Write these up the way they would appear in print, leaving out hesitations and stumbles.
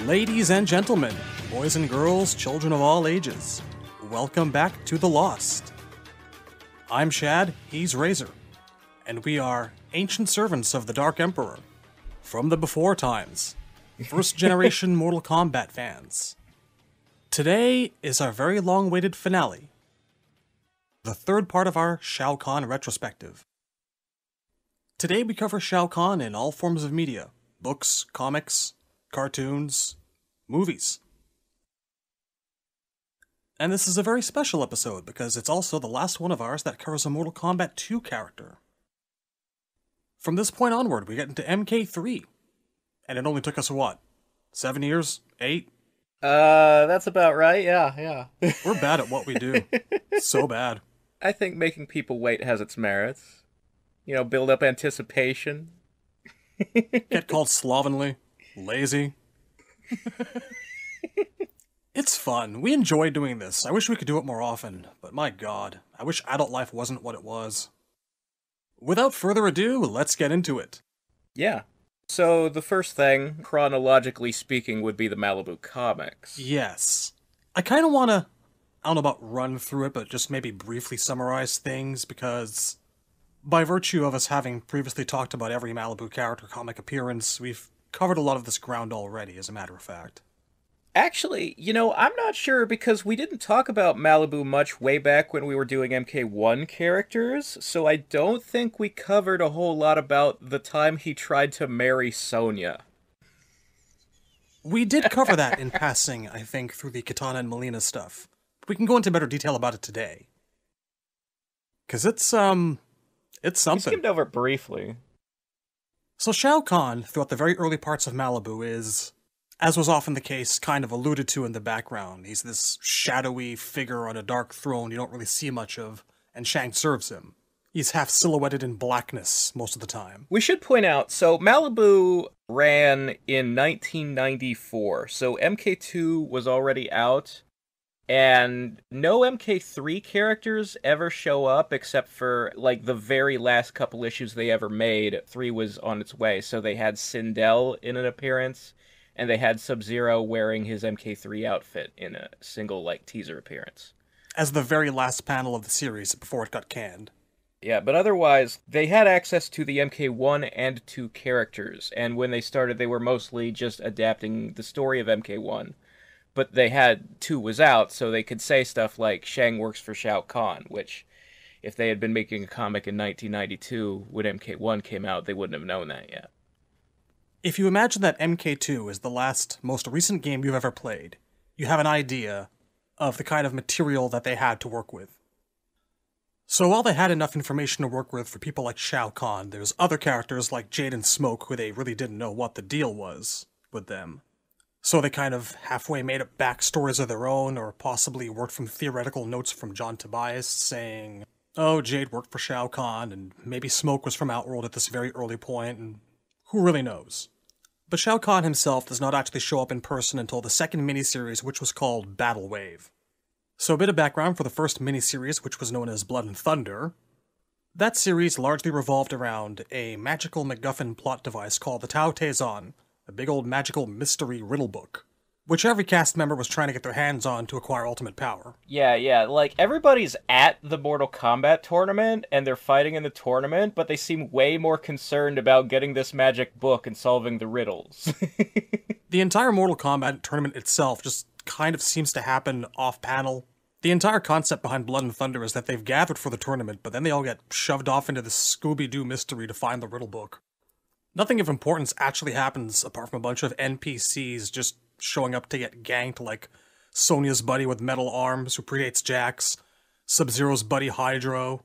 Ladies and gentlemen, boys and girls, children of all ages, welcome back to The Lost. I'm Shad, he's Razor, and we are ancient servants of the Dark Emperor, from the before times, first-generation Mortal Kombat fans. Today is our very long-awaited finale, the third part of our Shao Kahn retrospective. Today we cover Shao Kahn in all forms of media, books, comics, cartoons, movies. And this is a very special episode because it's also the last one of ours that covers a Mortal Kombat 2 character. From this point onward, we get into MK3. And it only took us, what, 7 years? 8? That's about right, yeah. We're bad at what we do. So bad. I think making people wait has its merits. You know, build up anticipation. Get called slovenly, lazy. It's fun. We enjoy doing this. I wish we could do it more often, but my god, I wish adult life wasn't what it was. Without further ado, let's get into it. Yeah. So the first thing, chronologically speaking, would be the Malibu comics. Yes. I kind of want to, I don't know about run through it, but just maybe briefly summarize things, because by virtue of us having previously talked about every Malibu character comic appearance, we've covered a lot of this ground already, as a matter of fact. Actually, you know, I'm not sure because we didn't talk about Malibu much way back when we were doing MK1 characters, so I don't think we covered a whole lot about the time he tried to marry Sonya. We did cover that in passing, I think, through the Katana and Melina stuff. We can go into better detail about it today. Because it's something. We skimmed over briefly. So Shao Kahn, throughout the very early parts of Malibu, is, as was often the case, kind of alluded to in the background. He's this shadowy figure on a dark throne you don't really see much of, and Shang serves him. He's half silhouetted in blackness most of the time. We should point out, so Malibu ran in 1994, so MK2 was already out, and no MK3 characters ever show up except for, like, the very last couple issues they ever made. 3 was on its way, so they had Sindel in an appearance, and they had Sub-Zero wearing his MK3 outfit in a single, like, teaser appearance. As the very last panel of the series before it got canned. Yeah, but otherwise, they had access to the MK1 and 2 characters, and when they started, they were mostly just adapting the story of MK1. But they had 2 was out, so they could say stuff like, Shang works for Shao Kahn, which, if they had been making a comic in 1992 when MK1 came out, they wouldn't have known that yet. If you imagine that MK2 is the last, most recent game you've ever played, you have an idea of the kind of material that they had to work with. So while they had enough information to work with for people like Shao Kahn, there's other characters like Jade and Smoke who they really didn't know what the deal was with them. So they kind of halfway made up backstories of their own, or possibly worked from theoretical notes from John Tobias saying, oh, Jade worked for Shao Kahn, and maybe Smoke was from Outworld at this very early point, and who really knows? But Shao Kahn himself does not actually show up in person until the second miniseries, which was called Battle Wave. So a bit of background for the first miniseries, which was known as Blood and Thunder. That series largely revolved around a magical MacGuffin plot device called the Tao Te Zan, a big old magical mystery riddle book, which every cast member was trying to get their hands on to acquire ultimate power. Yeah, like, everybody's at the Mortal Kombat tournament, and they're fighting in the tournament, but they seem way more concerned about getting this magic book and solving the riddles. The entire Mortal Kombat tournament itself just kind of seems to happen off-panel. The entire concept behind Blood and Thunder is that they've gathered for the tournament, but then they all get shoved off into this Scooby-Doo mystery to find the riddle book. Nothing of importance actually happens apart from a bunch of NPCs just showing up to get ganked, like Sonya's buddy with metal arms who predates Jax, Sub-Zero's buddy Hydro.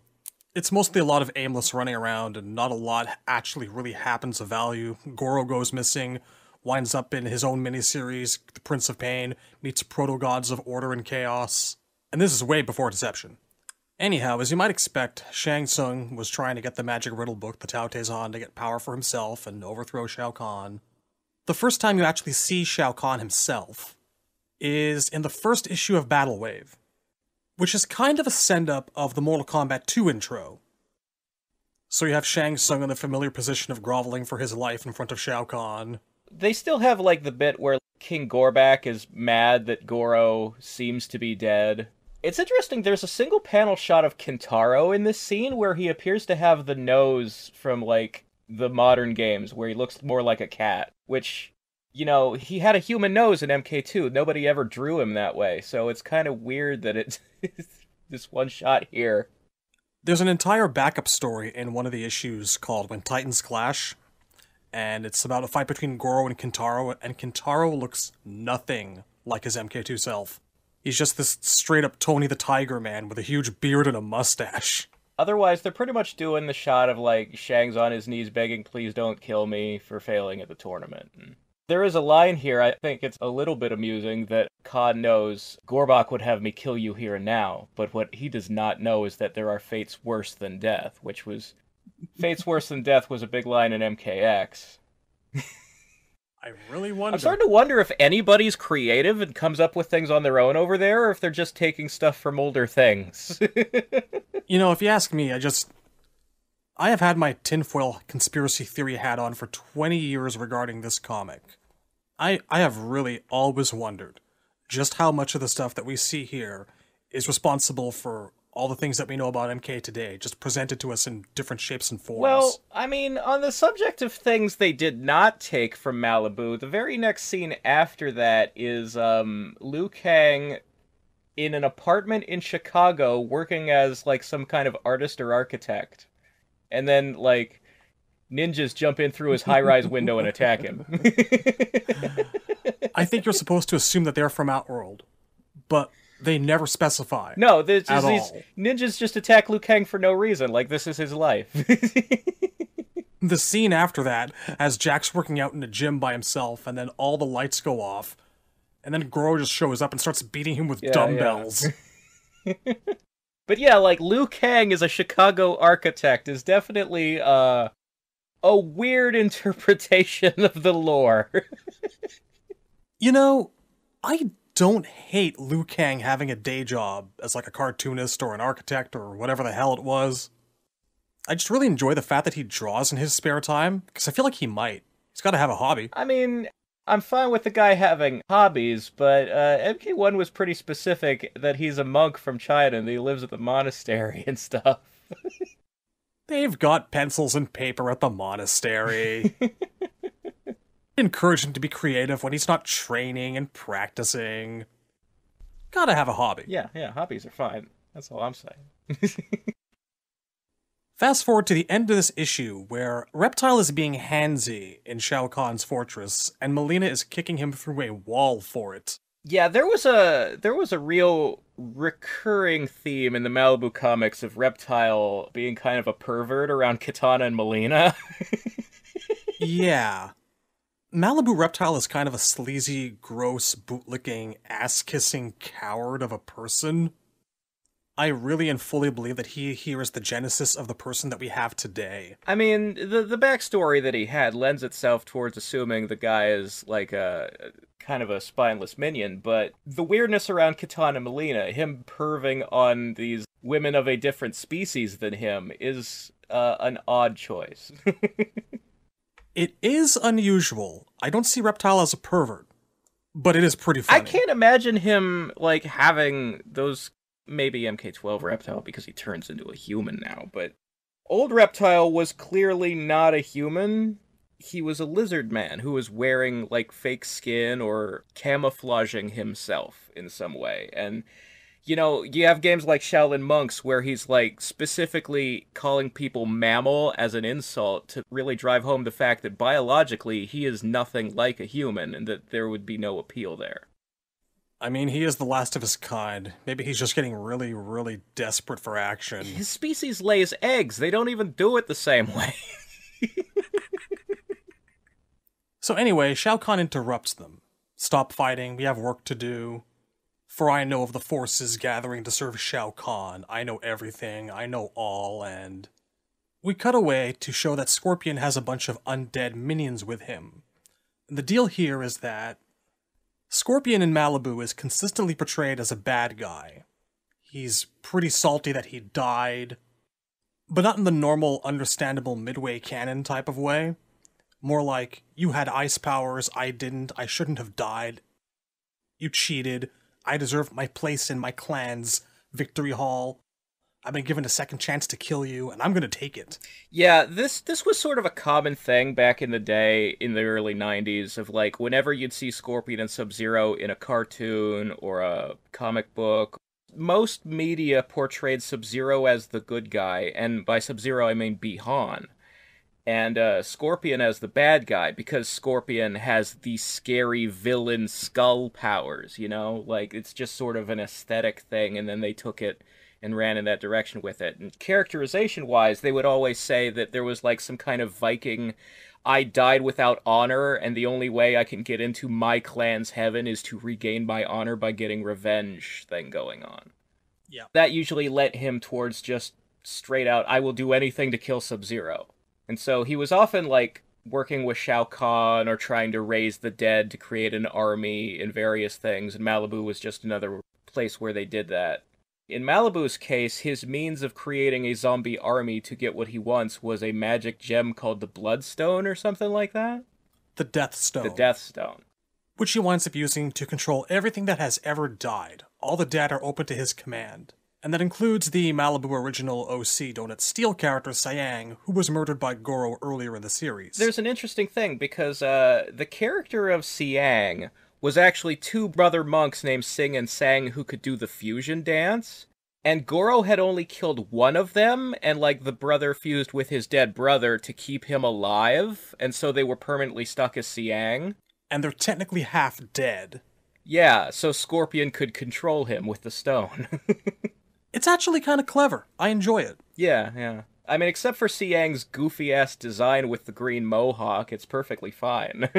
It's mostly a lot of aimless running around, and not a lot actually really happens of value. Goro goes missing, winds up in his own miniseries, The Prince of Pain, meets proto-gods of order and chaos. And this is way before Deception. Anyhow, as you might expect, Shang Tsung was trying to get the magic riddle book, the Tao Te Zan, to get power for himself and overthrow Shao Kahn. The first time you actually see Shao Kahn himself is in the first issue of Battle Wave, which is kind of a send-up of the Mortal Kombat 2 intro. So you have Shang Tsung in the familiar position of groveling for his life in front of Shao Kahn. They still have, like, the bit where King Gorbak is mad that Goro seems to be dead. It's interesting, there's a single panel shot of Kintaro in this scene where he appears to have the nose from, like, the modern games, where he looks more like a cat, which, you know, he had a human nose in MK2. Nobody ever drew him that way, so it's kind of weird that it's this one shot here. There's an entire backup story in one of the issues called When Titans Clash, and it's about a fight between Goro and Kintaro looks nothing like his MK2 self. He's just this straight-up Tony the Tiger man with a huge beard and a mustache. Otherwise, they're pretty much doing the shot of, like, Shang's on his knees begging, please don't kill me for failing at the tournament. And there is a line here, I think it's a little bit amusing, that Kahn knows Gorbak would have me kill you here and now, but what he does not know is that there are fates worse than death, which was... Fates worse than death was a big line in MKX. I really wonder... I'm starting to wonder if anybody's creative and comes up with things on their own over there, or if they're just taking stuff from older things. You know, if you ask me, I have had my tinfoil conspiracy theory hat on for 20 years regarding this comic. I have really always wondered just how much of the stuff that we see here is responsible for all the things that we know about MK today, just presented to us in different shapes and forms. Well, I mean, on the subject of things they did not take from Malibu, the very next scene after that is Liu Kang in an apartment in Chicago working as, like, some kind of artist or architect. And then, like, ninjas jump in through his high-rise window and attack him. I think you're supposed to assume that they're from Outworld, but they never specify. No, these ninjas just attack Liu Kang for no reason, like this is his life. The scene after that, as Jack's working out in the gym by himself, and then all the lights go off, and then Goro just shows up and starts beating him with dumbbells. Yeah. But yeah, like, Liu Kang as a Chicago architect is definitely a weird interpretation of the lore. You know, I don't hate Liu Kang having a day job as, like, a cartoonist or an architect or whatever the hell it was. I just really enjoy the fact that he draws in his spare time, because I feel like he might. He's got to have a hobby. I mean, I'm fine with the guy having hobbies, but MK1 was pretty specific that he's a monk from China and he lives at the monastery and stuff. They've got pencils and paper at the monastery. Encourage him to be creative when he's not training and practicing. Gotta have a hobby. Yeah, hobbies are fine. That's all I'm saying. Fast forward to the end of this issue, where Reptile is being handsy in Shao Kahn's fortress, and Melina is kicking him through a wall for it. Yeah, there was a real recurring theme in the Malibu comics of Reptile being kind of a pervert around Kitana and Melina. Yeah. Malibu Reptile is kind of a sleazy, gross, bootlicking, ass-kissing coward of a person. I really and fully believe that he here is the genesis of the person that we have today. I mean, the backstory that he had lends itself towards assuming the guy is, like, a kind of a spineless minion, but the weirdness around Kitana and Melina, him perving on these women of a different species than him, is an odd choice. It is unusual. I don't see Reptile as a pervert, but it is pretty funny. I can't imagine him, like, having those... Maybe MK12 Reptile because he turns into a human now, but old Reptile was clearly not a human. He was a lizard man who was wearing, like, fake skin or camouflaging himself in some way. And, you know, you have games like Shaolin Monks where he's, like, specifically calling people mammal as an insult to really drive home the fact that biologically he is nothing like a human and that there would be no appeal there. I mean, he is the last of his kind. Maybe he's just getting really, really desperate for action. His species lays eggs. They don't even do it the same way. So anyway, Shao Kahn interrupts them. Stop fighting, we have work to do. For I know of the forces gathering to serve Shao Kahn. I know everything, I know all, and... We cut away to show that Scorpion has a bunch of undead minions with him. And the deal here is that Scorpion in Malibu is consistently portrayed as a bad guy. He's pretty salty that he died, but not in the normal, understandable Midway canon type of way. More like, you had ice powers, I didn't, I shouldn't have died. You cheated, I deserve my place in my clan's victory hall. I've been given a second chance to kill you, and I'm gonna take it. Yeah, this was sort of a common thing back in the day, in the early 90s, of like, whenever you'd see Scorpion and Sub-Zero in a cartoon or a comic book, most media portrayed Sub-Zero as the good guy, and by Sub-Zero I mean Bi-Han, and Scorpion as the bad guy, because Scorpion has the scary villain skull powers, you know? Like, it's just sort of an aesthetic thing, and then they took it and ran in that direction with it. And characterization-wise, they would always say that there was like some kind of Viking, I died without honor, and the only way I can get into my clan's heaven is to regain my honor by getting revenge thing going on. Yeah. That usually led him towards just straight out, I will do anything to kill Sub-Zero. And so he was often like working with Shao Kahn or trying to raise the dead to create an army and various things, and Malibu was just another place where they did that. In Malibu's case, his means of creating a zombie army to get what he wants was a magic gem called the Bloodstone or something like that? The Death Stone. The Death Stone. Which he winds up using to control everything that has ever died. All the dead are open to his command. And that includes the Malibu original OC Donut Steel character Siang, who was murdered by Goro earlier in the series. There's an interesting thing, because the character of Siang was actually two brother monks named Sing and Sang who could do the fusion dance. And Goro had only killed one of them, and like the brother fused with his dead brother to keep him alive, and so they were permanently stuck as Siang. And they're technically half dead. Yeah, so Scorpion could control him with the stone. It's actually kind of clever. I enjoy it. Yeah. I mean, except for Siang's goofy-ass design with the green mohawk, it's perfectly fine.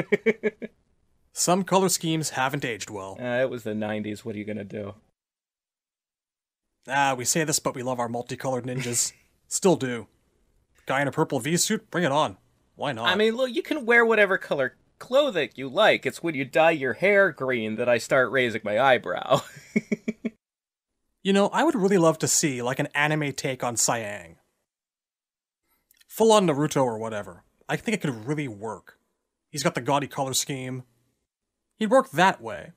Some color schemes haven't aged well. It was the 90s, what are you gonna do? We say this, but we love our multicolored ninjas. Still do. Guy in a purple V-suit? Bring it on. Why not? I mean, look, you can wear whatever color clothing you like. It's when you dye your hair green that I start raising my eyebrow. You know, I would really love to see, like, an anime take on Siang. Full on Naruto or whatever. I think it could really work. He's got the gaudy color scheme. He'd work that way.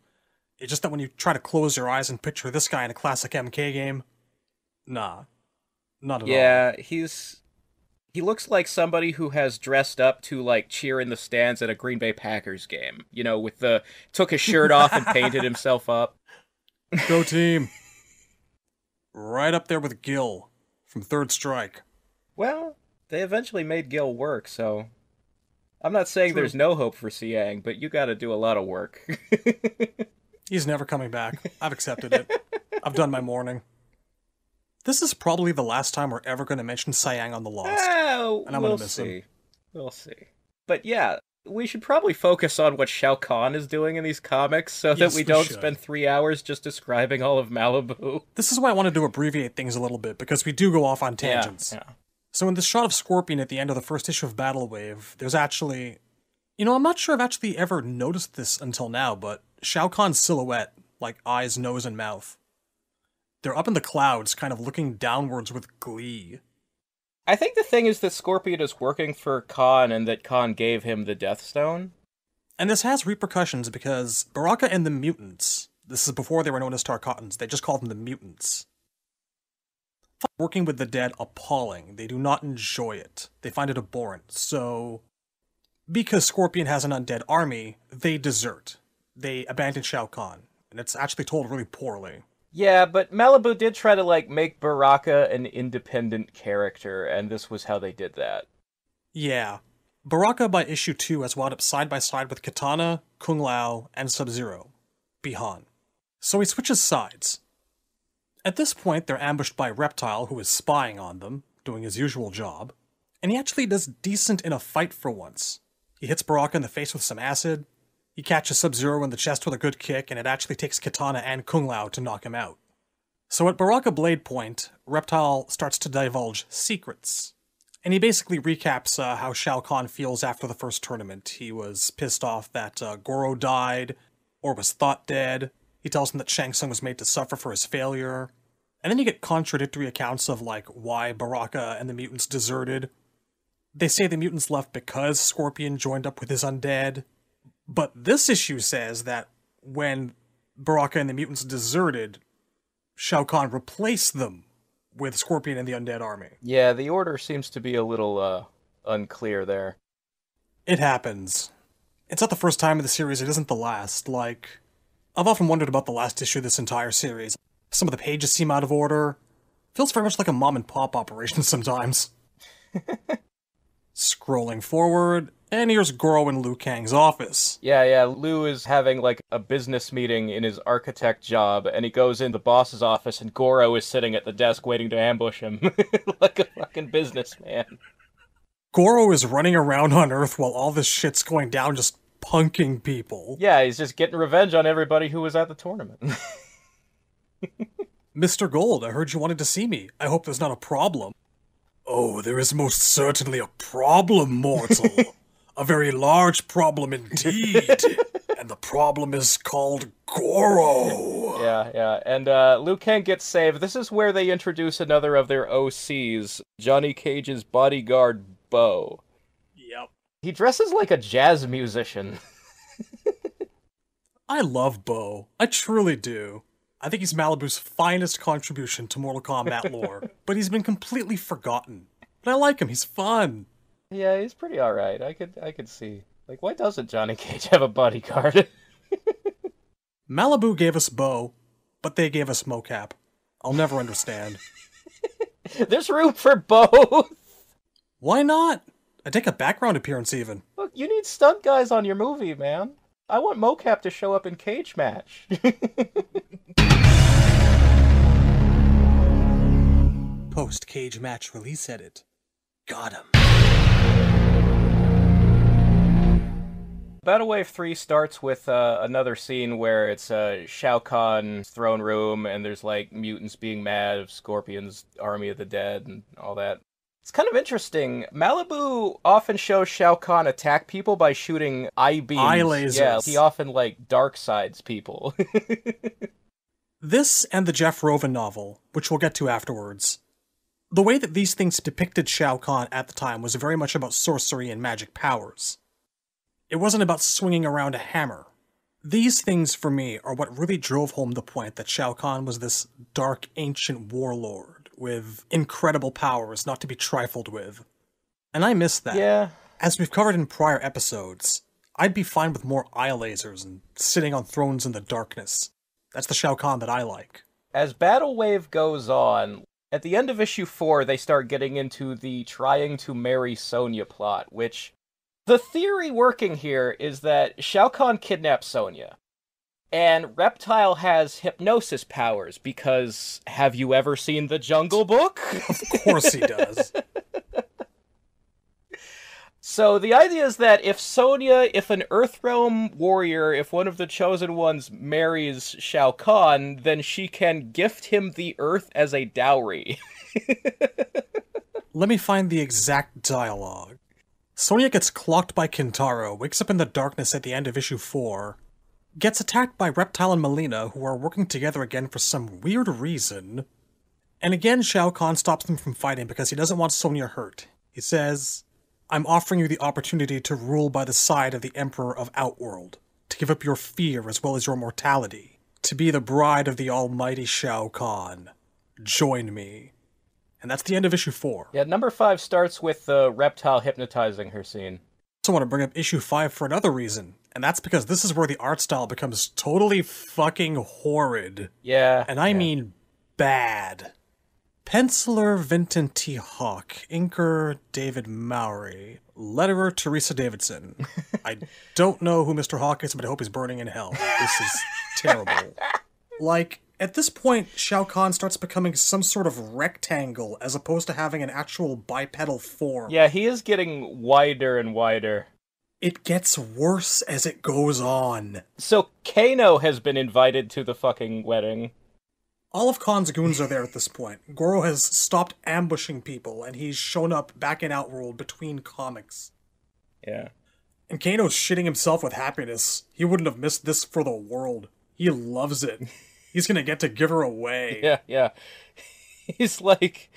It's just that when you try to close your eyes and picture this guy in a classic MK game, nah. Not at all. Yeah, he looks like somebody who has dressed up to, like, cheer in the stands at a Green Bay Packers game. You know, took his shirt off and painted himself up. Go team. Right up there with Gil from Third Strike. Well, they eventually made Gil work, so I'm not saying True. There's no hope for Siang, but you gotta do a lot of work. He's never coming back. I've accepted it. I've done my mourning. This is probably the last time we're ever going to mention Siang on the Lost. And I'm going to miss him. We'll see. But yeah, we should probably focus on what Shao Kahn is doing in these comics so that we don't spend 3 hours just describing all of Malibu. This is why I wanted to abbreviate things a little bit, because we do go off on tangents. Yeah. So in the shot of Scorpion at the end of the first issue of Battle Wave, there's actually... You know, I'm not sure I've actually ever noticed this until now, but Shao Kahn's silhouette, like eyes, nose, and mouth, they're up in the clouds, kind of looking downwards with glee. I think the thing is that Scorpion is working for Khan and that Khan gave him the Death Stone. And this has repercussions because Baraka and the mutants, this is before they were known as Tarkatans, they just called them the mutants. Working with the dead appalling. They do not enjoy it. They find it abhorrent. So, because Scorpion has an undead army, they desert. They abandon Shao Kahn. And it's actually told really poorly. Yeah, but Malibu did try to, like, make Baraka an independent character, and this was how they did that. Yeah. Baraka by issue 2 has wound up side by side with Katana, Kung Lao, and Sub-Zero. Bi-Han. So he switches sides. At this point, they're ambushed by Reptile, who is spying on them, doing his usual job. And he actually does decent in a fight for once. He hits Baraka in the face with some acid. He catches Sub-Zero in the chest with a good kick, and it actually takes Katana and Kung Lao to knock him out. So at Baraka Blade Point, Reptile starts to divulge secrets. And he basically recaps how Shao Kahn feels after the first tournament. He was pissed off that Goro died, or was thought dead. He tells him that Shang Tsung was made to suffer for his failure. And then you get contradictory accounts of, like, why Baraka and the mutants deserted. They say the mutants left because Scorpion joined up with his undead. But this issue says that when Baraka and the mutants deserted, Shao Kahn replaced them with Scorpion and the undead army. Yeah, the order seems to be a little unclear there. It happens. It's not the first time in the series, it isn't the last. Like, I've often wondered about the last issue of this entire series. Some of the pages seem out of order. Feels very much like a mom-and-pop operation sometimes. Scrolling forward, and here's Goro in Liu Kang's office. Yeah, Liu is having, like, a business meeting in his architect job, and he goes in the boss's office, and Goro is sitting at the desk waiting to ambush him. Like a fucking businessman. Goro is running around on Earth while all this shit's going down, just punking people. Yeah, he's just getting revenge on everybody who was at the tournament. Mr. Gold, I heard you wanted to see me. I hope there's not a problem. Oh, there is most certainly a problem, mortal. A very large problem indeed. And the problem is called Goro. Yeah. And Liu Kang gets saved. This is where they introduce another of their OCs, Johnny Cage's bodyguard, Bo. Yep. He dresses like a jazz musician. I love Bo. I truly do. I think he's Malibu's finest contribution to Mortal Kombat lore, but he's been completely forgotten. But I like him, he's fun. Yeah, he's pretty alright. I could see. Like, why doesn't Johnny Cage have a bodyguard? Malibu gave us Bo, but they gave us Mocap. I'll never understand. There's room for both! Why not? I'd take a background appearance even. Look, you need stunt guys on your movie, man. I want Mocap to show up in Cage Match. Post-Cage Match release edit. Got him. Battle Wave 3 starts with another scene where it's Shao Kahn's throne room, and there's, like, mutants being mad of Scorpion's Army of the Dead and all that. It's kind of interesting. Malibu often shows Shao Kahn attack people by shooting eye beams. Eye lasers. Yeah, he often, like, dark sides people. This and the Jeff Roven novel, which we'll get to afterwards. The way that these things depicted Shao Kahn at the time was very much about sorcery and magic powers. It wasn't about swinging around a hammer. These things, for me, are what really drove home the point that Shao Kahn was this dark, ancient warlord with incredible powers not to be trifled with. And I miss that. Yeah. As we've covered in prior episodes, I'd be fine with more eye lasers and sitting on thrones in the darkness. That's the Shao Kahn that I like. As Battle Wave goes on, at the end of issue 4, they start getting into the trying to marry Sonya plot, which the theory working here is that Shao Kahn kidnapped Sonya, and Reptile has hypnosis powers because have you ever seen The Jungle Book? Of course he does. So the idea is that if an Earthrealm warrior, if one of the Chosen Ones marries Shao Kahn, then she can gift him the Earth as a dowry. Let me find the exact dialogue. Sonya gets clocked by Kintaro, wakes up in the darkness at the end of issue 4, gets attacked by Reptile and Melina, who are working together again for some weird reason, and again Shao Kahn stops them from fighting because he doesn't want Sonya hurt. He says, I'm offering you the opportunity to rule by the side of the Emperor of Outworld, to give up your fear as well as your mortality, to be the bride of the almighty Shao Kahn. Join me. And that's the end of issue 4. Yeah, number 5 starts with Reptile hypnotizing her scene. I also want to bring up issue 5 for another reason, and that's because this is where the art style becomes totally fucking horrid. Yeah. And I mean bad. Penciler Vinton T. Hawk, inker David Mowry, letterer Teresa Davidson. I don't know who Mr. Hawk is, but I hope he's burning in hell. This is terrible. Like, at this point, Shao Kahn starts becoming some sort of rectangle as opposed to having an actual bipedal form. Yeah, he is getting wider and wider. It gets worse as it goes on. So Kano has been invited to the fucking wedding. All of Khan's goons are there at this point. Goro has stopped ambushing people, and he's shown up back in Outworld between comics. Yeah. And Kano's shitting himself with happiness. He wouldn't have missed this for the world. He loves it. He's gonna get to give her away. Yeah. He's like,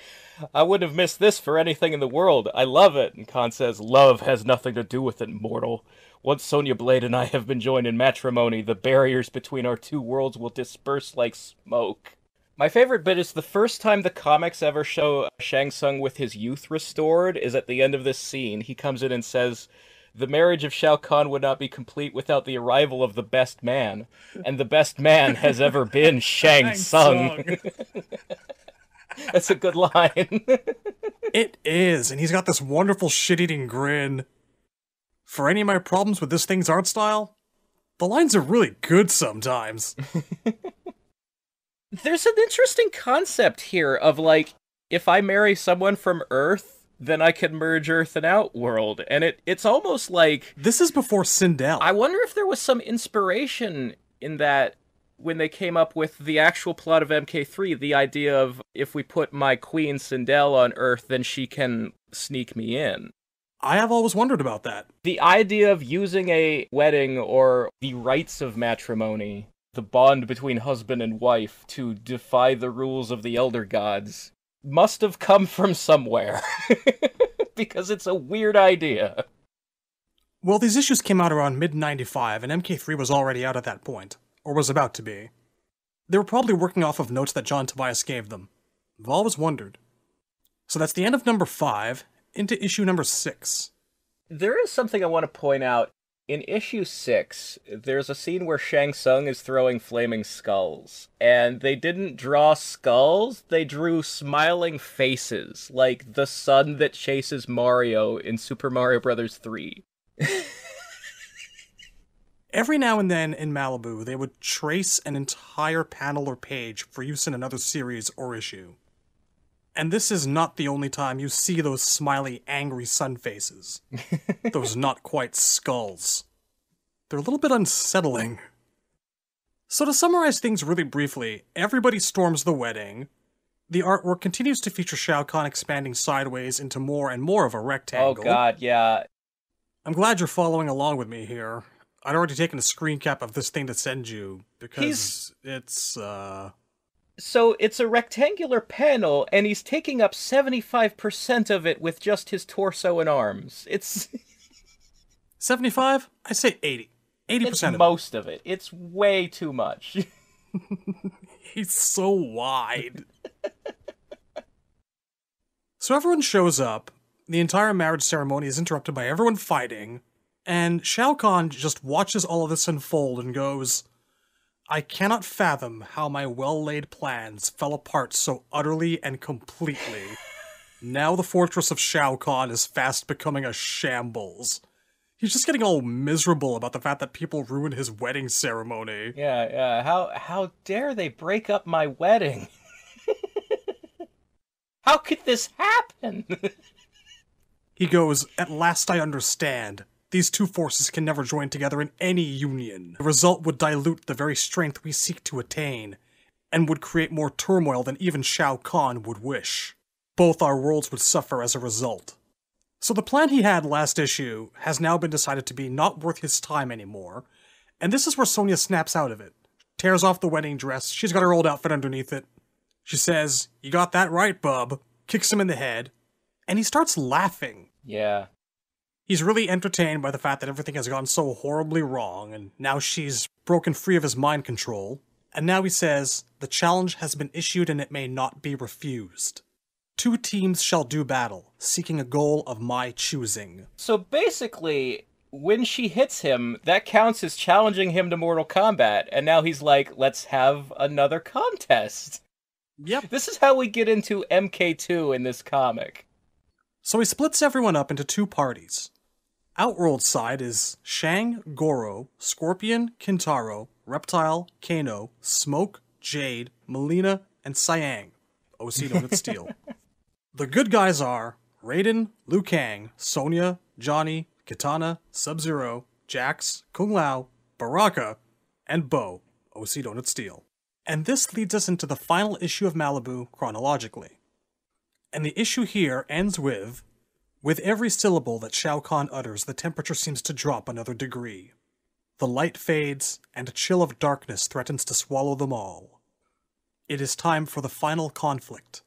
I wouldn't have missed this for anything in the world. I love it. And Khan says, love has nothing to do with it, mortal. Once Sonya Blade and I have been joined in matrimony, the barriers between our two worlds will disperse like smoke. My favorite bit is the first time the comics ever show Shang Tsung with his youth restored is at the end of this scene. He comes in and says, the marriage of Shao Kahn would not be complete without the arrival of the best man. And the best man has ever been Shang Tsung. That's a good line. It is, and he's got this wonderful shit-eating grin. For any of my problems with this thing's art style, the lines are really good sometimes. There's an interesting concept here of, like, if I marry someone from Earth, then I can merge Earth and Outworld, and it's almost like... This is before Sindel. I wonder if there was some inspiration in that when they came up with the actual plot of MK3, the idea of, if we put my queen Sindel on Earth, then she can sneak me in. I have always wondered about that. The idea of using a wedding or the rites of matrimony, the bond between husband and wife, to defy the rules of the Elder Gods, must have come from somewhere. Because it's a weird idea. Well, these issues came out around mid-95, and MK3 was already out at that point. Or was about to be. They were probably working off of notes that John Tobias gave them. I've always wondered. So that's the end of number 5, into issue number 6. There is something I want to point out. In issue 6, there's a scene where Shang Tsung is throwing flaming skulls. And they didn't draw skulls, they drew smiling faces, like the sun that chases Mario in Super Mario Bros. 3. Every now and then in Malibu, they would trace an entire panel or page for use in another series or issue. And this is not the only time you see those smiley, angry sun faces. Those not quite skulls. They're a little bit unsettling. So to summarize things really briefly, everybody storms the wedding. The artwork continues to feature Shao Kahn expanding sideways into more and more of a rectangle. Oh god, yeah. I'm glad you're following along with me here. I'd already taken a screen cap of this thing to send you, because it's, So it's a rectangular panel, and he's taking up 75% of it with just his torso and arms. It's... 75? I say 80. 80% it's of most of it. It's way too much. He's so wide. So everyone shows up, the entire marriage ceremony is interrupted by everyone fighting, and Shao Kahn just watches all of this unfold and goes, I cannot fathom how my well-laid plans fell apart so utterly and completely. Now the fortress of Shao Kahn is fast becoming a shambles. He's just getting all miserable about the fact that people ruined his wedding ceremony. Yeah. How dare they break up my wedding? How could this happen? He goes, at last I understand. These two forces can never join together in any union. The result would dilute the very strength we seek to attain, and would create more turmoil than even Shao Kahn would wish. Both our worlds would suffer as a result. So the plan he had last issue has now been decided to be not worth his time anymore, and this is where Sonya snaps out of it. Tears off the wedding dress, she's got her old outfit underneath it. She says, you got that right, bub, kicks him in the head, and he starts laughing. Yeah. He's really entertained by the fact that everything has gone so horribly wrong, and now she's broken free of his mind control. And now he says, the challenge has been issued and it may not be refused. 2 teams shall do battle, seeking a goal of my choosing. So basically, when she hits him, that counts as challenging him to Mortal Kombat, and now he's like, let's have another contest. Yep. This is how we get into MK2 in this comic. So he splits everyone up into 2 parties. Outworld side is Shang, Goro, Scorpion, Kintaro, Reptile, Kano, Smoke, Jade, Melina, and Siang. OC Donut Steel. The good guys are Raiden, Liu Kang, Sonya, Johnny, Kitana, Sub-Zero, Jax, Kung Lao, Baraka, and Bo, OC Donut Steel. And this leads us into the final issue of Malibu chronologically. And the issue here ends with every syllable that Shao Kahn utters, the temperature seems to drop another degree. The light fades, and a chill of darkness threatens to swallow them all. It is time for the final conflict.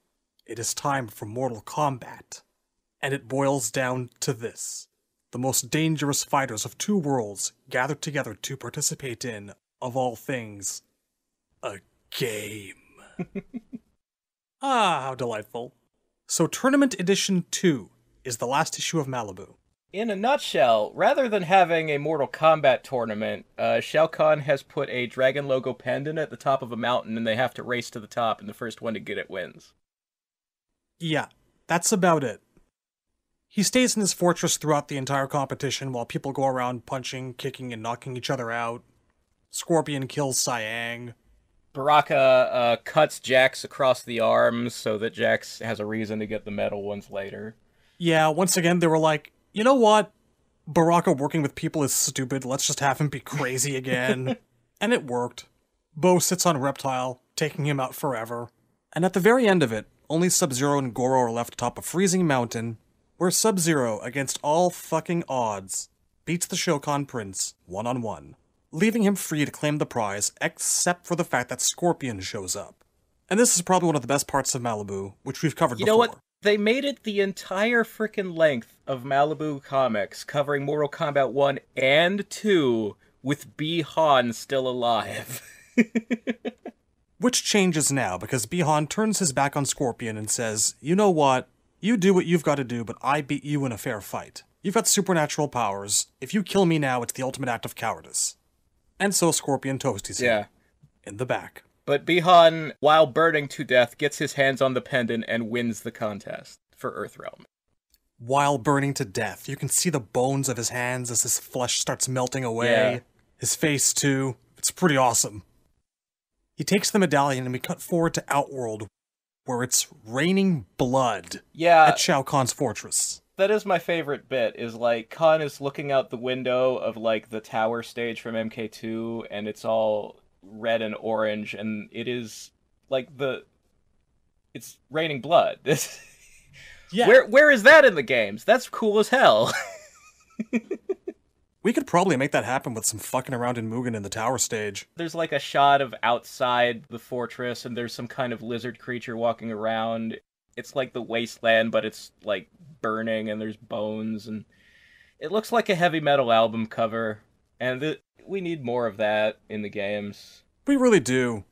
It is time for Mortal Kombat. And it boils down to this. The most dangerous fighters of two worlds gathered together to participate in, of all things, a game. Ah, how delightful. So Tournament Edition 2 is the last issue of Malibu. In a nutshell, rather than having a Mortal Kombat tournament, Shao Kahn has put a dragon logo pendant at the top of a mountain, and they have to race to the top, and the first one to get it wins. Yeah, that's about it. He stays in his fortress throughout the entire competition while people go around punching, kicking, and knocking each other out. Scorpion kills Siang. Baraka cuts Jax across the arms so that Jax has a reason to get the medal once later. Yeah, once again, they were like, you know what? Baraka working with people is stupid. Let's just have him be crazy again. And it worked. Bo sits on Reptile, taking him out forever. And at the very end of it, only Sub-Zero and Goro are left atop a freezing mountain, where Sub-Zero, against all fucking odds, beats the Shao Kahn Prince one-on-one, leaving him free to claim the prize, except for the fact that Scorpion shows up. And this is probably one of the best parts of Malibu, which we've covered before. You know what? They made it the entire frickin' length of Malibu comics, covering Mortal Kombat 1 and 2, with Bi-Han still alive. Which changes now, because Bi-Han turns his back on Scorpion and says, you know what? You do what you've got to do, but I beat you in a fair fight. You've got supernatural powers. If you kill me now, it's the ultimate act of cowardice. And so Scorpion toasties him. In the back. But Bi-Han, while burning to death, gets his hands on the pendant and wins the contest for Earthrealm. While burning to death, you can see the bones of his hands as his flesh starts melting away. Yeah. His face, too. It's pretty awesome. He takes the medallion and we cut forward to Outworld, where it's raining blood at Shao Kahn's fortress. That is my favorite bit, is like, Kahn is looking out the window of like the tower stage from MK2, and it's all red and orange, and it is like it's raining blood. Yeah. Where is that in the games? That's cool as hell. We could probably make that happen with some fucking around in Mugen in the tower stage. There's like a shot of outside the fortress, and there's some kind of lizard creature walking around. It's like the wasteland, but it's like burning, and there's bones, and it looks like a heavy metal album cover, and we need more of that in the games. We really do.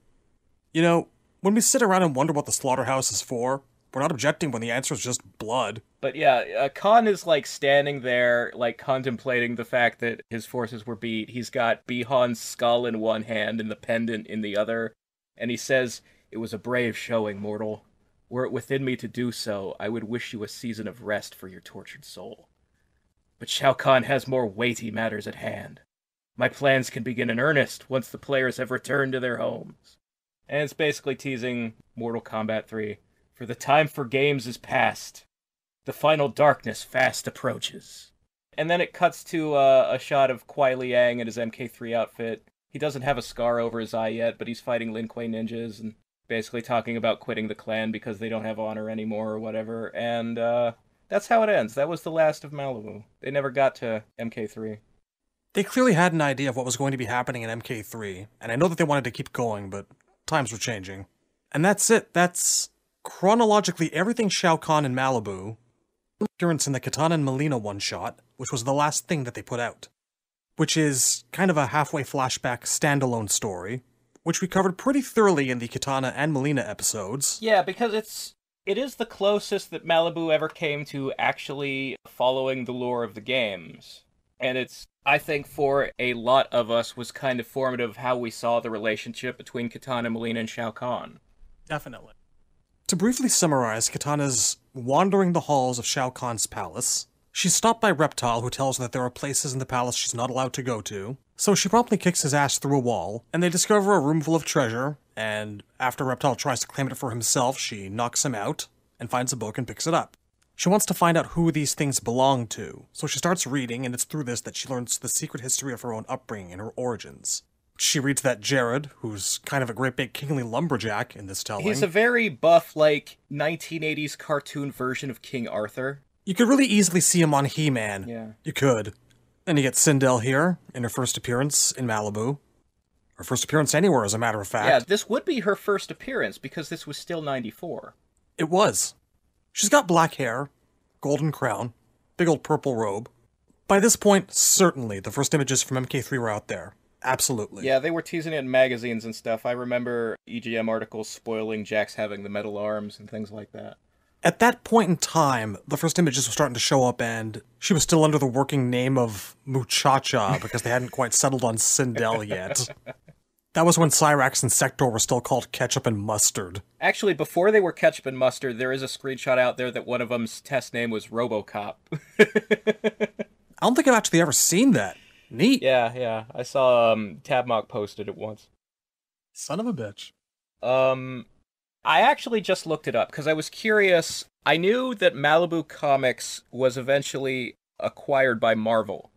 You know, when we sit around and wonder what the slaughterhouse is for, we're not objecting when the answer is just blood. But yeah, Kahn is like standing there, like contemplating the fact that his forces were beat. He's got Bi-Han's skull in one hand and the pendant in the other, and he says, "It was a brave showing, mortal. Were it within me to do so, I would wish you a season of rest for your tortured soul. But Shao Kahn has more weighty matters at hand. My plans can begin in earnest once the players have returned to their homes." And it's basically teasing Mortal Kombat 3. For the time for games is past. The final darkness fast approaches. And then it cuts to a shot of Kuai Liang in his MK3 outfit. He doesn't have a scar over his eye yet, but he's fighting Lin Kuei ninjas and basically talking about quitting the clan because they don't have honor anymore or whatever. And that's how it ends. That was the last of Malibu. They never got to MK3. They clearly had an idea of what was going to be happening in MK3, and I know that they wanted to keep going, but times were changing. And that's it. That's chronologically everything Shao Kahn in Malibu, appearance in the Kitana and Melina one-shot, which was the last thing that they put out, which is kind of a halfway flashback standalone story, which we covered pretty thoroughly in the Kitana and Melina episodes. Yeah, because it is the closest that Malibu ever came to actually following the lore of the games. And it's, I think, for a lot of us, was kind of formative of how we saw the relationship between Kitana, Melina, and Shao Kahn. Definitely. To briefly summarize, Kitana's wandering the halls of Shao Kahn's palace. She's stopped by Reptile, who tells her that there are places in the palace she's not allowed to go to. So she promptly kicks his ass through a wall, and they discover a room full of treasure, and after Reptile tries to claim it for himself, she knocks him out, and finds a book and picks it up. She wants to find out who these things belong to, so she starts reading, and it's through this that she learns the secret history of her own upbringing and her origins. She reads that Jared, who's kind of a great big kingly lumberjack in this telling. He's a very buff, like, 1980s cartoon version of King Arthur. You could really easily see him on He-Man. Yeah. You could. And you get Sindel here, in her first appearance in Malibu. Her first appearance anywhere, as a matter of fact. Yeah, this would be her first appearance, because this was still 94. It was. She's got black hair, golden crown, big old purple robe. By this point, certainly, the first images from MK3 were out there. Absolutely. Yeah, they were teasing it in magazines and stuff. I remember EGM articles spoiling Jax having the metal arms and things like that. At that point in time, the first images were starting to show up, and she was still under the working name of Muchacha because they hadn't quite settled on Sindel yet. That was when Cyrax and Sector were still called Ketchup and Mustard. Actually, before they were Ketchup and Mustard, there is a screenshot out there that one of them's test name was RoboCop. I don't think I've actually ever seen that. Neat. Yeah. I saw Tabmock posted it once. Son of a bitch. I actually just looked it up because I was curious. I knew that Malibu Comics was eventually acquired by Marvel.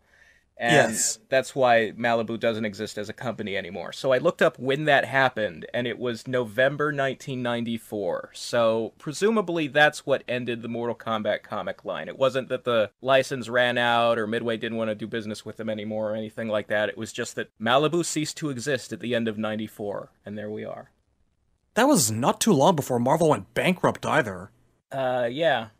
And yes. That's why Malibu doesn't exist as a company anymore. So I looked up when that happened, and it was November 1994. So presumably that's what ended the Mortal Kombat comic line. It wasn't that the license ran out or Midway didn't want to do business with them anymore or anything like that. It was just that Malibu ceased to exist at the end of 94, and there we are. That was not too long before Marvel went bankrupt either. Yeah.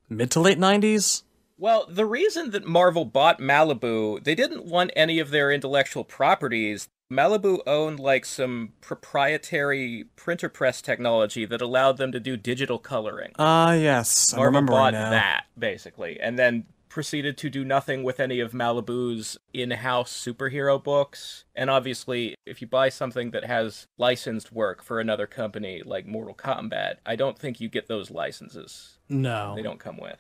Mid to late 90s? Well, the reason that Marvel bought Malibu, they didn't want any of their intellectual properties. Malibu owned, like, some proprietary printer press technology that allowed them to do digital coloring. Yes. Marvel I remember bought now. that, basically, and then proceeded to do nothing with any of Malibu's in-house superhero books. And obviously, if you buy something that has licensed work for another company, like Mortal Kombat, I don't think you get those licenses. No. They don't come with.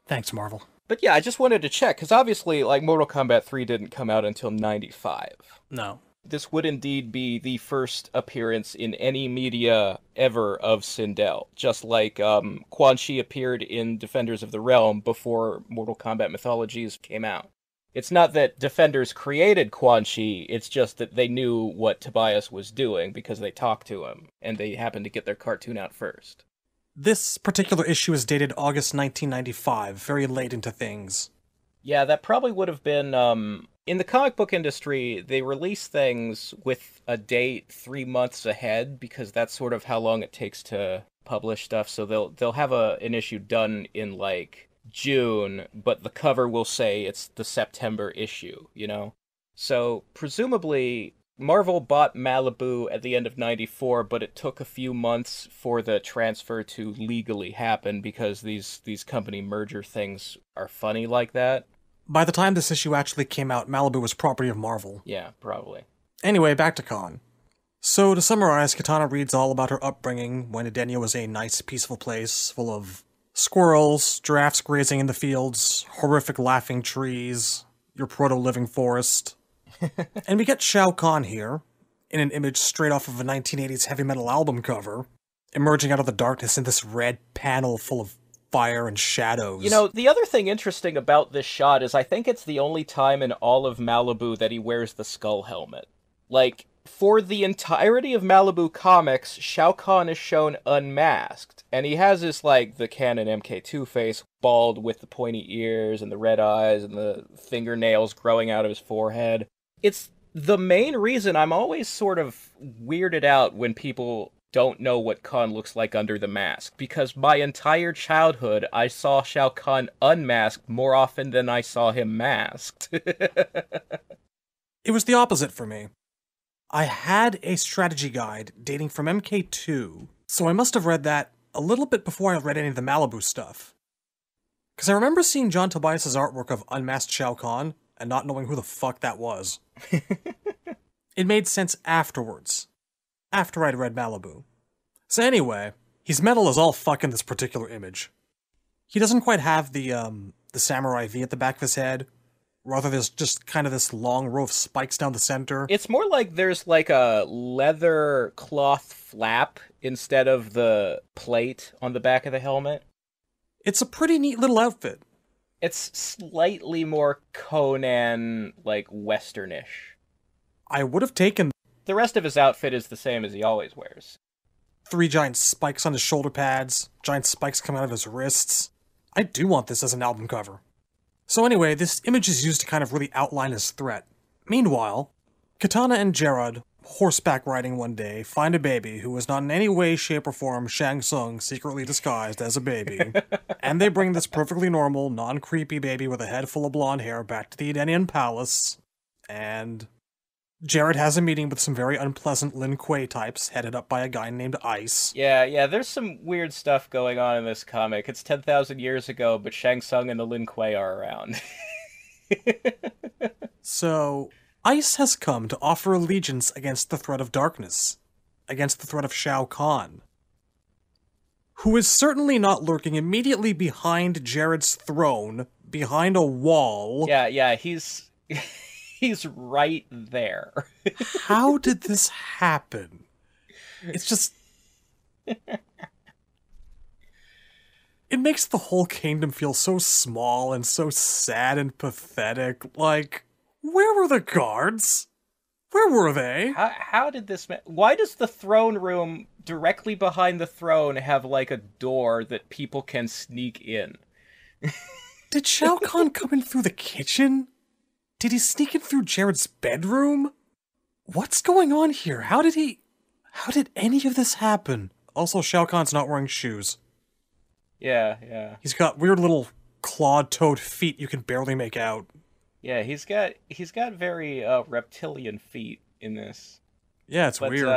Thanks, Marvel. But yeah, I just wanted to check, because obviously, like, Mortal Kombat 3 didn't come out until 95. No. This would indeed be the first appearance in any media ever of Sindel, just like Quan Chi appeared in Defenders of the Realm before Mortal Kombat Mythologies came out. It's not that Defenders created Quan Chi, it's just that they knew what Tobias was doing because they talked to him, and they happened to get their cartoon out first. This particular issue is dated August 1995, very late into things. Yeah, that probably would have been, in the comic book industry, they release things with a date 3 months ahead, because that's sort of how long it takes to publish stuff, so they'll have an issue done in, like, June, but the cover will say it's the September issue, you know? So, presumably, Marvel bought Malibu at the end of 94, but it took a few months for the transfer to legally happen because these company merger things are funny like that. By the time this issue actually came out, Malibu was property of Marvel. Yeah, probably. Anyway, back to Khan. So, to summarize, Katana reads all about her upbringing when Edenia was a nice, peaceful place full of squirrels, giraffes grazing in the fields, horrific laughing trees, your proto-living forest. And we get Shao Kahn here, in an image straight off of a 1980s heavy metal album cover, emerging out of the darkness in this red panel full of fire and shadows. You know, the other thing interesting about this shot is I think it's the only time in all of Malibu that he wears the skull helmet. Like, for the entirety of Malibu comics, Shao Kahn is shown unmasked, and he has this, like, the canon MK2 face, bald with the pointy ears and the red eyes and the fingernails growing out of his forehead. It's the main reason I'm always sort of weirded out when people don't know what Kahn looks like under the mask, because my entire childhood I saw Shao Kahn unmasked more often than I saw him masked. It was the opposite for me. I had a strategy guide dating from MK2, so I must have read that a little bit before I read any of the Malibu stuff. Because I remember seeing John Tobias' artwork of unmasked Shao Kahn and not knowing who the fuck that was. It made sense afterwards. After I'd read Malibu. So anyway, he's metal as all fuck in this particular image. He doesn't quite have the samurai V at the back of his head. Rather, there's just kind of this long row of spikes down the center. It's more like there's like a leather cloth flap instead of the plate on the back of the helmet. It's a pretty neat little outfit. It's slightly more Conan, like, westernish. I would have taken... The rest of his outfit is the same as he always wears. 3 giant spikes on his shoulder pads, giant spikes coming out of his wrists. I do want this as an album cover. So anyway, this image is used to kind of really outline his threat. Meanwhile, Katana and Gerard horseback riding one day, find a baby who is not in any way, shape, or form Shang Tsung secretly disguised as a baby, and they bring this perfectly normal, non-creepy baby with a head full of blonde hair back to the Edenian Palace, and Jared has a meeting with some very unpleasant Lin Kuei types, headed up by a guy named Ice. Yeah, there's some weird stuff going on in this comic. It's 10,000 years ago, but Shang Tsung and the Lin Kuei are around. So, Ice has come to offer allegiance against the threat of darkness, against the threat of Shao Kahn, who is certainly not lurking immediately behind Jared's throne, behind a wall. Yeah, he's right there. How did this happen? It's just... It makes the whole kingdom feel so small and so sad and pathetic. Like, where were the guards? Where were they? How did this... Why does the throne room directly behind the throne have, like, a door that people can sneak in? Did Shao Kahn come in through the kitchen? Did he sneak in through Jared's bedroom? What's going on here? How did any of this happen? Also, Shao Kahn's not wearing shoes. Yeah. He's got weird little clawed-toed feet you can barely make out. Yeah, he's got very reptilian feet in this. Yeah, it's weird.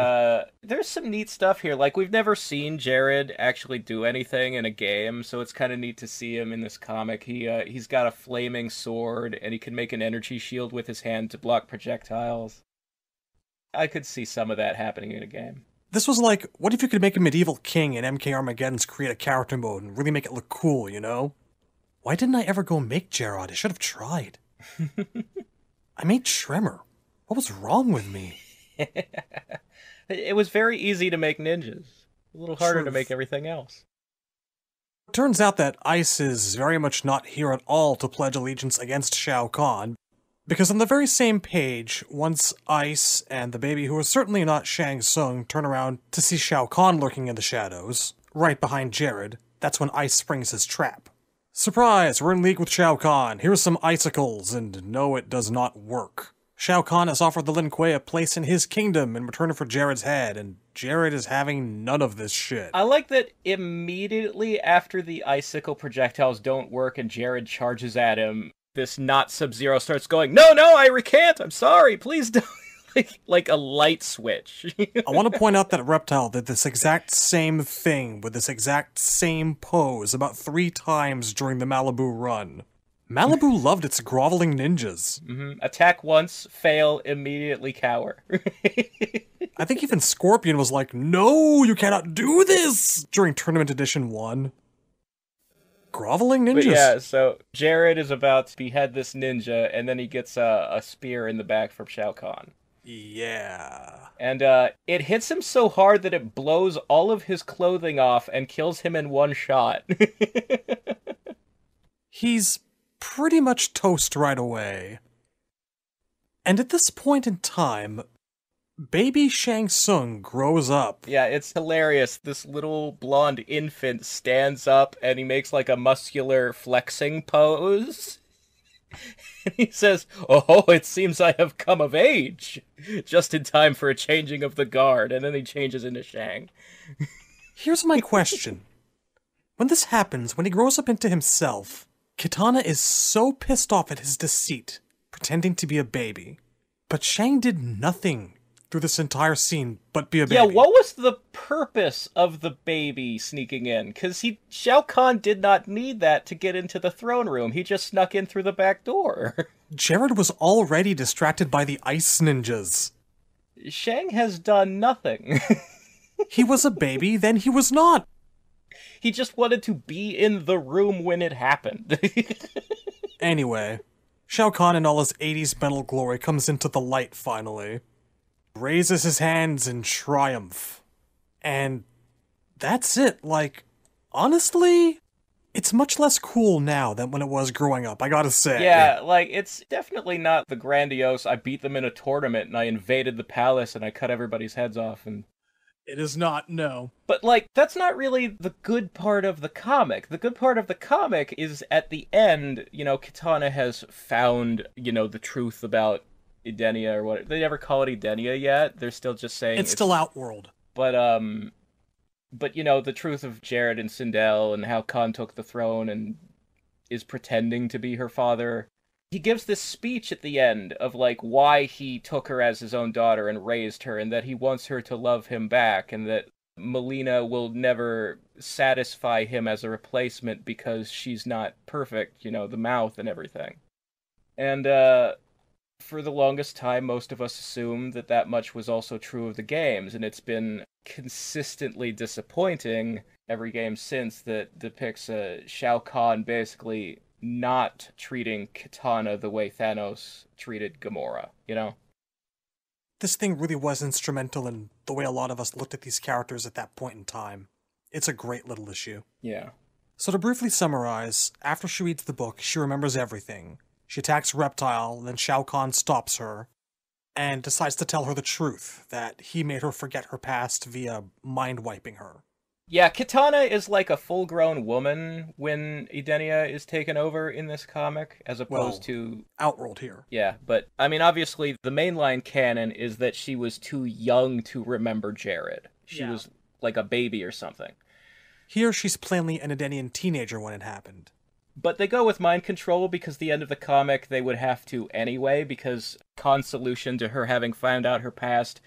There's some neat stuff here. Like, we've never seen Jared actually do anything in a game, so it's kind of neat to see him in this comic. He's got a flaming sword, and he can make an energy shield with his hand to block projectiles. I could see some of that happening in a game. This was like, what if you could make a medieval king in MK Armageddon's create a character mode and really make it look cool, you know? Why didn't I ever go make Gerard? I should have tried. I made Tremor. What was wrong with me? It was very easy to make ninjas. A little harder to make everything else. It turns out that Ice is very much not here at all to pledge allegiance against Shao Kahn, because on the very same page, once Ice and the baby, who is certainly not Shang Tsung, turn around to see Shao Kahn lurking in the shadows, right behind Jared, that's when Ice springs his trap. Surprise! We're in league with Shao Kahn. Here's some icicles, and no, it does not work. Shao Kahn has offered the Lin Kuei a place in his kingdom in return for Jared's head, and Jared is having none of this shit. I like that immediately after the icicle projectiles don't work and Jared charges at him, this not Sub-Zero starts going, No, I recant! I'm sorry, please don't! like a light switch. I want to point out that Reptile did this exact same thing with this exact same pose about 3 times during the Malibu run. Malibu loved its groveling ninjas. Mm-hmm. Attack once, fail, immediately cower. I think even Scorpion was like, no, you cannot do this! During Tournament Edition 1. Groveling ninjas. But yeah, so Jared is about to behead this ninja, and then he gets a spear in the back from Shao Kahn. Yeah. And it hits him so hard that it blows all of his clothing off and kills him in one shot. He's pretty much toast right away. And at this point in time, baby Shang Tsung grows up. Yeah, it's hilarious. This little blonde infant stands up and he makes like a muscular flexing pose. And he says, "Oh, it seems I have come of age. Just in time for a changing of the guard." And then he changes into Shang. Here's my question. When this happens, when he grows up into himself, Kitana is so pissed off at his deceit, pretending to be a baby. But Shang did nothing through this entire scene but be a baby. Yeah, what was the purpose of the baby sneaking in? Because Shao Kahn did not need that to get into the throne room. He just snuck in through the back door. Jared was already distracted by the ice ninjas. Shang has done nothing. He was a baby, then he was not. He just wanted to be in the room when it happened. Anyway, Shao Kahn in all his 80s mental glory comes into the light finally. Raises his hands in triumph. And that's it. Like, honestly, it's much less cool now than when it was growing up, I gotta say. Yeah, like, it's definitely not the grandiose, I beat them in a tournament and I invaded the palace and I cut everybody's heads off and... It is not, no. But, like, that's not really the good part of the comic. The good part of the comic is at the end, Kitana has found, the truth about Edenia or what. They never call it Edenia yet. They're still just saying it's still Outworld. But you know, the truth of Jared and Sindel and how Khan took the throne and is pretending to be her father. He gives this speech at the end of like why he took her as his own daughter and raised her, and that he wants her to love him back, and that Melina will never satisfy him as a replacement because she's not perfect, you know, the mouth and everything. And for the longest time, most of us assumed that that much was also true of the games, and it's been consistently disappointing every game since that depicts Shao Kahn basically not treating Kitana the way Thanos treated Gamora, you know? This thing really was instrumental in the way a lot of us looked at these characters at that point in time. It's a great little issue. Yeah. So to briefly summarize, after she reads the book, she remembers everything. She attacks Reptile, then Shao Kahn stops her, and decides to tell her the truth, that he made her forget her past via mind-wiping her. Yeah, Kitana is like a full-grown woman when Edenia is taken over in this comic, as opposed to... Outworld here. Yeah, but, I mean, obviously, the mainline canon is that she was too young to remember Jared. She was like a baby or something. Here, she's plainly an Edenian teenager when it happened. But they go with mind control because the end of the comic they would have to anyway, because Khan's solution to her having found out her past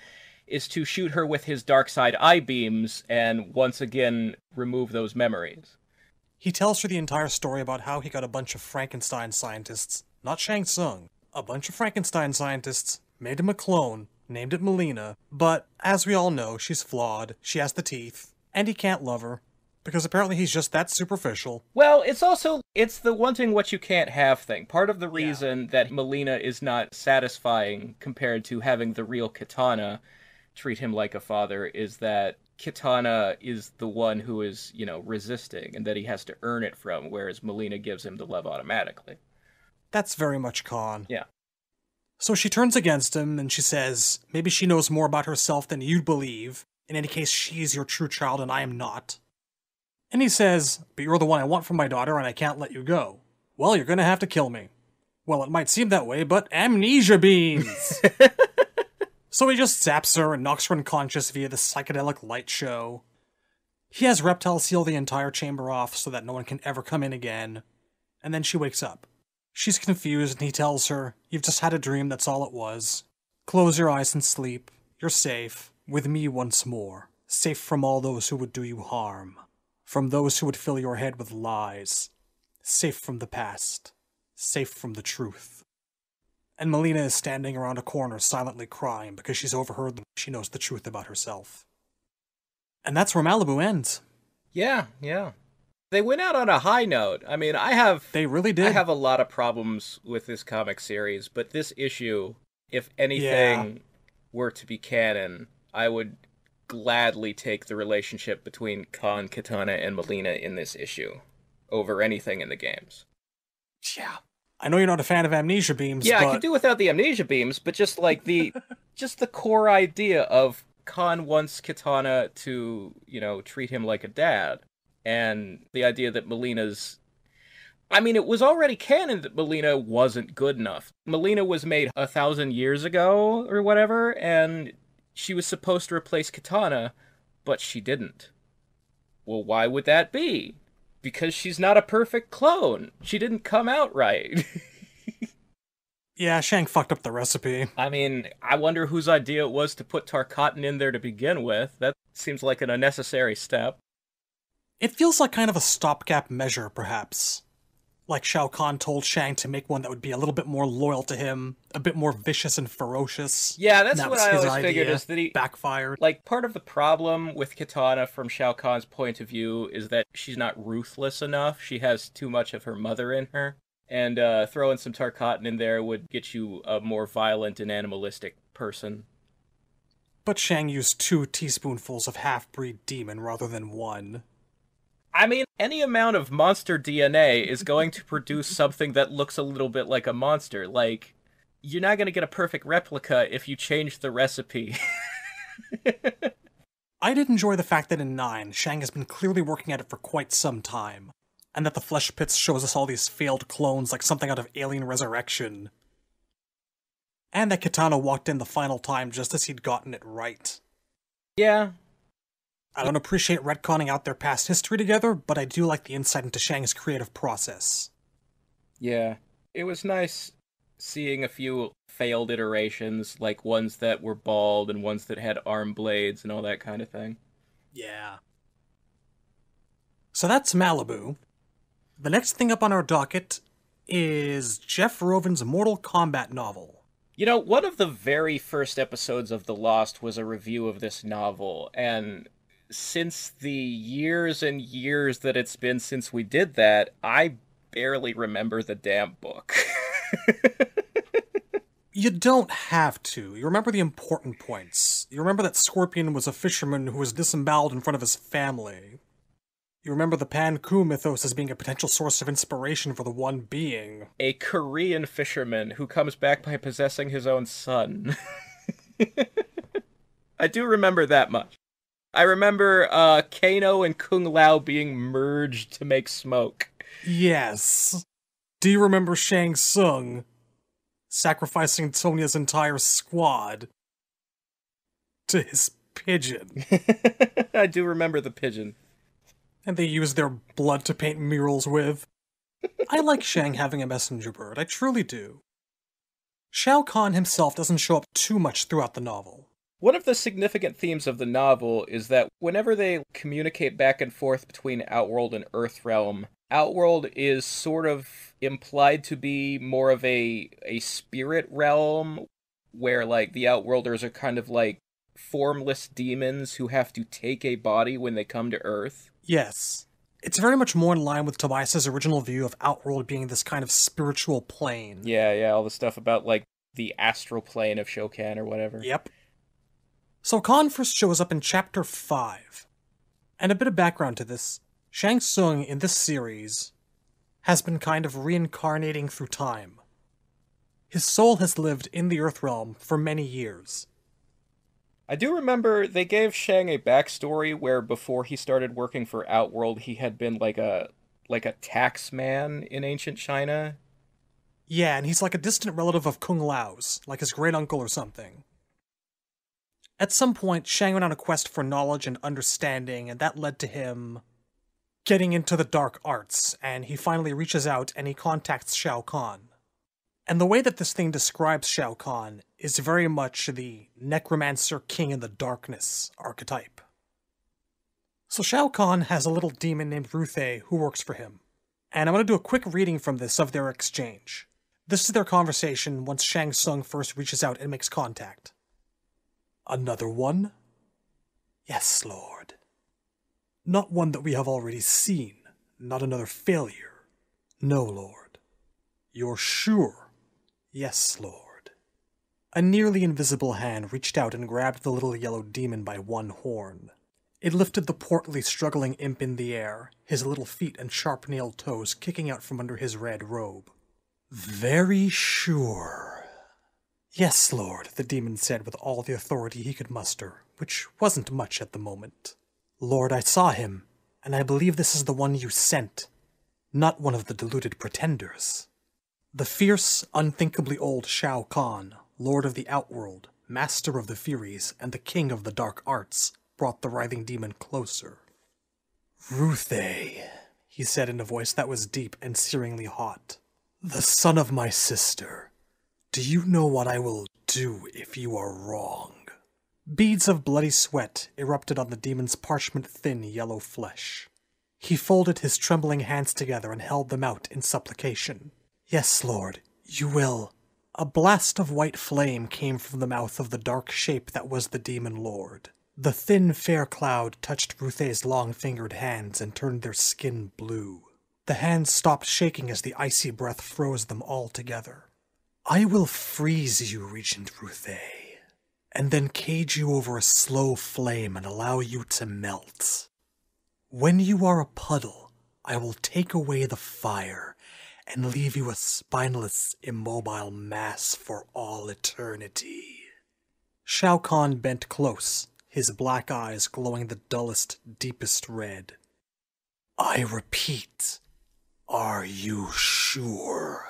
is to shoot her with his dark side eye beams and once again remove those memories. He tells her the entire story about how he got a bunch of Frankenstein scientists, not Shang Tsung, a bunch of Frankenstein scientists, made him a clone, named it Melina, but as we all know, she's flawed, she has the teeth, and he can't love her. Because apparently he's just that superficial. Well, it's the wanting what you can't have thing. Part of the reason that Melina is not satisfying compared to having the real Kitana treat him like a father is that Kitana is the one who is, you know, resisting, and that he has to earn it from, whereas Melina gives him the love automatically. That's very much Khan. Yeah. So she turns against him, and she says, maybe she knows more about herself than you'd believe. In any case, she's your true child, and I am not. And he says, but you're the one I want for my daughter, and I can't let you go. Well, you're gonna have to kill me. Well, it might seem that way, but amnesia beans! So he just zaps her and knocks her unconscious via the psychedelic light show. He has Reptile seal the entire chamber off so that no one can ever come in again. And then she wakes up. She's confused, and he tells her, you've just had a dream, that's all it was. Close your eyes and sleep. You're safe. With me once more. Safe from all those who would do you harm. From those who would fill your head with lies. Safe from the past. Safe from the truth. And Melina is standing around a corner silently crying because she's overheard them. She knows the truth about herself. And that's where Malibu ends. Yeah. They went out on a high note. I mean, They really did. I have a lot of problems with this comic series, but this issue, if anything were to be canon, I would gladly take the relationship between Khan, Kitana, and Melina in this issue over anything in the games. Yeah. I know you're not a fan of amnesia beams, Yeah, but... I could do without the amnesia beams, but just like the core idea of Khan wants Kitana to, you know, treat him like a dad, and the idea that Melina's... I mean, it was already canon that Melina wasn't good enough. Melina was made 1,000 years ago, or whatever, and she was supposed to replace Kitana, but she didn't. Well, why would that be? Because she's not a perfect clone. She didn't come out right. Yeah, Shang fucked up the recipe. I mean, I wonder whose idea it was to put Tarkatan in there to begin with. That seems like an unnecessary step. It feels like kind of a stopgap measure, perhaps. Like Shao Kahn told Shang to make one that would be a little bit more loyal to him, a bit more vicious and ferocious. Yeah, that's what I always figured, is that he backfired. Like, part of the problem with Kitana from Shao Kahn's point of view is that she's not ruthless enough. She has too much of her mother in her. And throwing some Tarkatan in there would get you a more violent and animalistic person. But Shang used 2 teaspoonfuls of half-breed demon rather than 1. I mean, any amount of monster DNA is going to produce something that looks a little bit like a monster. Like, you're not going to get a perfect replica if you change the recipe. I did enjoy the fact that in 9, Shang has been clearly working at it for quite some time, and that the Flesh Pits shows us all these failed clones like something out of Alien Resurrection. And that Kitana walked in the final time just as he'd gotten it right. Yeah. I don't appreciate retconning out their past history together, but I do like the insight into Shang's creative process. Yeah. It was nice seeing a few failed iterations, like ones that were bald and ones that had arm blades and all that kind of thing. Yeah. So that's Malibu. The next thing up on our docket is Jeff Roven's Mortal Kombat novel. You know, one of the very first episodes of The Lost was a review of this novel, and since the years and years that it's been since we did that, I barely remember the damn book. You don't have to. You remember the important points. You remember that Scorpion was a fisherman who was disemboweled in front of his family. You remember the Pan-Ku mythos as being a potential source of inspiration for the One Being. A Korean fisherman who comes back by possessing his own son. I do remember that much. I remember Kano and Kung Lao being merged to make smoke. Yes. Do you remember Shang Tsung sacrificing Sonya's entire squad to his pigeon? I do remember the pigeon. And they used their blood to paint murals with. I like Shang having a messenger bird, I truly do. Shao Kahn himself doesn't show up too much throughout the novel. One of the significant themes of the novel is that whenever they communicate back and forth between Outworld and Earthrealm, Outworld is sort of implied to be more of a spirit realm, where like the Outworlders are kind of like formless demons who have to take a body when they come to Earth. Yes. It's very much more in line with Tobias's original view of Outworld being this kind of spiritual plane. Yeah, all the stuff about, like, the astral plane of Shao Kahn or whatever. Yep. So Kahn first shows up in Chapter 5. And a bit of background to this, Shang Tsung in this series has been kind of reincarnating through time. His soul has lived in the Earthrealm for many years. I do remember they gave Shang a backstory where before he started working for Outworld, he had been like a tax man in ancient China. Yeah, and he's like a distant relative of Kung Lao's, like his great-uncle or something. At some point, Shang went on a quest for knowledge and understanding, and that led to him getting into the dark arts, and he finally reaches out and he contacts Shao Kahn. And the way that this thing describes Shao Kahn is very much the Necromancer King in the Darkness archetype. So Shao Kahn has a little demon named Ruthe who works for him. And I'm going to do a quick reading from this of their exchange. This is their conversation once Shang Tsung first reaches out and makes contact. Another one? Yes, Lord. Not one that we have already seen. Not another failure. No, Lord. You're sure? Yes, Lord. A nearly invisible hand reached out and grabbed the little yellow demon by one horn. It lifted the portly, struggling imp in the air, his little feet and sharp-nailed toes kicking out from under his red robe. Very sure. Yes, Lord, the demon said with all the authority he could muster, which wasn't much at the moment. Lord, I saw him, and I believe this is the one you sent, not one of the deluded pretenders. The fierce, unthinkably old Shao Kahn, Lord of the Outworld, Master of the Furies, and the King of the Dark Arts, brought the writhing demon closer. Ruthe, he said in a voice that was deep and searingly hot. The son of my sister, do you know what I will do if you are wrong? Beads of bloody sweat erupted on the demon's parchment-thin yellow flesh. He folded his trembling hands together and held them out in supplication. Yes, Lord, you will. A blast of white flame came from the mouth of the dark shape that was the demon lord. The thin, fair cloud touched Ruthe's long-fingered hands and turned their skin blue. The hands stopped shaking as the icy breath froze them all together. I will freeze you, Regent Ruthe, and then cage you over a slow flame and allow you to melt. When you are a puddle, I will take away the fire and leave you a spineless, immobile mass for all eternity. Shao Kahn bent close, his black eyes glowing the dullest, deepest red. I repeat, are you sure?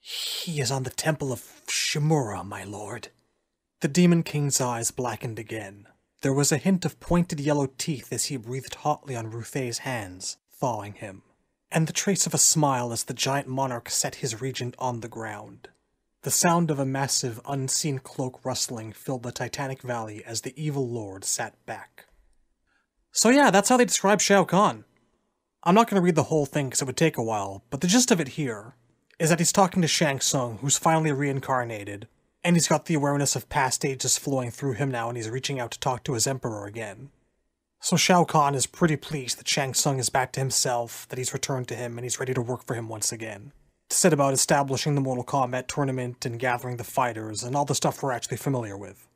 He is on the temple of Shimura, my lord. The Demon King's eyes blackened again. There was a hint of pointed yellow teeth as he breathed hotly on Ruthei's hands, thawing him, and the trace of a smile as the giant monarch set his regent on the ground. The sound of a massive, unseen cloak rustling filled the Titanic Valley as the evil lord sat back. So yeah, that's how they describe Shao Kahn. I'm not going to read the whole thing because it would take a while, but the gist of it here is that he's talking to Shang Tsung, who's finally reincarnated, and he's got the awareness of past ages flowing through him now, and he's reaching out to talk to his emperor again. So Shao Kahn is pretty pleased that Shang Tsung is back to himself, that he's returned to him, and he's ready to work for him once again. To set about establishing the Mortal Kombat tournament and gathering the fighters and all the stuff we're actually familiar with.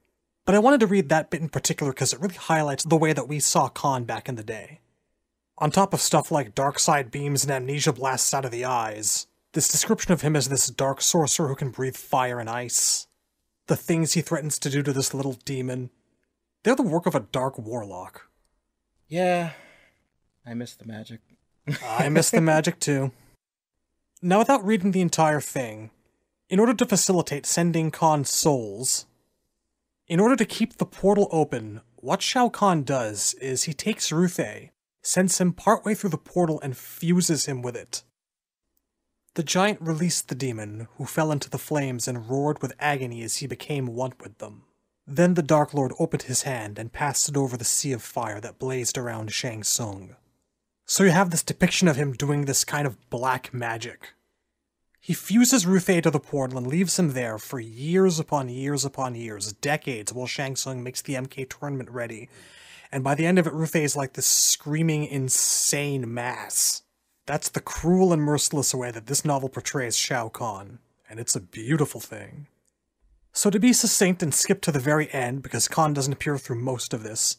But I wanted to read that bit in particular because it really highlights the way that we saw Kahn back in the day. On top of stuff like dark side beams and amnesia blasts out of the eyes, this description of him as this dark sorcerer who can breathe fire and ice, the things he threatens to do to this little demon, they're the work of a dark warlock. Yeah, I miss the magic. I miss the magic too. Now, without reading the entire thing, in order to facilitate sending Kahn's souls, in order to keep the portal open, what Shao Kahn does is he takes Ruthei, sends him partway through the portal, and fuses him with it. The giant released the demon, who fell into the flames and roared with agony as he became one with them. Then the Dark Lord opened his hand and passed it over the sea of fire that blazed around Shang Tsung. So you have this depiction of him doing this kind of black magic. He fuses Ruthei to the portal and leaves him there for years upon years upon years, decades, while Shang Tsung makes the MK tournament ready. And by the end of it, Ruthei is like this screaming, insane mass. That's the cruel and merciless way that this novel portrays Shao Kahn, and it's a beautiful thing. So to be succinct and skip to the very end, because Kahn doesn't appear through most of this,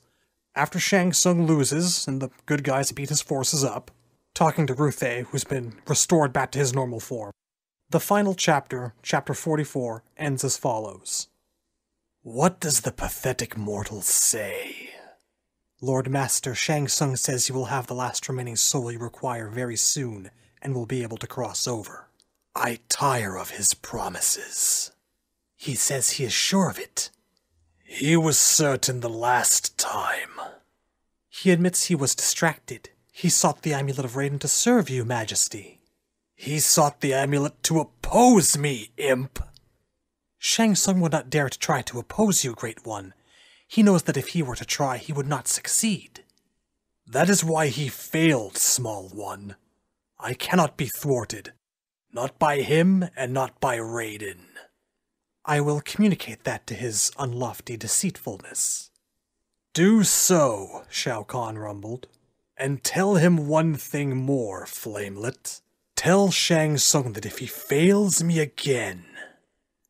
after Shang Tsung loses, and the good guys beat his forces up, talking to Ruthei, who's been restored back to his normal form, the final chapter, chapter 44, ends as follows. What does the pathetic mortal say? Lord Master Shang Tsung says you will have the last remaining soul you require very soon, and will be able to cross over. I tire of his promises. He says he is sure of it. He was certain the last time. He admits he was distracted. He sought the amulet of Raiden to serve you, Majesty. He sought the amulet to oppose me, imp. Shang Tsung would not dare to try to oppose you, Great One. He knows that if he were to try, he would not succeed. That is why he failed, Small One. I cannot be thwarted. Not by him, and not by Raiden. I will communicate that to his unlofty deceitfulness. Do so, Shao Kahn rumbled. And tell him one thing more, Flamelet. Tell Shang Tsung that if he fails me again,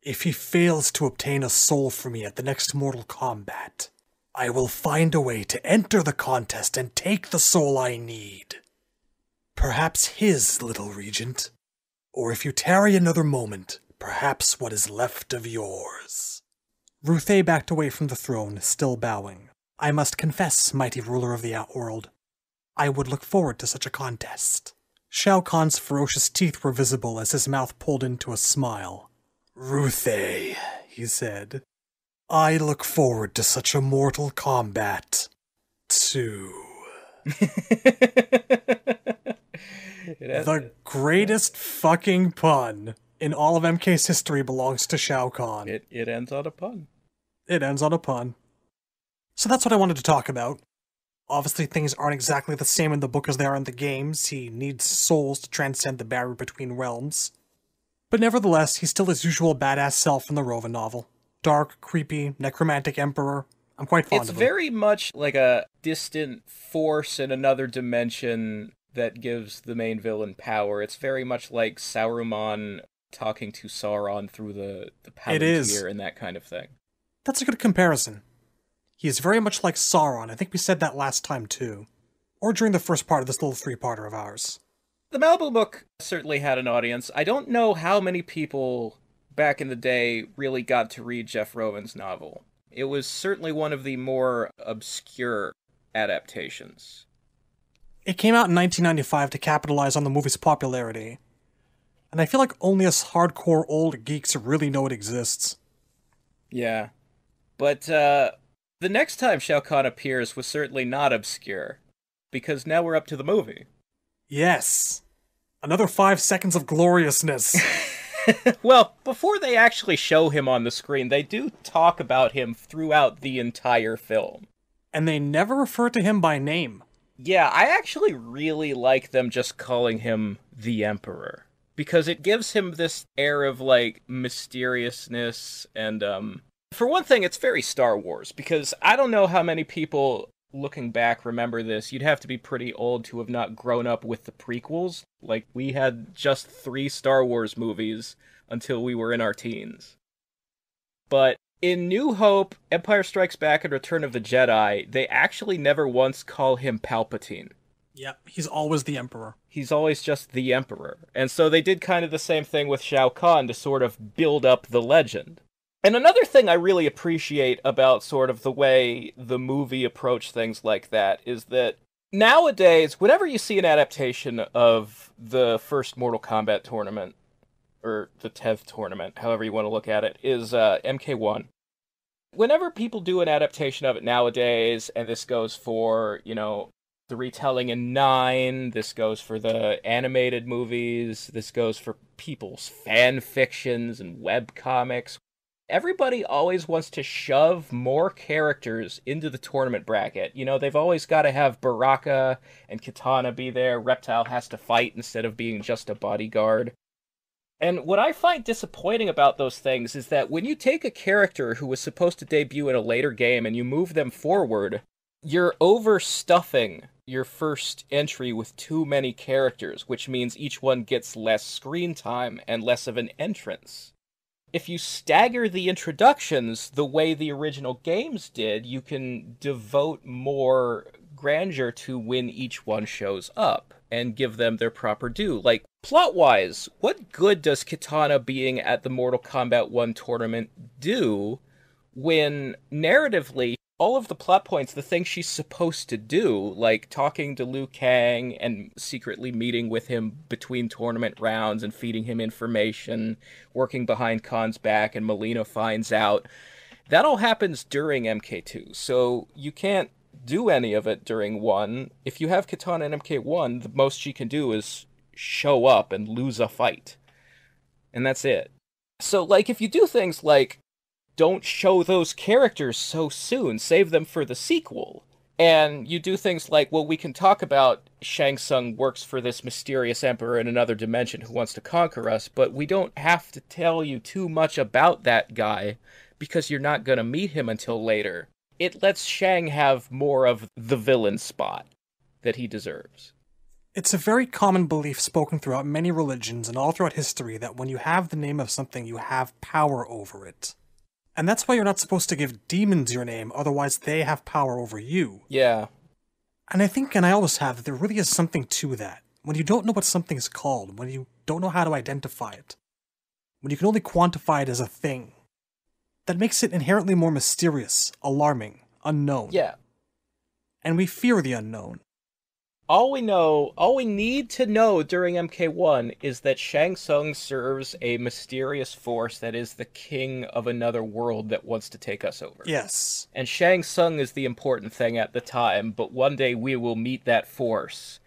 if he fails to obtain a soul for me at the next Mortal Kombat, I will find a way to enter the contest and take the soul I need. Perhaps his, little regent. Or if you tarry another moment, perhaps what is left of yours. Ruthei backed away from the throne, still bowing. I must confess, mighty ruler of the Outworld, I would look forward to such a contest. Shao Kahn's ferocious teeth were visible as his mouth pulled into a smile. Ruthei, he said, I look forward to such a Mortal Kombat, too. The greatest fucking pun in all of MK's history belongs to Shao Kahn. It ends on a pun. It ends on a pun. So that's what I wanted to talk about. Obviously, things aren't exactly the same in the book as they are in the games. He needs souls to transcend the barrier between realms. But nevertheless, he's still his usual badass self in the Rovan novel. Dark, creepy, necromantic emperor. I'm quite fond of him. It's very much like a distant force in another dimension that gives the main villain power. It's very much like Saruman talking to Sauron through the Palantir and that kind of thing. That's a good comparison. He is very much like Sauron. I think we said that last time too. Or during the first part of this little three-parter of ours. The Malibu book certainly had an audience. I don't know how many people back in the day really got to read Jeff Roman's novel. It was certainly one of the more obscure adaptations. It came out in 1995 to capitalize on the movie's popularity. And I feel like only us hardcore old geeks really know it exists. Yeah. But the next time Shao Kahn appears was certainly not obscure, because now we're up to the movie. Yes. Another 5 seconds of gloriousness. Well, before they actually show him on the screen, they do talk about him throughout the entire film. And they never refer to him by name. Yeah, I actually really like them just calling him the Emperor, because it gives him this air of, like, mysteriousness, and, for one thing, it's very Star Wars, because I don't know how many people, looking back, remember this. You'd have to be pretty old to have not grown up with the prequels. Like, we had just 3 Star Wars movies until we were in our teens. But in New Hope, Empire Strikes Back, and Return of the Jedi, they actually never once call him Palpatine. Yep, he's always the Emperor. He's always just the Emperor. And so they did kind of the same thing with Shao Kahn to sort of build up the legend. And another thing I really appreciate about sort of the way the movie approached things like that is that nowadays, whenever you see an adaptation of the first Mortal Kombat tournament, or the 10th tournament, however you want to look at it, is MK1. Whenever people do an adaptation of it nowadays, and this goes for, the retelling in 9, this goes for the animated movies, this goes for people's fan fictions and webcomics, everybody always wants to shove more characters into the tournament bracket. They've always got to have Baraka and Kitana be there, Reptile has to fight instead of being just a bodyguard. And what I find disappointing about those things is that when you take a character who was supposed to debut in a later game and you move them forward, you're overstuffing your first entry with too many characters, which means each one gets less screen time and less of an entrance. If you stagger the introductions the way the original games did, you can devote more grandeur to when each one shows up and give them their proper due. Like, plot-wise, what good does Kitana being at the Mortal Kombat 1 tournament do when, narratively, all of the plot points, the things she's supposed to do, like talking to Liu Kang and secretly meeting with him between tournament rounds and feeding him information, working behind Khan's back and Melina finds out, that all happens during MK2, so you can't do any of it during 1. If you have Kitana in MK1, the most she can do is show up and lose a fight. And that's it. So, like, if you do things like, don't show those characters so soon, save them for the sequel, and you do things like, well, we can talk about Shang Tsung works for this mysterious emperor in another dimension who wants to conquer us, but we don't have to tell you too much about that guy, because you're not going to meet him until later. It lets Shang have more of the villain spot that he deserves. It's a very common belief spoken throughout many religions and all throughout history that when you have the name of something, you have power over it. And that's why you're not supposed to give demons your name, otherwise they have power over you. Yeah. And I think, and I always have, that there really is something to that. When you don't know what something is called, when you don't know how to identify it, when you can only quantify it as a thing, that makes it inherently more mysterious, alarming, unknown. Yeah. And we fear the unknown. All we need to know during MK1 is that Shang Tsung serves a mysterious force that is the king of another world that wants to take us over. Yes. And Shang Tsung is the important thing at the time, but one day we will meet that force.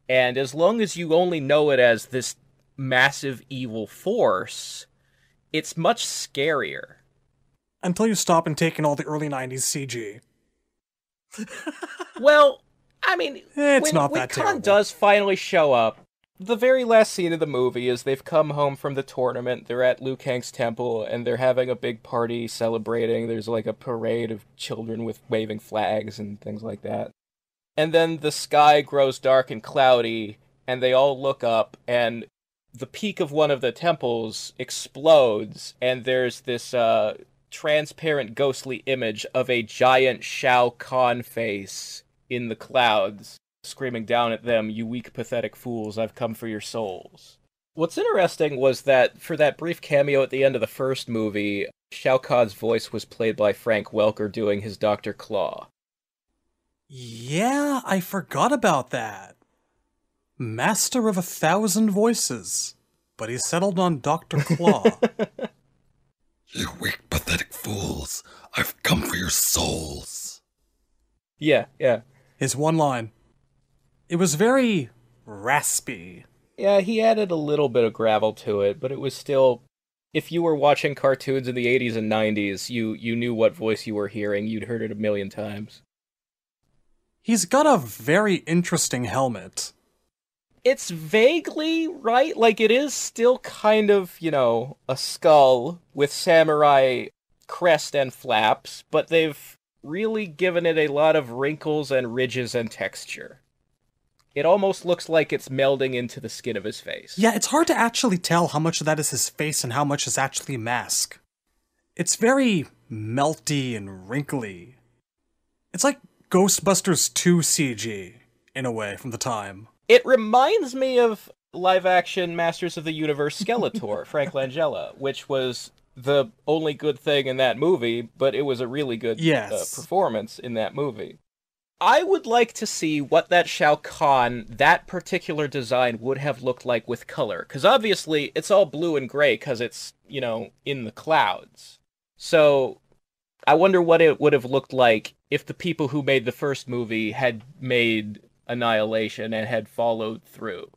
And as long as you only know it as this massive evil force, it's much scarier. Until you stop and take in all the early 90s CG. Well, I mean, when Khan does finally show up, the very last scene of the movie is they've come home from the tournament, they're at Liu Kang's temple, and they're having a big party celebrating. There's like a parade of children with waving flags and things like that. And then the sky grows dark and cloudy, and they all look up, and the peak of one of the temples explodes, and there's this transparent ghostly image of a giant Shao Kahn face in the clouds, screaming down at them, "You weak, pathetic fools, I've come for your souls." What's interesting was that for that brief cameo at the end of the first movie, Shao Kahn's voice was played by Frank Welker doing his Dr. Claw. Yeah, I forgot about that. Master of 1,000 voices. but he settled on Dr. Claw. You weak, pathetic fools. I've come for your souls. Yeah. His one line. It was very raspy. Yeah, he added a little bit of gravel to it, but it was still... If you were watching cartoons in the 80s and 90s, you knew what voice you were hearing. You'd heard it a million times. He's got a very interesting helmet. It's vaguely right. Like, it is still kind of, a skull with samurai crest and flaps, but they've really given it a lot of wrinkles and ridges and texture. It almost looks like it's melding into the skin of his face. Yeah, it's hard to actually tell how much of that is his face and how much is actually mask. It's very melty and wrinkly. It's like Ghostbusters 2 CG, in a way, from the time. It reminds me of live-action Masters of the Universe Skeletor, Frank Langella, which was the only good thing in that movie, but it was a really good performance in that movie. I would like to see what that Shao Kahn, that particular design, would have looked like with color. Because obviously, it's all blue and gray because it's, in the clouds. So, I wonder what it would have looked like if the people who made the first movie had made Annihilation and had followed through.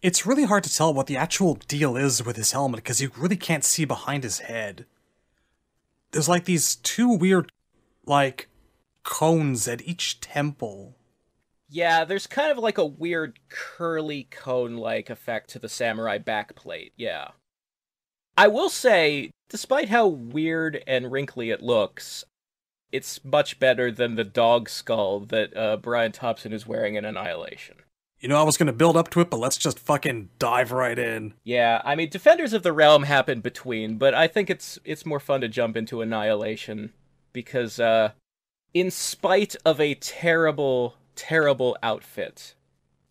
It's really hard to tell what the actual deal is with his helmet because you really can't see behind his head. There's like these two weird, cones at each temple. Yeah, there's kind of like a weird curly cone-like effect to the samurai backplate, yeah. I will say, despite how weird and wrinkly it looks, it's much better than the dog skull that Brian Thompson is wearing in Annihilation. I was gonna build up to it, but let's just fucking dive right in. Yeah, I mean, Defenders of the Realm happened between, but I think it's more fun to jump into Annihilation, because, in spite of a terrible, terrible outfit,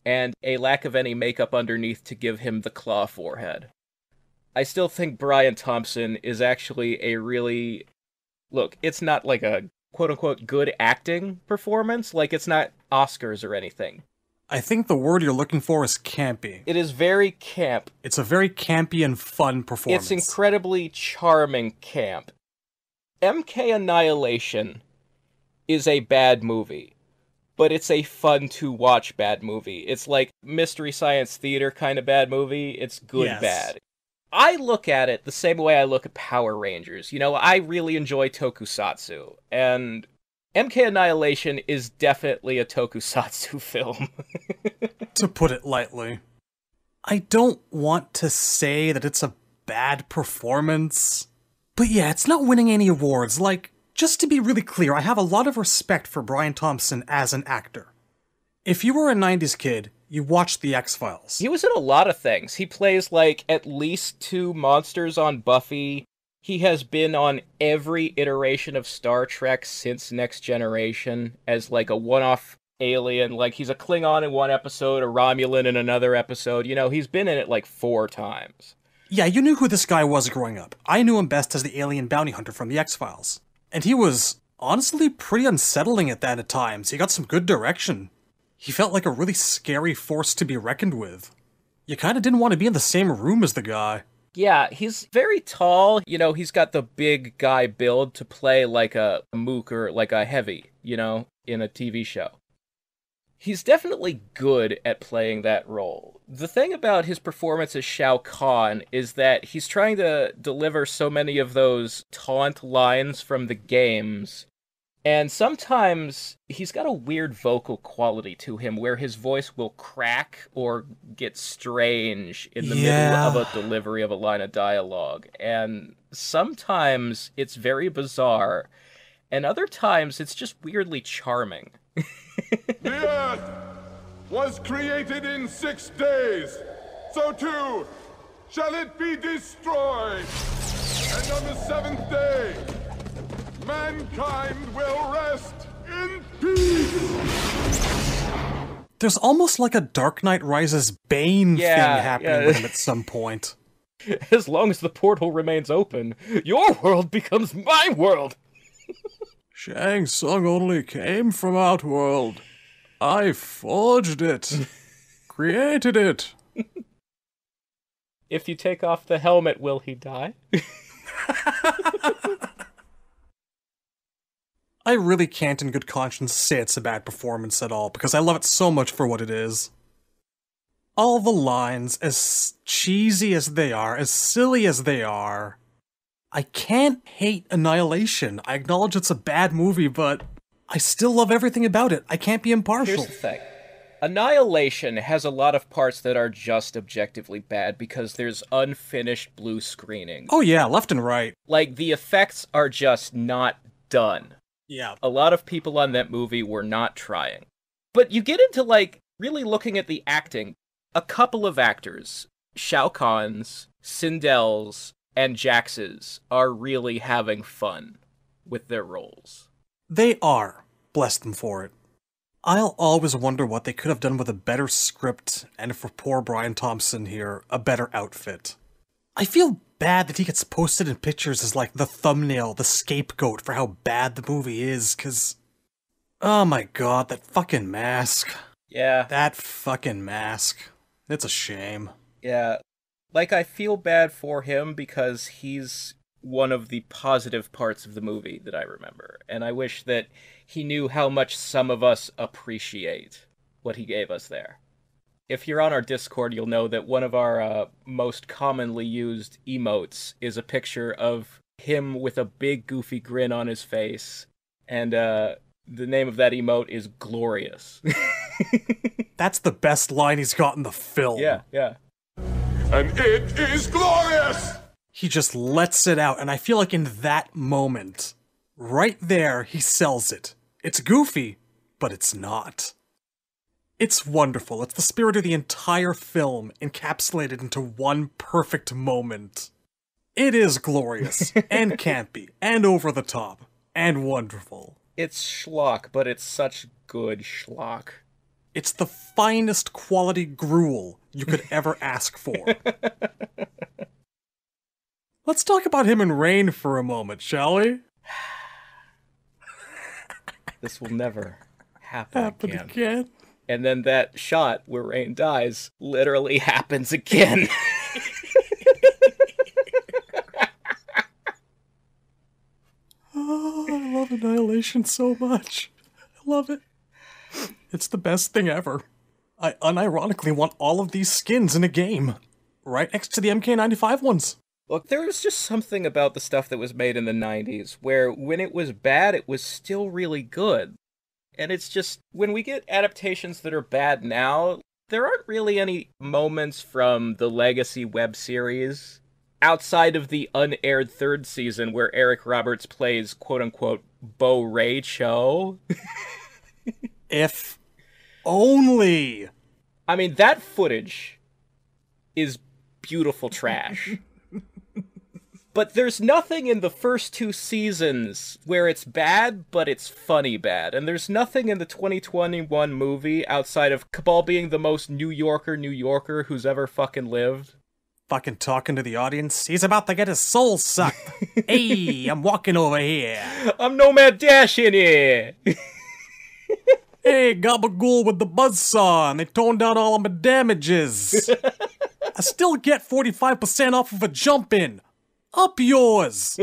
and a lack of any makeup underneath to give him the claw forehead, I still think Brian Thompson is actually a really... Look, it's not like a quote-unquote good acting performance, like it's not Oscars or anything. I think the word you're looking for is campy. It is very camp. It's a very campy and fun performance. It's incredibly charming camp. MK Annihilation is a bad movie, but it's a fun-to-watch bad movie. It's like Mystery Science Theater kind of bad movie. It's good bad. I look at it the same way I look at Power Rangers. I really enjoy tokusatsu, and MK Annihilation is definitely a tokusatsu film. To put it lightly. I don't want to say that it's a bad performance, but yeah, it's not winning any awards. Just to be really clear, I have a lot of respect for Brian Thompson as an actor. If you were a 90s kid, you watched The X-Files. He was in a lot of things. He plays, at least 2 monsters on Buffy. He has been on every iteration of Star Trek since Next Generation as, a one-off alien. He's a Klingon in one episode, a Romulan in another episode. He's been in it, 4 times. Yeah, you knew who this guy was growing up. I knew him best as the alien bounty hunter from The X-Files. And he was, honestly, pretty unsettling at that at times. He got some good direction. He felt like a really scary force to be reckoned with. You kinda didn't want to be in the same room as the guy. Yeah, he's very tall. He's got the big guy build to play like a mook or like a heavy, in a TV show. He's definitely good at playing that role. The thing about his performance as Shao Kahn is that he's trying to deliver so many of those taunt lines from the games, and sometimes he's got a weird vocal quality to him where his voice will crack or get strange in the middle of a delivery of a line of dialogue. And sometimes it's very bizarre, and other times it's just weirdly charming. The earth was created in 6 days, so too shall it be destroyed. And on the 7th day, mankind will rest in peace. There's almost like a Dark Knight Rises Bane thing happening with him at some point. As long as the portal remains open, your world becomes my world. Shang Tsung only came from Outworld. I forged it. Created it. If you take off the helmet, will he die? I really can't in good conscience say it's a bad performance at all, because I love it so much for what it is. All the lines, as cheesy as they are, as silly as they are, I can't hate Annihilation. I acknowledge it's a bad movie, but I still love everything about it. I can't be impartial. Here's the thing. Annihilation has a lot of parts that are just objectively bad because there's unfinished blue screening. Oh yeah, left and right. Like, the effects are just not done. Yeah. A lot of people on that movie were not trying. But you get into, like, really looking at the acting. A couple of actors, Shao Kahn's, Sindel's, and Jax's, are really having fun with their roles. They are. Bless them for it. I'll always wonder what they could have done with a better script, and for poor Brian Thompson here, a better outfit. I feel bad that he gets posted in pictures as like the thumbnail, the scapegoat for how bad the movie is, cause... Oh my god, that fucking mask. Yeah. That fucking mask. It's a shame. Yeah. Like, I feel bad for him because he's one of the positive parts of the movie that I remember, and I wish that he knew how much some of us appreciate what he gave us there. If you're on our Discord, you'll know that one of our most commonly used emotes is a picture of him with a big goofy grin on his face, and the name of that emote is Glorious. That's the best line he's got in the film. Yeah. And it is glorious! He just lets it out, and I feel like in that moment, right there, he sells it. It's goofy, but it's not. It's wonderful. It's the spirit of the entire film encapsulated into one perfect moment. It is glorious, and campy, and over the top, and wonderful. It's schlock, but it's such good schlock. It's the finest quality gruel you could ever ask for. Let's talk about him and Rain for a moment, shall we? This will never happen again. again. And then that shot where Rain dies literally happens again. Oh, I love Annihilation so much. I love it. It's the best thing ever. I unironically want all of these skins in a game. Right next to the MK95 ones. Look, there was just something about the stuff that was made in the 90s where when it was bad, it was still really good. And it's just, when we get adaptations that are bad now, there aren't really any moments from the Legacy web series outside of the unaired third season where Eric Roberts plays quote-unquote Bo Ray Cho. If only. I mean, that footage is beautiful trash. But there's nothing in the first two seasons where it's bad, but it's funny bad. And there's nothing in the 2021 movie outside of Cabal being the most New Yorker who's ever fucking lived. Fucking talking to the audience. He's about to get his soul sucked. Hey, I'm walking over here. I'm Nomad Dash in here. Hey, Gabagool with the buzzsaw, and they toned down all of my damages. I still get 45% off of a jump-in. Up yours!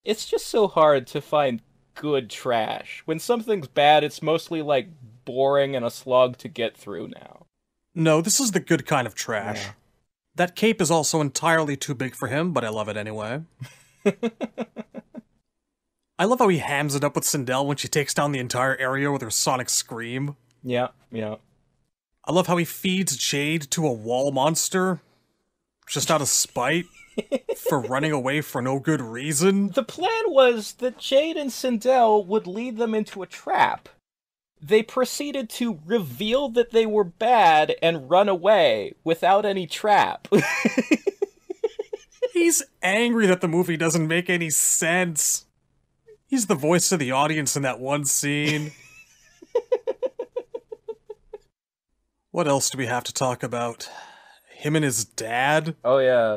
It's just so hard to find good trash. When something's bad, it's mostly, like, boring and a slog to get through now. No, this is the good kind of trash. Yeah. That cape is also entirely too big for him, but I love it anyway. I love how he hams it up with Sindel when she takes down the entire area with her sonic scream. Yeah. I love how he feeds Jade to a wall monster, just out of spite, for running away for no good reason. The plan was that Jade and Sindel would lead them into a trap. They proceeded to reveal that they were bad and run away without any trap. He's angry that the movie doesn't make any sense. He's the voice of the audience in that one scene. What else do we have to talk about? Him and his dad? Oh yeah,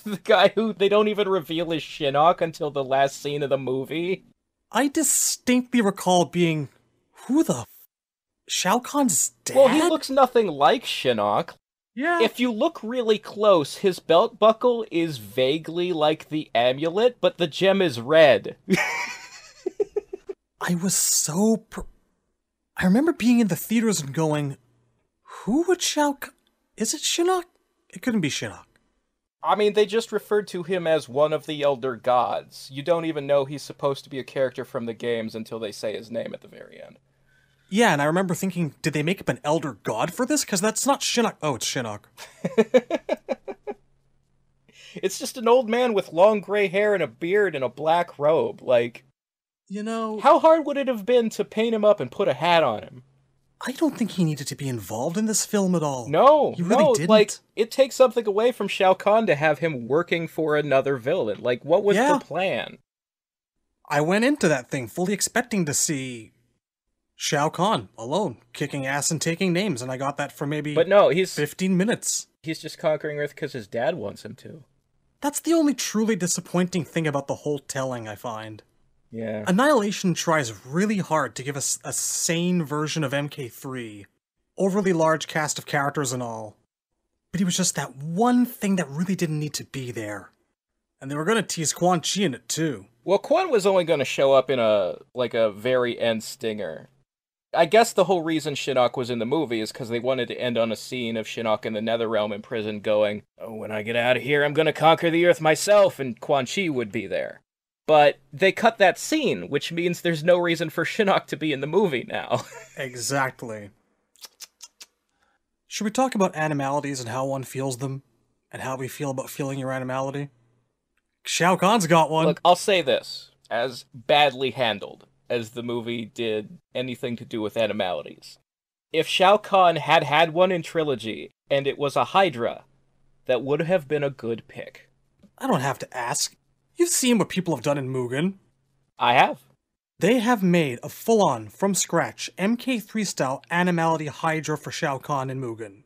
the guy who they don't even reveal his Shinnok until the last scene of the movie. I distinctly recall being, who the f Shao Kahn's dad? Well, he looks nothing like Shinnok. Yeah. If you look really close, his belt buckle is vaguely like the amulet, but the gem is red. I was so... I remember being in the theaters and going, who would Shao Kahn... Is it Shinnok? It couldn't be Shinnok. I mean, they just referred to him as one of the Elder Gods. You don't even know he's supposed to be a character from the games until they say his name at the very end. Yeah, and I remember thinking, did they make up an Elder God for this? Because that's not Shinnok. Oh, it's Shinnok. It's just an old man with long gray hair and a beard and a black robe. Like, you know... How hard would it have been to paint him up and put a hat on him? I don't think he needed to be involved in this film at all. No, he really didn't. Like, it takes something away from Shao Kahn to have him working for another villain. Like, what was the plan? I went into that thing fully expecting to see Shao Kahn alone, kicking ass and taking names, and I got that for maybe but no, he's 15 minutes. He's just conquering Earth because his dad wants him to. That's the only truly disappointing thing about the whole telling, I find. Yeah. Annihilation tries really hard to give us a sane version of MK3. Overly large cast of characters and all. But he was just that one thing that really didn't need to be there. And they were going to tease Quan Chi in it too. Well, Quan was only going to show up in a very end stinger. I guess the whole reason Shinnok was in the movie is because they wanted to end on a scene of Shinnok in the Netherrealm in prison going, oh, when I get out of here, I'm going to conquer the Earth myself, and Quan Chi would be there. But they cut that scene, which means there's no reason for Shinnok to be in the movie now. Exactly. Should we talk about animalities and how one feels them? And how we feel about feeling your animality? Shao Kahn's got one. Look, I'll say this. As badly handled as the movie did anything to do with animalities, if Shao Kahn had had one in Trilogy, and it was a Hydra, that would have been a good pick. I don't have to ask. You've seen what people have done in Mugen. I have. They have made a full-on, from scratch, MK3-style animality Hydra for Shao Kahn in Mugen.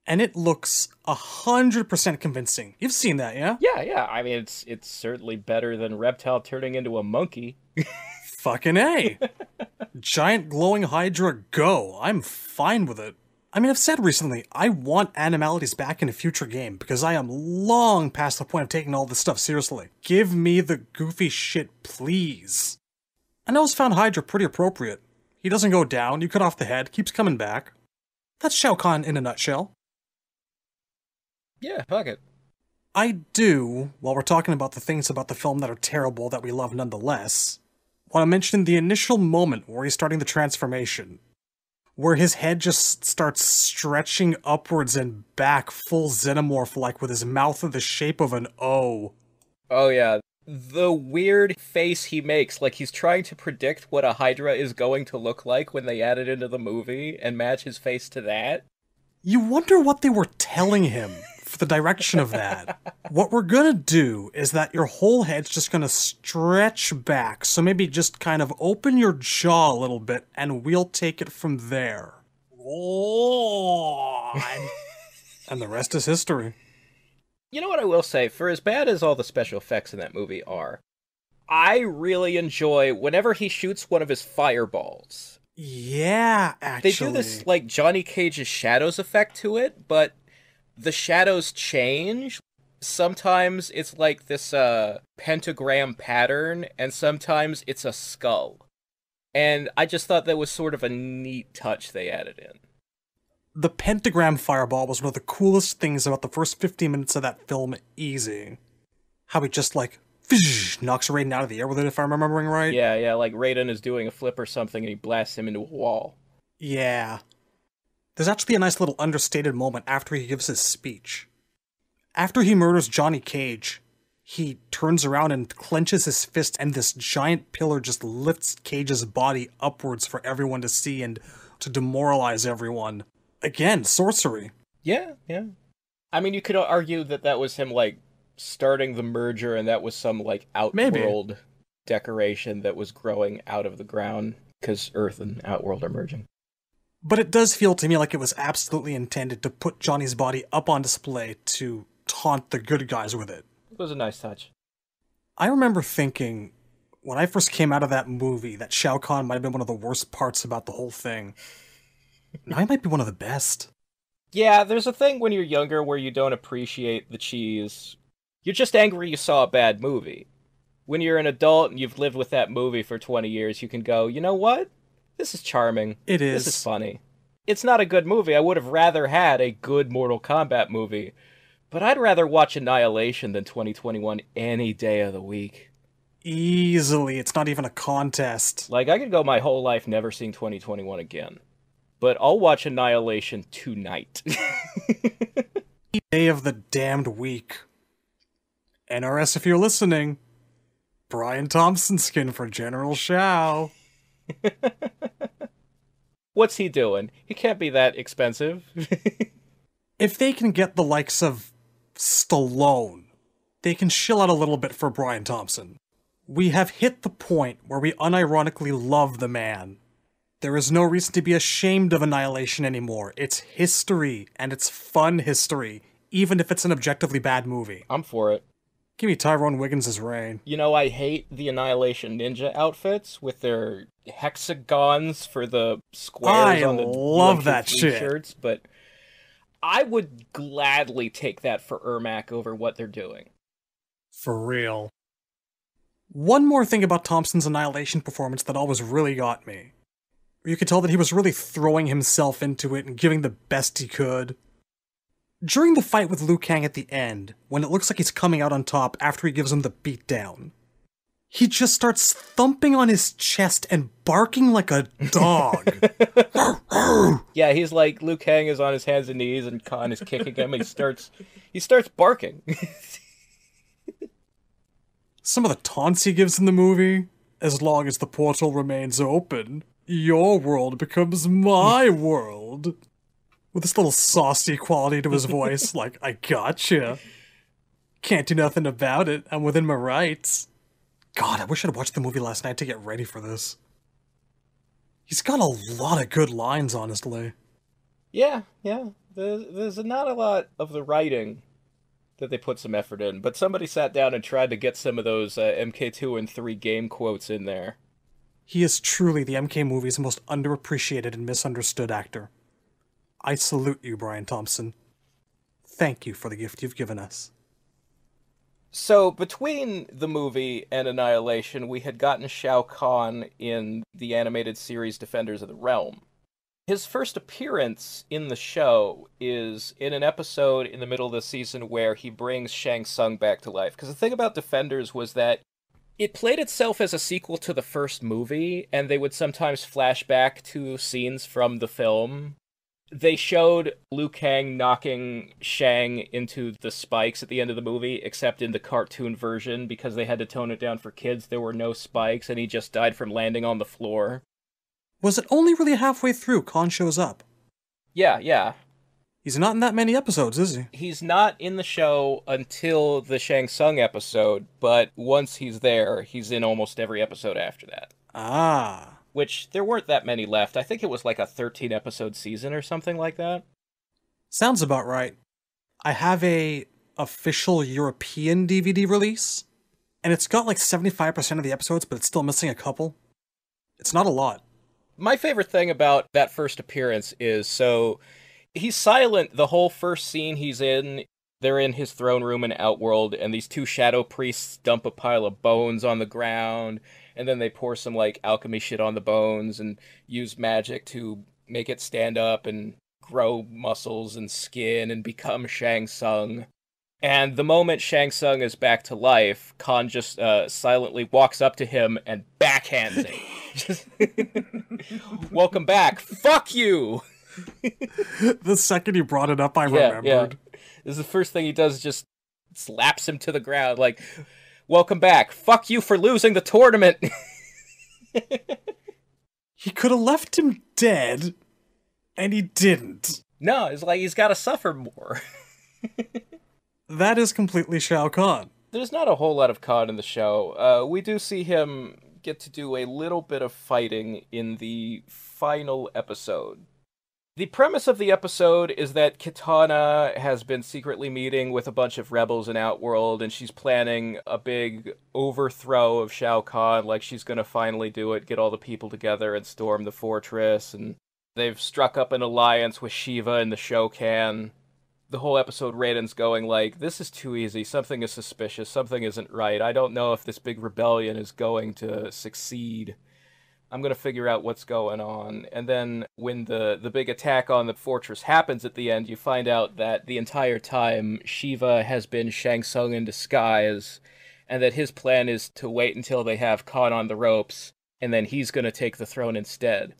And it looks 100% convincing. You've seen that, yeah? Yeah. I mean, it's certainly better than Reptile turning into a monkey. Fucking A! Giant glowing Hydra, go! I'm fine with it. I mean, I've said recently, I want animalities back in a future game, because I am long past the point of taking all this stuff seriously. Give me the goofy shit, please. I always found Hydra pretty appropriate. He doesn't go down, you cut off the head, keeps coming back. That's Shao Kahn in a nutshell. Yeah, fuck it. I do, while we're talking about the things about the film that are terrible that we love nonetheless, want to mention the initial moment where he's starting the transformation. Where his head just starts stretching upwards and back full xenomorph-like with his mouth in the shape of an O. Oh yeah, the weird face he makes, like he's trying to predict what a Hydra is going to look like when they add it into the movie and match his face to that. You wonder what they were telling him for the direction of that. What we're gonna do is that your whole head's just gonna stretch back, so maybe just kind of open your jaw a little bit, and we'll take it from there. And the rest is history. You know what I will say? For as bad as all the special effects in that movie are, I really enjoy whenever he shoots one of his fireballs. Yeah, actually. They do this, like, Johnny Cage's shadows effect to it, but the shadows change. Sometimes it's like this pentagram pattern, and sometimes it's a skull. And I just thought that was sort of a neat touch they added in. The pentagram fireball was one of the coolest things about the first 15 minutes of that film, easy. How he just, like, knocks Raiden out of the air with it, if I'm remembering right. Yeah, like Raiden is doing a flip or something and he blasts him into a wall. Yeah. There's actually a nice little understated moment after he gives his speech. After he murders Johnny Cage, he turns around and clenches his fist, and this giant pillar just lifts Cage's body upwards for everyone to see and to demoralize everyone. Again, sorcery. Yeah. I mean, you could argue that that was him, like, starting the merger, and that was some, like, Outworld decoration that was growing out of the ground, because Earth and Outworld are merging. But it does feel to me like it was absolutely intended to put Johnny's body up on display to taunt the good guys with it. It was a nice touch. I remember thinking, when I first came out of that movie, that Shao Kahn might have been one of the worst parts about the whole thing. Now he might be one of the best. Yeah, there's a thing when you're younger where you don't appreciate the cheese. You're just angry you saw a bad movie. When you're an adult and you've lived with that movie for 20 years, you can go, you know what? This is charming. It is. This is funny. It's not a good movie. I would have rather had a good Mortal Kombat movie. But I'd rather watch Annihilation than 2021 any day of the week. Easily. It's not even a contest. Like, I could go my whole life never seeing 2021 again. But I'll watch Annihilation tonight. Day of the damned week. NRS, if you're listening, Brian Thompson skin for General Shao. What's he doing? He can't be that expensive. If they can get the likes of Stallone, they can chill out a little bit for Brian Thompson. We have hit the point where we unironically love the man. There is no reason to be ashamed of Annihilation anymore. It's history, and it's fun history, even if it's an objectively bad movie. I'm for it. Give me Tyrone Wiggins' Rain. You know, I hate the Annihilation Ninja outfits with their hexagons for the squares on the love that 1, 2, 3 shit. shirts, but I would gladly take that for Ermac over what they're doing. For real. One more thing about Thompson's Annihilation performance that always really got me. You could tell that he was really throwing himself into it and giving the best he could. During the fight with Liu Kang at the end, when it looks like he's coming out on top after he gives him the beatdown, he just starts thumping on his chest and barking like a dog. Yeah, he's like, Liu Kang is on his hands and knees and Khan is kicking him and he starts barking. Some of the taunts he gives in the movie, as long as the portal remains open, your world becomes my world. With this little saucy quality to his voice, like, I gotcha. Can't do nothing about it, I'm within my rights. God, I wish I'd watched the movie last night to get ready for this. He's got a lot of good lines, honestly. Yeah. There's not a lot of the writing that they put some effort in, but somebody sat down and tried to get some of those MK2 and 3 game quotes in there. He is truly the MK movie's most underappreciated and misunderstood actor. I salute you, Brian Thompson. Thank you for the gift you've given us. So, between the movie and Annihilation, we had gotten Shao Kahn in the animated series Defenders of the Realm. His first appearance in the show is in an episode in the middle of the season where he brings Shang Tsung back to life. Because the thing about Defenders was that it played itself as a sequel to the first movie, and they would sometimes flash back to scenes from the film. They showed Liu Kang knocking Shang into the spikes at the end of the movie, except in the cartoon version, because they had to tone it down for kids, there were no spikes, and he just died from landing on the floor. Was it only really halfway through Khan shows up? Yeah. He's not in that many episodes, is he? He's not in the show until the Shang Tsung episode, but once he's there, he's in almost every episode after that. Ah. Which, there weren't that many left. I think it was like a 13-episode season or something like that. Sounds about right. I have a official European DVD release, and it's got like 75% of the episodes, but it's still missing a couple. It's not a lot. My favorite thing about that first appearance is, so, he's silent the whole first scene he's in. They're in his throne room in Outworld, and these two shadow priests dump a pile of bones on the ground, and then they pour some, like, alchemy shit on the bones and use magic to make it stand up and grow muscles and skin and become Shang Tsung. And the moment Shang Tsung is back to life, Khan just silently walks up to him and backhands him. Welcome back. Fuck you! The second you brought it up, I remembered. Yeah. This is the first thing he does, just slaps him to the ground, like, welcome back. Fuck you for losing the tournament. He could have left him dead, and he didn't. No, it's like he's got to suffer more. That is completely Shao Kahn. There's not a whole lot of Khan in the show. We do see him get to do a little bit of fighting in the final episode. The premise of the episode is that Kitana has been secretly meeting with a bunch of rebels in Outworld, and she's planning a big overthrow of Shao Kahn, like she's gonna finally do it, get all the people together and storm the fortress, and They've struck up an alliance with Shiva and the Shao Kahn. The whole episode, Raiden's going like, this is too easy, something is suspicious, something isn't right, I don't know if this big rebellion is going to succeed. I'm going to figure out what's going on. And then when the big attack on the fortress happens at the end, you find out that the entire time Shiva has been Shang Tsung in disguise, and that his plan is to wait until they have Khan on the ropes, and then he's going to take the throne instead.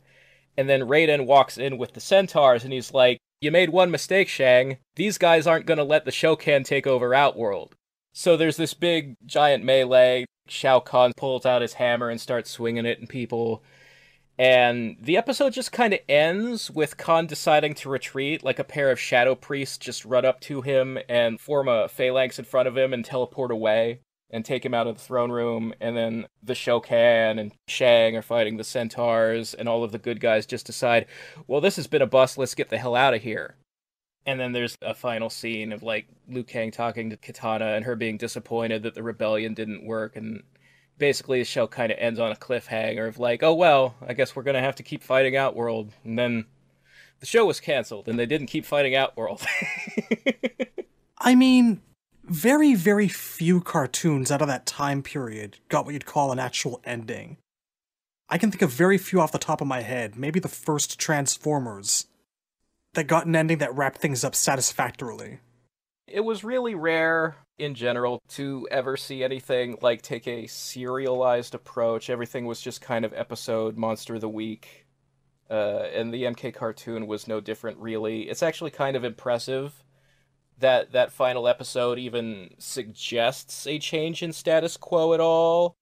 And then Raiden walks in with the centaurs, and he's like, you made one mistake, Shang. These guys aren't going to let the Shao Kahn take over Outworld. So there's this big, giant melee. Shao Kahn pulls out his hammer and starts swinging it at people. And the episode just kind of ends with Khan deciding to retreat, like a pair of shadow priests just run up to him and form a phalanx in front of him and teleport away and take him out of the throne room. And then the Shao Kahn and Shang are fighting the centaurs, and all of the good guys just decide, well, this has been a bust, let's get the hell out of here. And then there's a final scene of, like, Liu Kang talking to Kitana and her being disappointed that the rebellion didn't work, and basically the show kind of ends on a cliffhanger of like, oh well, I guess we're gonna have to keep fighting Outworld. And then the show was canceled, and they didn't keep fighting Outworld. I mean, very, very few cartoons out of that time period got what you'd call an actual ending. I can think of very few off the top of my head, maybe the first Transformers, that got an ending that wrapped things up satisfactorily. It was really rare, in general, to ever see anything like take a serialized approach. Everything was just kind of episode Monster of the Week. And the MK cartoon was no different, really. It's actually kind of impressive that that final episode even suggests a change in status quo at all.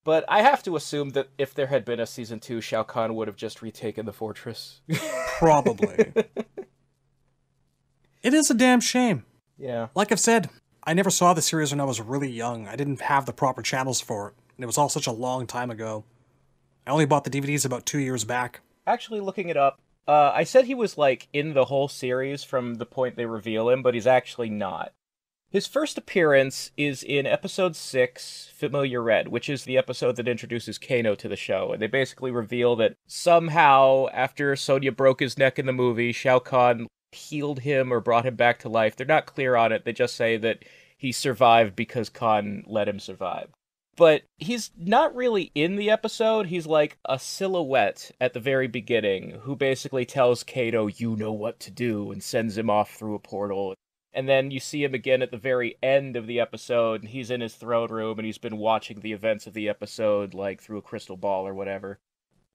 But I have to assume that if there had been a season 2, Shao Kahn would have just retaken the fortress. Probably. It is a damn shame. Yeah. Like I've said, I never saw the series when I was really young. I didn't have the proper channels for it, and it was all such a long time ago. I only bought the DVDs about 2 years back. Actually, looking it up, I said he was, like, in the whole series from the point they reveal him, but he's actually not. His first appearance is in episode 6, Familiar Red, which is the episode that introduces Kano to the show, and they basically reveal that somehow, after Sonya broke his neck in the movie, Shao Kahn healed him or brought him back to life. They're not clear on it, they just say that he survived because Khan let him survive. But he's not really in the episode, he's like a silhouette at the very beginning, who basically tells Kato, you know what to do, and sends him off through a portal. And then you see him again at the very end of the episode, and he's in his throne room, and he's been watching the events of the episode, like, through a crystal ball or whatever.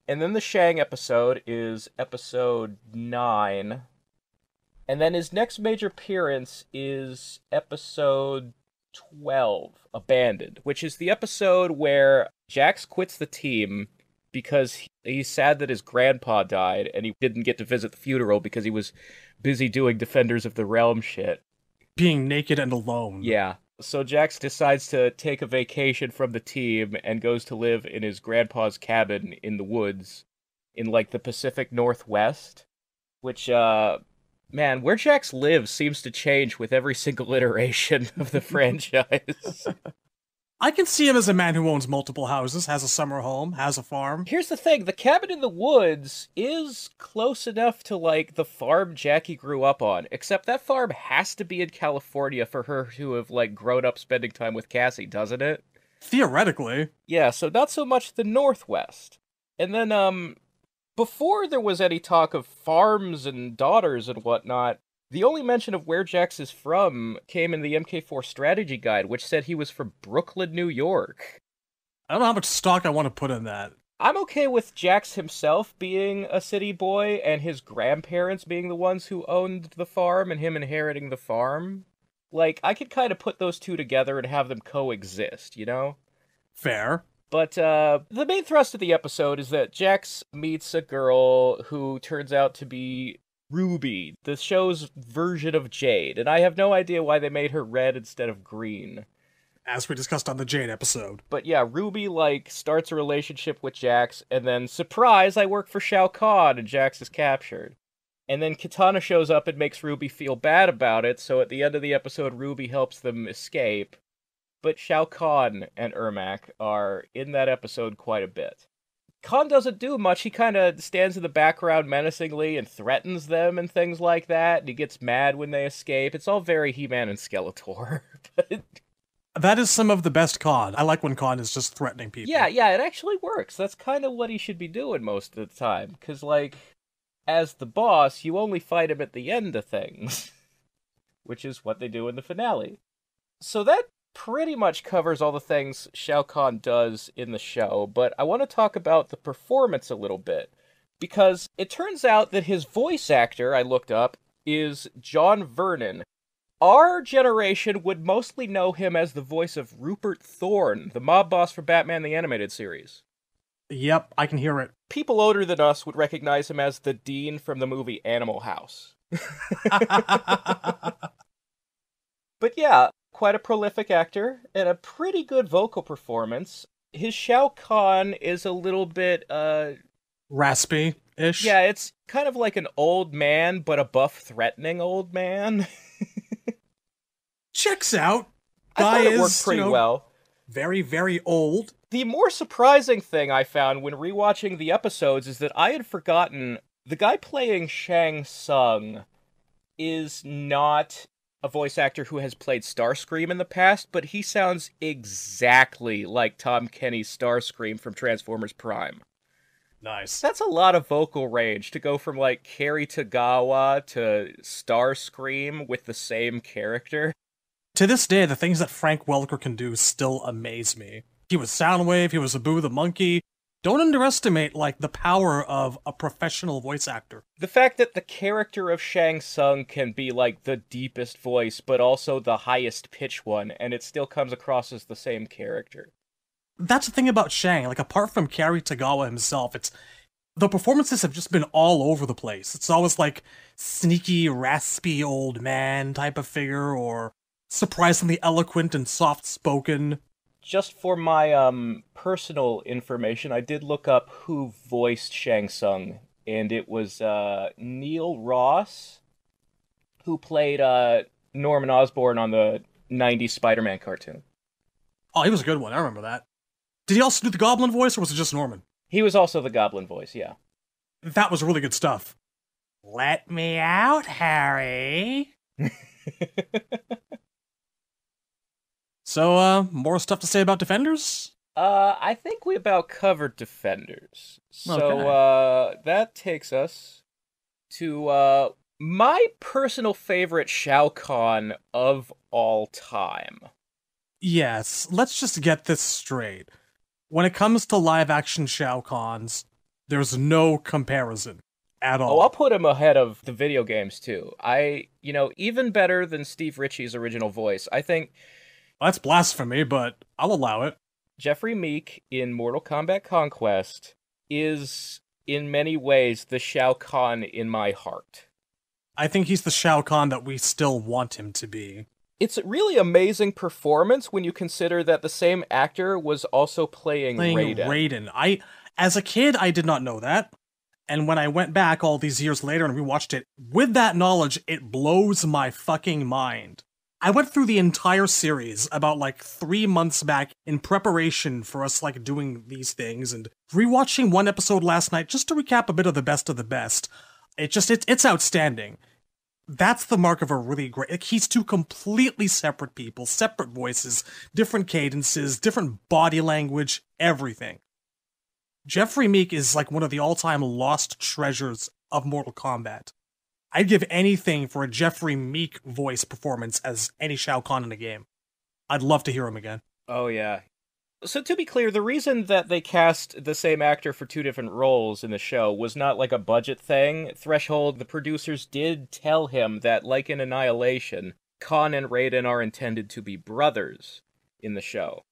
And then the Shang episode is episode 9. And then his next major appearance is episode 12, Abandoned, which is the episode where Jax quits the team because he's sad that his grandpa died, and he didn't get to visit the funeral because he was busy doing Defenders of the Realm shit. Being naked and alone. Yeah. So Jax decides to take a vacation from the team and goes to live in his grandpa's cabin in the woods in, like, the Pacific Northwest, which, man, where Jax lives seems to change with every single iteration of the franchise. I can see him as a man who owns multiple houses, has a summer home, has a farm. Here's the thing, the cabin in the woods is close enough to, like, the farm Jackie grew up on, except that farm has to be in California for her to have, like, grown up spending time with Cassie, doesn't it? Theoretically. Yeah, so not so much the Northwest. And then, before there was any talk of farms and daughters and whatnot, the only mention of where Jax is from came in the MK4 strategy guide, which said he was from Brooklyn, New York. I don't know how much stock I want to put in that. I'm okay with Jax himself being a city boy and his grandparents being the ones who owned the farm and him inheriting the farm. Like, I could kind of put those two together and have them coexist, you know? Fair. But the main thrust of the episode is that Jax meets a girl who turns out to be Ruby, the show's version of Jade, and I have no idea why they made her red instead of green. As we discussed on the Jade episode. But yeah, Ruby, like, starts a relationship with Jax, and then, surprise, I work for Shao Kahn, and Jax is captured. And then Kitana shows up and makes Ruby feel bad about it, so at the end of the episode, Ruby helps them escape. But Shao Kahn and Ermac are in that episode quite a bit. Kahn doesn't do much. He kind of stands in the background menacingly and threatens them and things like that, and he gets mad when they escape. It's all very He-Man and Skeletor. But That is some of the best Kahn. I like when Kahn is just threatening people. yeah, it actually works. That's kind of what he should be doing most of the time. Because, like, as the boss, you only fight him at the end of things. Which is what they do in the finale. So that pretty much covers all the things Shao Kahn does in the show, but I want to talk about the performance a little bit. Because it turns out that his voice actor, I looked up, is John Vernon. Our generation would mostly know him as the voice of Rupert Thorne, the mob boss for Batman the Animated Series. Yep, I can hear it. People older than us would recognize him as the Dean from the movie Animal House. But yeah, quite a prolific actor, and a pretty good vocal performance. His Shao Kahn is a little bit, Raspy-ish? yeah, it's kind of like an old man, but a buff, threatening old man. Checks out. I Guy thought it is, worked pretty well. very, very old. The more surprising thing I found when rewatching the episodes is that I had forgotten the guy playing Shang Tsung is not a voice actor who has played Starscream in the past, but he sounds exactly like Tom Kenny's Starscream from Transformers Prime. Nice. That's a lot of vocal range to go from, like, Cary Tagawa to Starscream with the same character. To this day, the things that Frank Welker can do still amaze me. He was Soundwave, he was Abu the Monkey. Don't underestimate, like, the power of a professional voice actor. The fact that the character of Shang Tsung can be, like, the deepest voice, but also the highest pitch one, and it still comes across as the same character. That's the thing about Shang, like, apart from Cary Tagawa himself, the performances have just been all over the place. It's always, like, sneaky, raspy old man type of figure, or surprisingly eloquent and soft-spoken. Just for my personal information, I did look up who voiced Shang Tsung, and it was Neil Ross, who played Norman Osborn on the 90s Spider-Man cartoon. Oh, he was a good one, I remember that. Did he also do the Goblin voice, or was it just Norman? He was also the Goblin voice, yeah. That was really good stuff. Let me out, Harry. So, more stuff to say about Defenders? I think we about covered Defenders. So, Okay. that takes us to, my personal favorite Shao Kahn of all time. Yes, let's just get this straight. When it comes to live-action Shao Kahns, there's no comparison at all. Oh, I'll put him ahead of the video games, too. Even better than Steve Ritchie's original voice. I think That's blasphemy, but I'll allow it. Jeffrey Meek in Mortal Kombat Conquest is, in many ways, the Shao Kahn in my heart. I think he's the Shao Kahn that we still want him to be. It's a really amazing performance when you consider that the same actor was also playing Raiden. As a kid, I did not know that. And when I went back all these years later and rewatched it, with that knowledge, it blows my fucking mind. I went through the entire series about, 3 months back in preparation for us, doing these things, and rewatching one episode last night just to recap a bit of the best. It's outstanding. That's the mark of a really great... he's two completely separate people, separate voices, different cadences, different body language, everything. Jeffrey Meek is one of the all-time lost treasures of Mortal Kombat. I'd give anything for a Jeffrey Meek voice performance as any Shao Kahn in a game. I'd love to hear him again. Oh, yeah. So to be clear, the reason that they cast the same actor for two different roles in the show was not a budget thing. Threshold, the producers did tell him that, like in Annihilation, Kahn and Raiden are intended to be brothers in the show.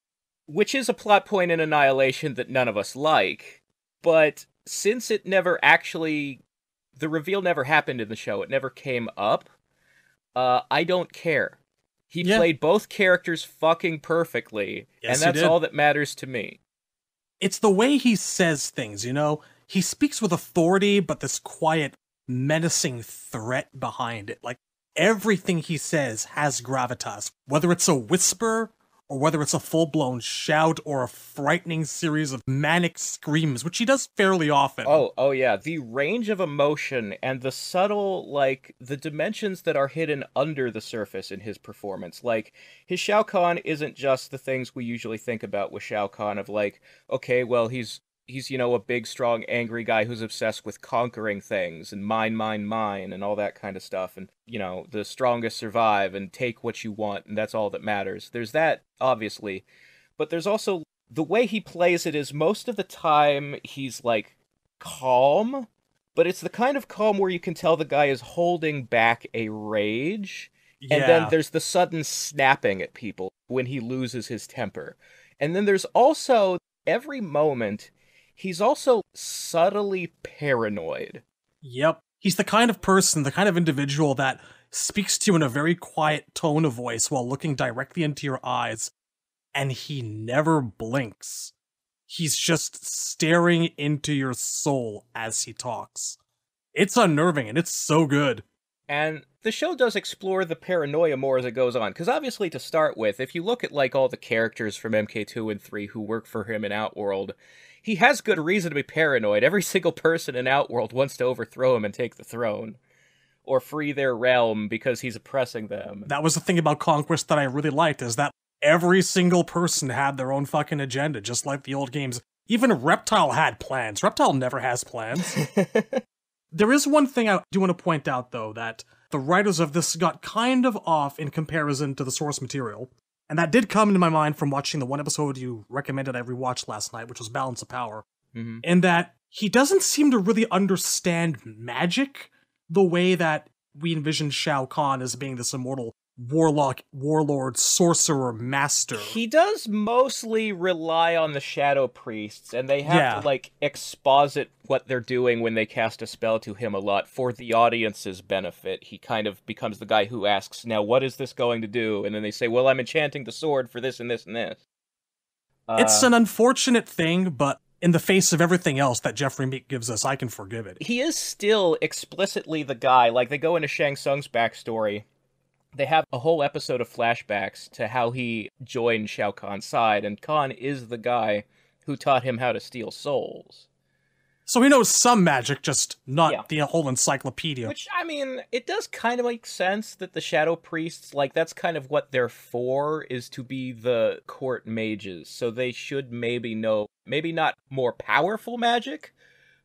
Which is a plot point in Annihilation that none of us like, but since it never actually... the reveal never happened in the show, it never came up, I don't care. He played both characters fucking perfectly, Yes, and that's all that matters to me. It's the way he says things, He speaks with authority, but this quiet, menacing threat behind it. Everything he says has gravitas. Whether it's a whisper, or whether it's a full-blown shout or a frightening series of manic screams, which he does fairly often. Oh yeah, the range of emotion and the subtle, like, the dimensions that are hidden under the surface in his performance. Like, his Shao Kahn isn't just the things we usually think about with Shao Kahn of, like, okay, well, he's a big, strong, angry guy who's obsessed with conquering things and mine, and all that kind of stuff. And, the strongest survive and take what you want, and that's all that matters. There's that, obviously. But there's also, the way he plays it is most of the time he's, like, calm, but it's the kind of calm where you can tell the guy is holding back a rage. Yeah. And then there's the sudden snapping at people when he loses his temper. And then there's also, every moment, he's also subtly paranoid. Yep. He's the kind of person, the kind of individual that speaks to you in a very quiet tone of voice while looking directly into your eyes, and he never blinks. He's just staring into your soul as he talks. It's unnerving, and it's so good. And the show does explore the paranoia more as it goes on, because obviously, to start with, if you look at, like, all the characters from MK2 and 3 who work for him in Outworld, he has good reason to be paranoid. Every single person in Outworld wants to overthrow him and take the throne, or free their realm because he's oppressing them. That was the thing about Conquest that I really liked, is that every single person had their own fucking agenda, just like the old games. Even Reptile had plans. Reptile never has plans. There is one thing I do want to point out, though, that the writers of this got kind of off in comparison to the source material. And that did come into my mind from watching the one episode you recommended I rewatched last night, which was Balance of Power. Mm-hmm. In that he doesn't seem to really understand magic the way that we envision Shao Kahn as being this immortal warlord, sorcerer, master. He does mostly rely on the Shadow Priests, and they have to, like, exposit what they're doing when they cast a spell to him a lot for the audience's benefit. He kind of becomes the guy who asks, now, what is this going to do? And then they say, well, I'm enchanting the sword for this and this and this. It's an unfortunate thing, but in the face of everything else that Jeffrey Meek gives us, I can forgive it. He is still explicitly the guy. Like, they go into Shang Tsung's backstory. They have a whole episode of flashbacks to how he joined Shao Kahn's side, and Kahn is the guy who taught him how to steal souls. So he knows some magic, just not the whole encyclopedia. Which, I mean, it does kind of make sense that the Shadow Priests, like, that's kind of what they're for, is to be the court mages. So they should maybe know, maybe not more powerful magic,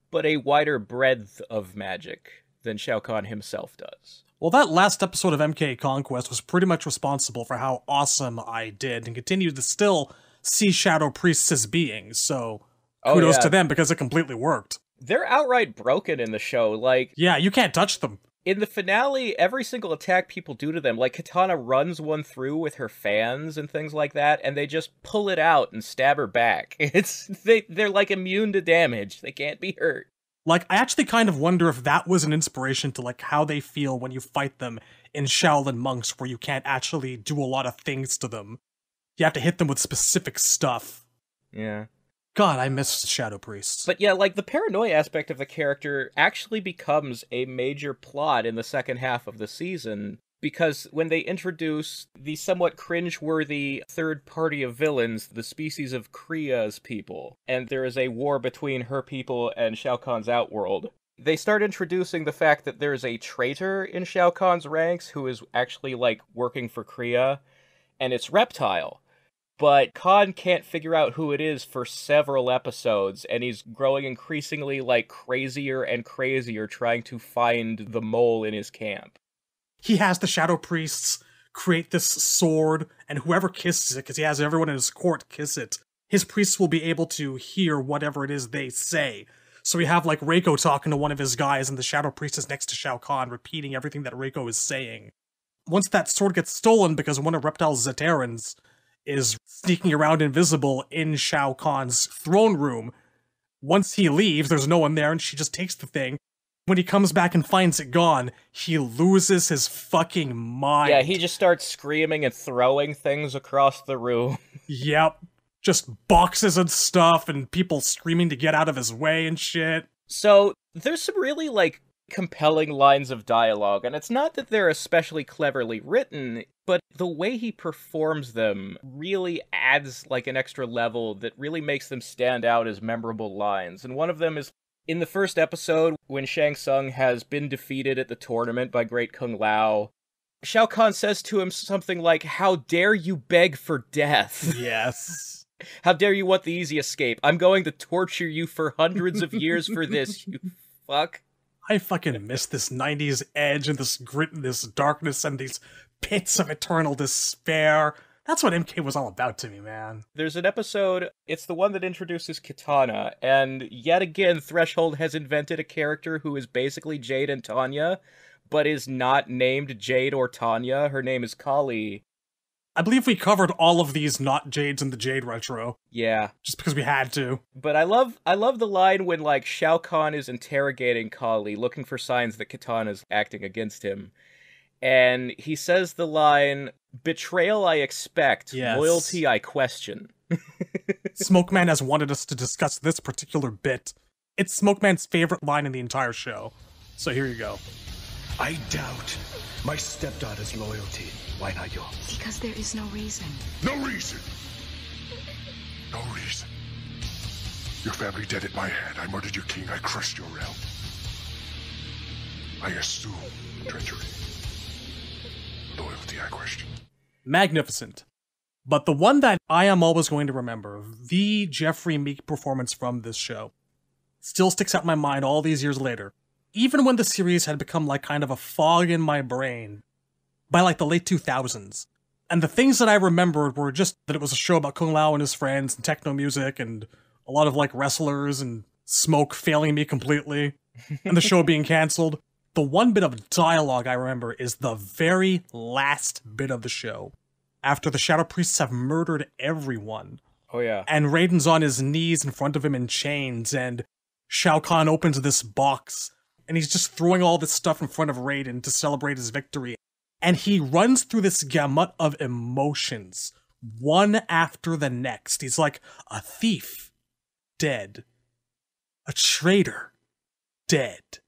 but a wider breadth of magic than Shao Kahn himself does. Well, that last episode of MK Conquest was pretty much responsible for how awesome I did, and continue to still see Shadow Priests as beings, so kudos to them, because it completely worked. They're outright broken in the show, like... Yeah, you can't touch them. In the finale, every single attack people do to them, like Katana runs one through with her fans and things like that, and they just pull it out and stab her back. They're like immune to damage. They can't be hurt. Like, I actually kind of wonder if that was an inspiration to, like, how they feel when you fight them in Shaolin monks, where you can't actually do a lot of things to them. You have to hit them with specific stuff. Yeah. God, I miss Shadow Priests. But yeah, like, the paranoia aspect of the character actually becomes a major plot in the second half of the season, because when they introduce the somewhat cringe-worthy third party of villains, the species of Kriya's people, and there is a war between her people and Shao Kahn's Outworld, they start introducing the fact that there's a traitor in Shao Kahn's ranks who is actually, like, working for Kriya, and it's Reptile. But Kahn can't figure out who it is for several episodes, and he's growing increasingly, like, crazier and crazier trying to find the mole in his camp. He has the Shadow Priests create this sword, and whoever kisses it, because he has everyone in his court kiss it, his priests will be able to hear whatever it is they say. So we have, like, Reiko talking to one of his guys, and the Shadow Priest is next to Shao Kahn, repeating everything that Reiko is saying. Once that sword gets stolen because one of Reptile's Zeterans is sneaking around invisible in Shao Kahn's throne room, once he leaves, there's no one there, and she just takes the thing. When he comes back and finds it gone, he loses his fucking mind. Yeah, he just starts screaming and throwing things across the room. Yep. Just boxes and stuff, and people screaming to get out of his way and shit. So, there's some really, like, compelling lines of dialogue, and it's not that they're especially cleverly written, but the way he performs them really adds like an extra level that really makes them stand out as memorable lines. And one of them is in the first episode, when Shang Tsung has been defeated at the tournament by Great Kung Lao. Shao Kahn says to him something like, "How dare you beg for death?" Yes. "How dare you want the easy escape? I'm going to torture you for hundreds of years for this, you fuck." I fucking miss this 90s edge and this grit and this darkness and these pits of eternal despair. That's what MK was all about to me, man. There's an episode, it's the one that introduces Kitana, and yet again, Threshold has invented a character who is basically Jade and Tanya, but is not named Jade or Tanya. Her name is Kali. I believe we covered all of these not Jades in the Jade retro. Yeah. Just because we had to. But I love the line when, like, Shao Kahn is interrogating Kali, looking for signs that Kitana's acting against him. And he says the line, "Betrayal I expect, yes. Loyalty I question." Smokeman has wanted us to discuss this particular bit. It's Smokeman's favorite line in the entire show. So here you go. "I doubt my stepdaughter's loyalty. Why not yours?" Because there is no reason. No reason. No reason. Your family dead at my hand. I murdered your king. I crushed your realm. I assume treachery. Loyalty I question. Magnificent. But the one that I am always going to remember, the Jeffrey Meek performance from this show, still sticks out in my mind all these years later. Even when the series had become like kind of a fog in my brain by like the late 2000s. And the things that I remembered were just that it was a show about Kung Lao and his friends and techno music and a lot of like wrestlers and Smoke failing me completely and the show being canceled. The one bit of dialogue I remember is the very last bit of the show. After the Shadow Priests have murdered everyone. Oh yeah. And Raiden's on his knees in front of him in chains, and Shao Kahn opens this box, and he's just throwing all this stuff in front of Raiden to celebrate his victory. And he runs through this gamut of emotions, one after the next. He's like, a thief, dead. A traitor, dead.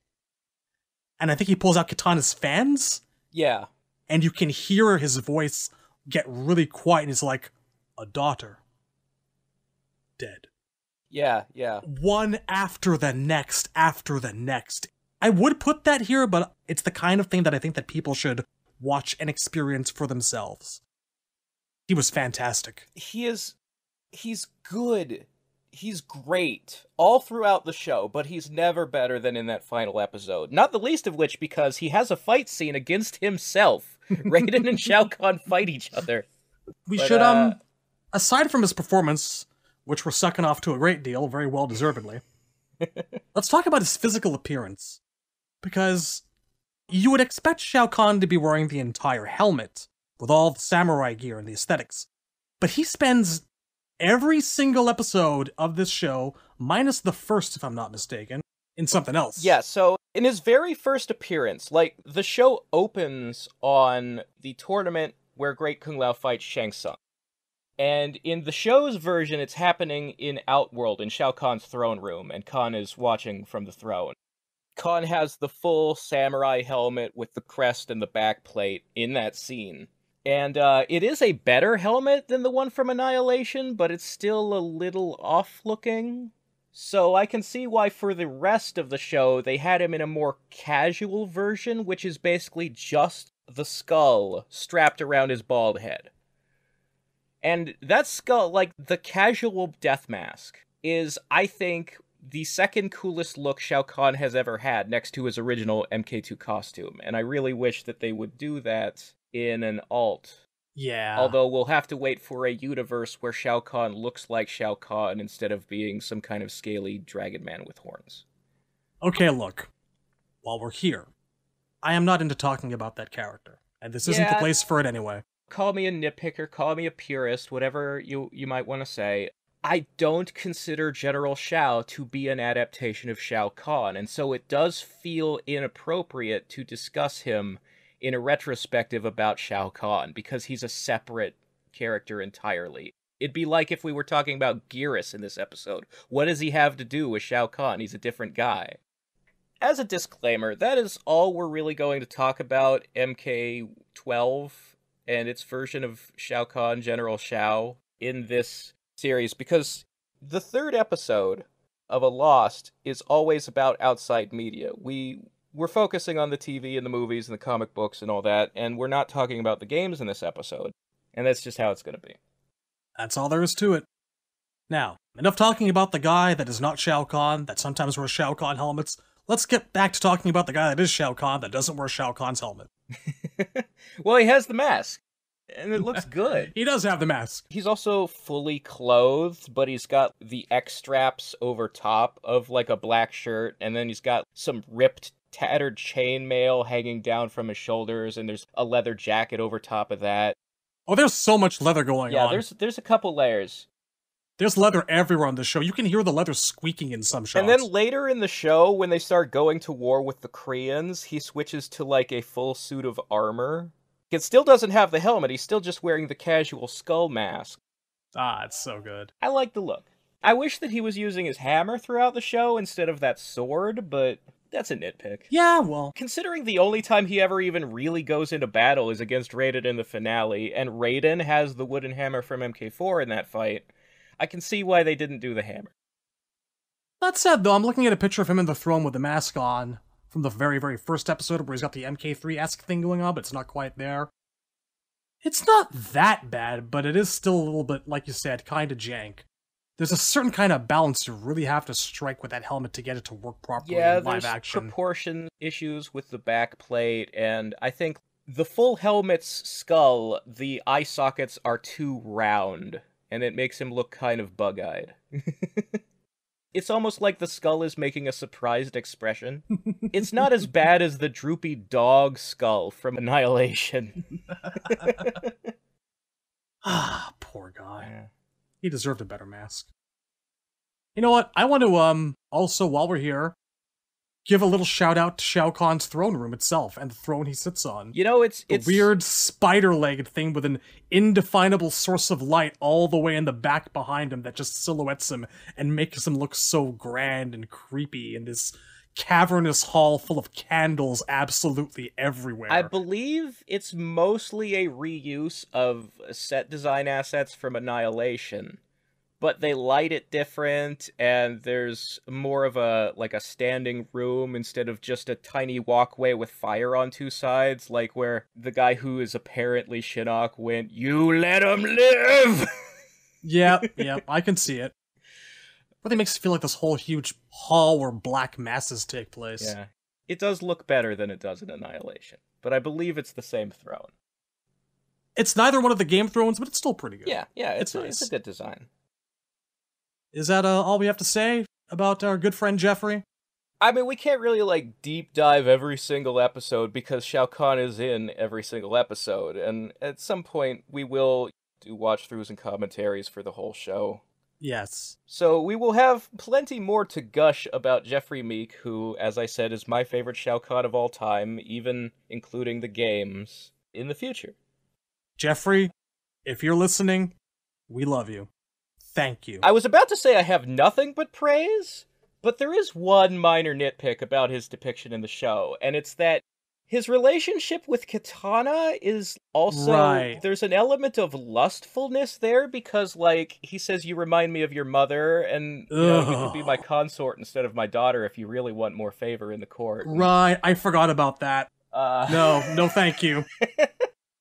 And I think he pulls out Kitana's fans. Yeah. And you can hear his voice get really quiet, and he's like, a daughter, dead. Yeah, yeah. One after the next, after the next. I would put that here, but it's the kind of thing that I think that people should watch and experience for themselves. He was fantastic. He's good. He's great all throughout the show, but he's never better than in that final episode. Not the least of which because he has a fight scene against himself. Raiden and Shao Kahn fight each other. We should, aside from his performance, which we're sucking off to a great deal, very well deservedly, let's talk about his physical appearance. Because you would expect Shao Kahn to be wearing the entire helmet, with all the samurai gear and the aesthetics. But he spends every single episode of this show, minus the first if I'm not mistaken, in something else. Yeah, so in his very first appearance, like, the show opens on the tournament where Great Kung Lao fights Shang Tsung. And in the show's version, it's happening in Outworld, in Shao Kahn's throne room, and Kahn is watching from the throne. Kahn has the full samurai helmet with the crest and the backplate in that scene. And it is a better helmet than the one from Annihilation, but it's still a little off-looking. So I can see why for the rest of the show, they had him in a more casual version, which is basically just the skull strapped around his bald head. And that skull, like, the casual death mask, is, I think, the second coolest look Shao Kahn has ever had next to his original MK2 costume. And I really wish that they would do that in an alt. Yeah. Although we'll have to wait for a universe where Shao Kahn looks like Shao Kahn instead of being some kind of scaly dragon man with horns. Okay, look. While we're here, I am not into talking about that character. And this isn't the place for it anyway. Call me a nitpicker, call me a purist, whatever you might want to say. I don't consider General Shao to be an adaptation of Shao Kahn, and so it does feel inappropriate to discuss him in a retrospective about Shao Kahn, because he's a separate character entirely. It'd be like if we were talking about Geras in this episode. What does he have to do with Shao Kahn? He's a different guy. as a disclaimer, that is all we're really going to talk about MK12 and its version of Shao Kahn, General Shao, in this series, because the third episode of A Lost is always about outside media. We're focusing on the TV and the movies and the comic books and all that, and we're not talking about the games in this episode, and that's just how it's going to be. That's all there is to it. Now, enough talking about the guy that is not Shao Kahn, that sometimes wears Shao Kahn helmets. Let's get back to talking about the guy that is Shao Kahn, that doesn't wear Shao Kahn's helmet. Well, he has the mask, and it looks good. He does have the mask. He's also fully clothed, but he's got the X-straps over top of, like, a black shirt, and then he's got some ripped, tattered chainmail hanging down from his shoulders, and there's a leather jacket over top of that. Oh, there's so much leather going on. Yeah, there's a couple layers. There's leather everywhere on this show. You can hear the leather squeaking in some shots. And then later in the show, when they start going to war with the Koreans, he switches to, like, a full suit of armor. It still doesn't have the helmet. He's still just wearing the casual skull mask. Ah, it's so good. I like the look. I wish that he was using his hammer throughout the show instead of that sword, but that's a nitpick. Yeah, well. Considering the only time he ever even really goes into battle is against Raiden in the finale, and Raiden has the wooden hammer from MK4 in that fight, I can see why they didn't do the hammer. That said, though, I'm looking at a picture of him in the throne with the mask on from the very, very first episode where he's got the MK3-esque thing going on, but it's not quite there. It's not that bad, but it is still a little bit, like you said, kind of jank. There's a certain kind of balance you really have to strike with that helmet to get it to work properly in live action. There's proportion issues with the back plate, and I think the full helmet's skull, the eye sockets are too round, and it makes him look kind of bug-eyed. It's almost like the skull is making a surprised expression. It's not as bad as the droopy dog skull from Annihilation. Ah, poor guy. Yeah. He deserved a better mask. You know what? I want to, also, while we're here, give a little shout-out to Shao Kahn's throne room itself, and the throne he sits on. You know, it's weird spider-legged thing with an indefinable source of light all the way in the back behind him that just silhouettes him and makes him look so grand and creepy in this cavernous hall full of candles absolutely everywhere. I believe it's mostly a reuse of set design assets from Annihilation, but they light it different, and there's more of a standing room instead of just a tiny walkway with fire on two sides, like where the guy who is apparently Shinnok went, "You let him live!" Yeah, I can see it. Really makes it feel like this whole huge hall where black masses take place. Yeah. It does look better than it does in Annihilation, but I believe it's the same throne. It's neither one of the Game Thrones, but it's still pretty good. Yeah, it's nice. It's a good design. Is that all we have to say about our good friend Jeffrey? I mean, we can't really, deep dive every single episode because Shao Kahn is in every single episode, and at some point we will do watch-throughs and commentaries for the whole show. Yes. So we will have plenty more to gush about Jeffrey Meek, who, as I said, is my favorite Shao Kahn of all time, even including the games, in the future. Jeffrey, if you're listening, we love you. Thank you. I was about to say I have nothing but praise, but there is one minor nitpick about his depiction in the show, and it's that his relationship with Kitana is also... Right. There's an element of lustfulness there, because, he says, "You remind me of your mother, and you can be my consort instead of my daughter if you really want more favor in the court." Right, I forgot about that. No, thank you.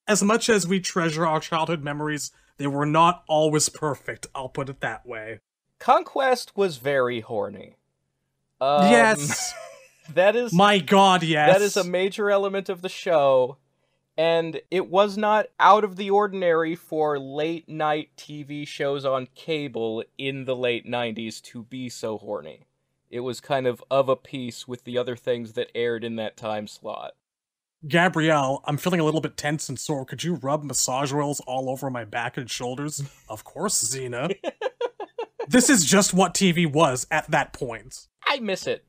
As much as we treasure our childhood memories, they were not always perfect, I'll put it that way. Conquest was very horny. Yes. That is... My god, yes. That is a major element of the show, and it was not out of the ordinary for late-night TV shows on cable in the late 90s to be so horny. It was kind of a piece with the other things that aired in that time slot. Gabrielle, I'm feeling a little bit tense and sore. Could you rub massage oils all over my back and shoulders? Of course, Xena. This is just what TV was at that point. I miss it.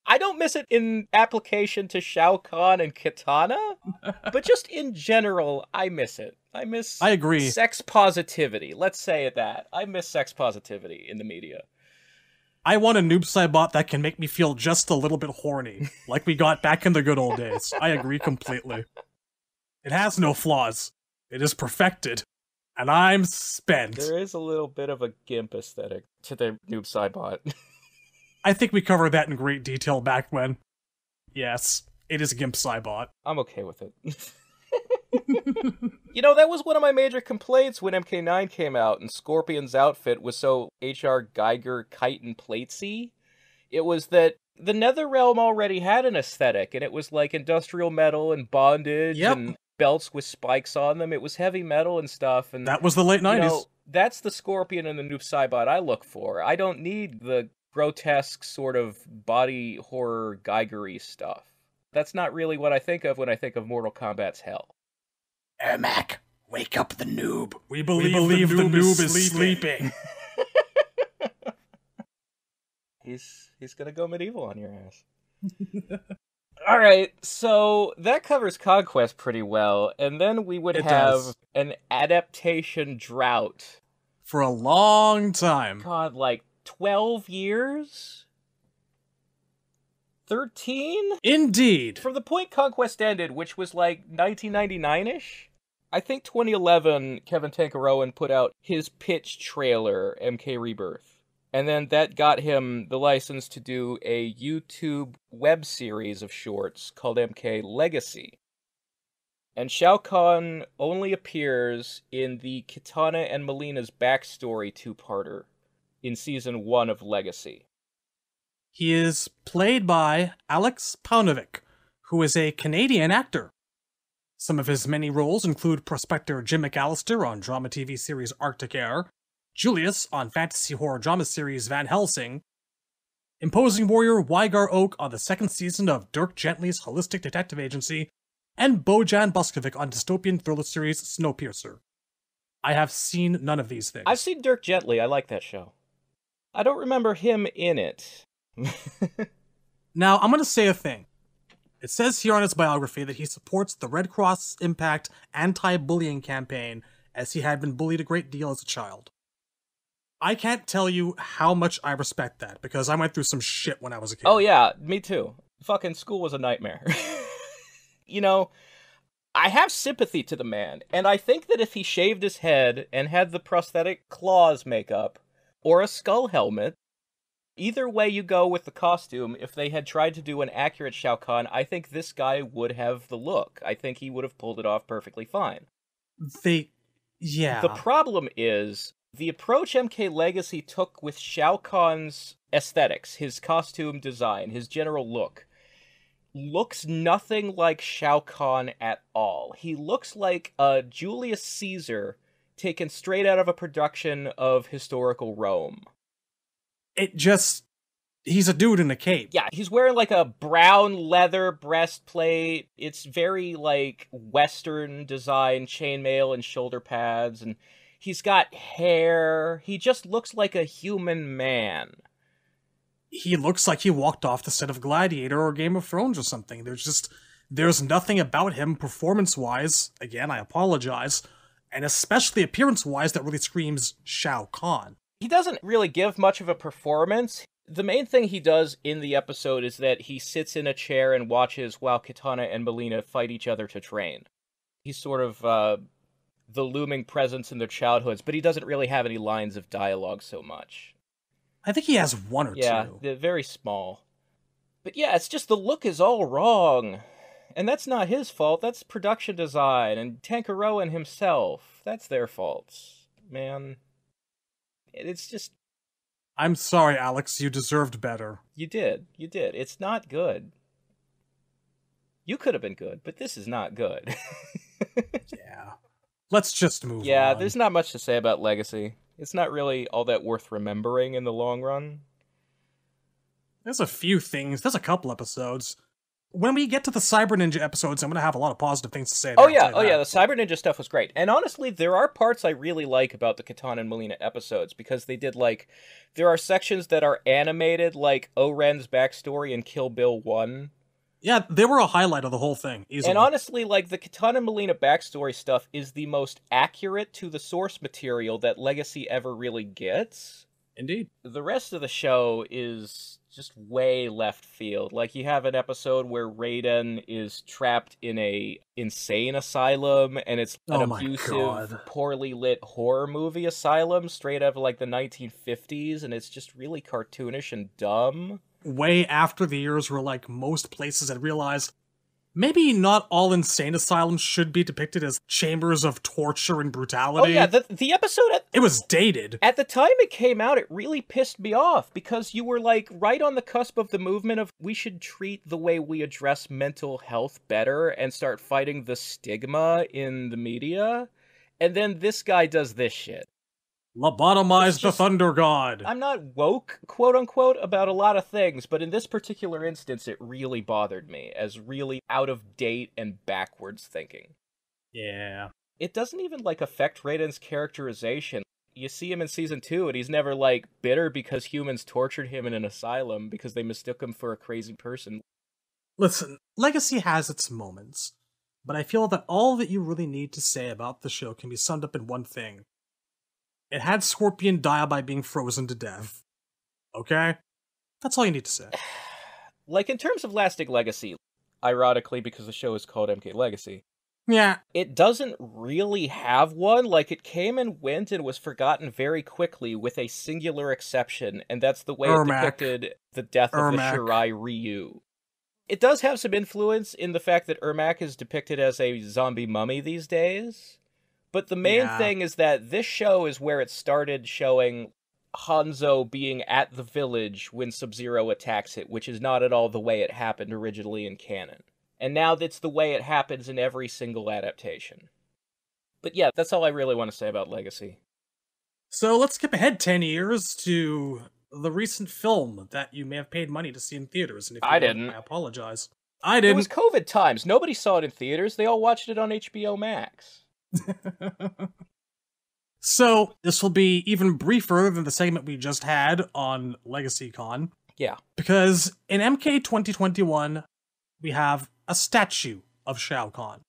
I don't miss it in application to Shao Kahn and Kitana, but just in general, I miss it. I agree. Sex positivity. Let's say that. I miss sex positivity in the media. I want a Noob Saibot that can make me feel just a little bit horny, like we got back in the good old days. I agree completely. It has no flaws. It is perfected. And I'm spent. There is a little bit of a GIMP aesthetic to the Noob Saibot. I think we covered that in great detail back when. Yes, it is a GIMP Saibot. I'm okay with it. You know, that was one of my major complaints when MK9 came out and Scorpion's outfit was so H.R. Geiger kite and platesy. It was that the Netherrealm already had an aesthetic, and it was like industrial metal and bondage and belts with spikes on them. It was heavy metal and stuff. And that was the late 90s. You know, that's the Scorpion and the Noob Saibot I look for. I don't need the grotesque sort of body horror Geigery stuff. That's not really what I think of when I think of Mortal Kombat's hell. Ermac, wake up the noob. We believe the noob is sleeping. He's gonna go medieval on your ass. Alright, so that covers Conquest pretty well, and then we would have an adaptation drought. For a long time. God, like 12 years? 13? Indeed. From the point Conquest ended, which was like 1999-ish? I think 2011, Kevin Tankerowen put out his pitch trailer, MK Rebirth. And then that got him the license to do a YouTube web series of shorts called MK Legacy. And Shao Kahn only appears in the Kitana and Melina's backstory two-parter in Season 1 of Legacy. He is played by Alex Paunovic, who is a Canadian actor. Some of his many roles include Prospector Jim McAllister on drama TV series Arctic Air, Julius on fantasy horror drama series Van Helsing, imposing warrior Wygar Oak on the second season of Dirk Gently's Holistic Detective Agency, and Bojan Boskovic on dystopian thriller series Snowpiercer. I have seen none of these things. I've seen Dirk Gently. I like that show. I don't remember him in it. Now, I'm going to say a thing. It says here on his biography that he supports the Red Cross Impact anti-bullying campaign, as he had been bullied a great deal as a child. I can't tell you how much I respect that, because I went through some shit when I was a kid. Oh yeah, me too. Fucking school was a nightmare. You know, I have sympathy to the man, and I think that if he shaved his head and had the prosthetic claws makeup, or a skull helmet, either way you go with the costume, if they had tried to do an accurate Shao Kahn, I think this guy would have the look. I think he would have pulled it off perfectly fine. Yeah. The problem is, the approach MK Legacy took with Shao Kahn's aesthetics, his costume design, his general look, looks nothing like Shao Kahn at all. He looks like a Julius Caesar taken straight out of a production of historical Rome. He's a dude in a cape. Yeah, he's wearing like a brown leather breastplate. It's very like Western design, chainmail and shoulder pads, and he's got hair. He just looks like a human man. He looks like he walked off the set of Gladiator or Game of Thrones or something. There's nothing about him performance-wise, again, I apologize, and especially appearance-wise that really screams Shao Kahn. He doesn't really give much of a performance. The main thing he does in the episode is that he sits in a chair and watches while Kitana and Melina fight each other to train. He's sort of the looming presence in their childhoods, but he doesn't really have any lines of dialogue so much. I think he has one or two. Yeah, they're very small. But yeah, it's just the look is all wrong. And that's not his fault, that's production design, and Tankerowen himself. That's their faults, man. It's just... I'm sorry, Alex, you deserved better. You did. It's not good. You could have been good, but this is not good. Yeah. Let's just move on. Yeah, there's not much to say about Legacy. It's not really all that worth remembering in the long run. There's a few things. There's a couple episodes. When we get to the Cyber Ninja episodes, I'm going to have a lot of positive things to say. Oh yeah, the Cyber Ninja stuff was great. And honestly, there are parts I really like about the Kitana and Melina episodes, because they did, like, there are sections that are animated, like Oren's backstory in Kill Bill 1. Yeah, they were a highlight of the whole thing, easily. And honestly, like, the Kitana and Melina backstory stuff is the most accurate to the source material that Legacy ever really gets. Indeed. The rest of the show is just way left field. Like, you have an episode where Raiden is trapped in a insane asylum, and it's an Oh my abusive, God. poorly lit horror movie asylum straight out of, like, the 1950s, and it's just really cartoonish and dumb. Way after the years where, like, most places had realized maybe not all insane asylums should be depicted as chambers of torture and Oh brutality. yeah, the episode It was dated. at the time it came out, it really pissed me off because you were like right on the cusp of the movement of we should treat the way we address mental health better and start fighting the stigma in the media. And then this guy does this shit. Lobotomize It's the just- Thunder God. I'm not woke, quote unquote, about a lot of things, but in this particular instance, it really bothered me as really out of date and backwards thinking. Yeah. It doesn't even like affect Raiden's characterization. You see him in season 2 and he's never like bitter because humans tortured him in an asylum because they mistook him for a crazy person. Listen, Legacy has its moments, but I feel that all that you really need to say about the show can be summed up in one thing. It had Scorpion die by being frozen to death. Okay? That's all you need to say. Like in terms of lasting legacy, ironically because the show is called MK Legacy, Yeah. it doesn't really have one. Like, it came and went and was forgotten very quickly with a singular exception, and that's the way it Ermac. depicted the death of the Ermac. Shirai Ryu. It does have some influence in the fact that Ermac is depicted as a zombie mummy these days, but the main Yeah. thing is that this show is where it started showing Hanzo being at the village when Sub-Zero attacks it, which is not at all the way it happened originally in canon. And now that's the way it happens in every single adaptation. But yeah, that's all I really want to say about Legacy. So let's skip ahead 10 years to the recent film that you may have paid money to see in theaters. And if you I didn't, didn't. I apologize. I It didn't. was COVID times. Nobody saw it in theaters. They all watched it on HBO Max. So, this will be even briefer than the segment we just had on Legacy Con. Yeah. Because in MK 2021, we have a statue of Shao Kahn.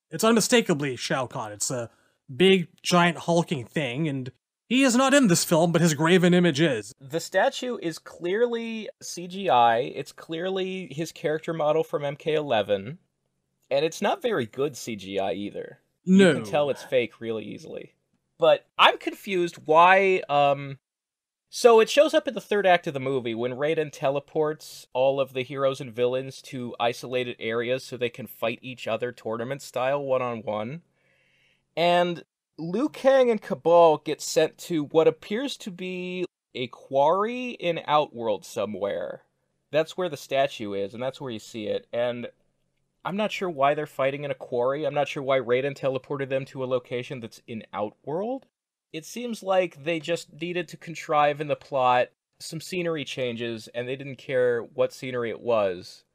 It's unmistakably Shao Kahn. It's a big, giant, hulking thing, and he is not in this film, but his graven image is. The statue is clearly CGI. It's clearly his character model from MK11. And it's not very good CGI either. No. You can tell it's fake really easily. But I'm confused why, So it shows up in the third act of the movie when Raiden teleports all of the heroes and villains to isolated areas so they can fight each other tournament style one-on-one. And Liu Kang and Cabal get sent to what appears to be a quarry in Outworld somewhere. That's where the statue is, and that's where you see it. And I'm not sure why they're fighting in a quarry. I'm not sure why Raiden teleported them to a location that's in Outworld. It seems like they just needed to contrive in the plot some scenery changes, and they didn't care what scenery it was.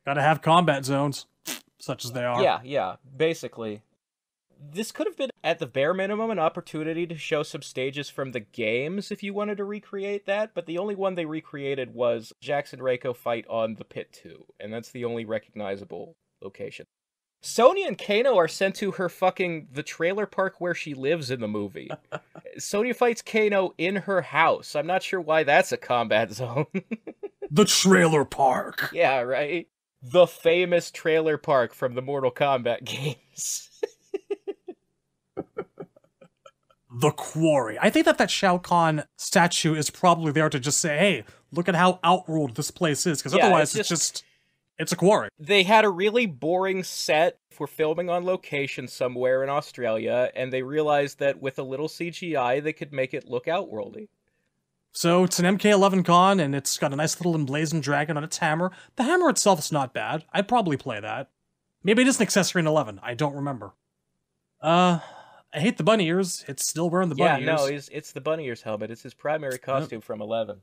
Gotta have combat zones, such as they are. Yeah, basically. This could have been, at the bare minimum, an opportunity to show some stages from the games if you wanted to recreate that, but the only one they recreated was Jackson Reiko fight on the Pit 2, and that's the only recognizable location. Sonya and Kano are sent to the trailer park where she lives in the movie. Sonya fights Kano in her house. I'm not sure why that's a combat zone. The trailer park. Yeah, right? The famous trailer park from the Mortal Kombat games. The quarry. I think that Shao Kahn statue is probably there to just say, hey, look at how Outworld this place is, because Yeah, otherwise it's it's a quarry. They had a really boring set for filming on location somewhere in Australia, and they realized that with a little CGI, they could make it look outworldy. So it's an MK11 con, and it's got a nice little emblazoned dragon on its hammer. The hammer itself is not bad. I'd probably play that. Maybe it is an accessory in 11. I don't remember. I hate the bunny ears. It's still wearing the bunny Yeah, no, ears. it's the bunny ears helmet. It's his primary costume from 11.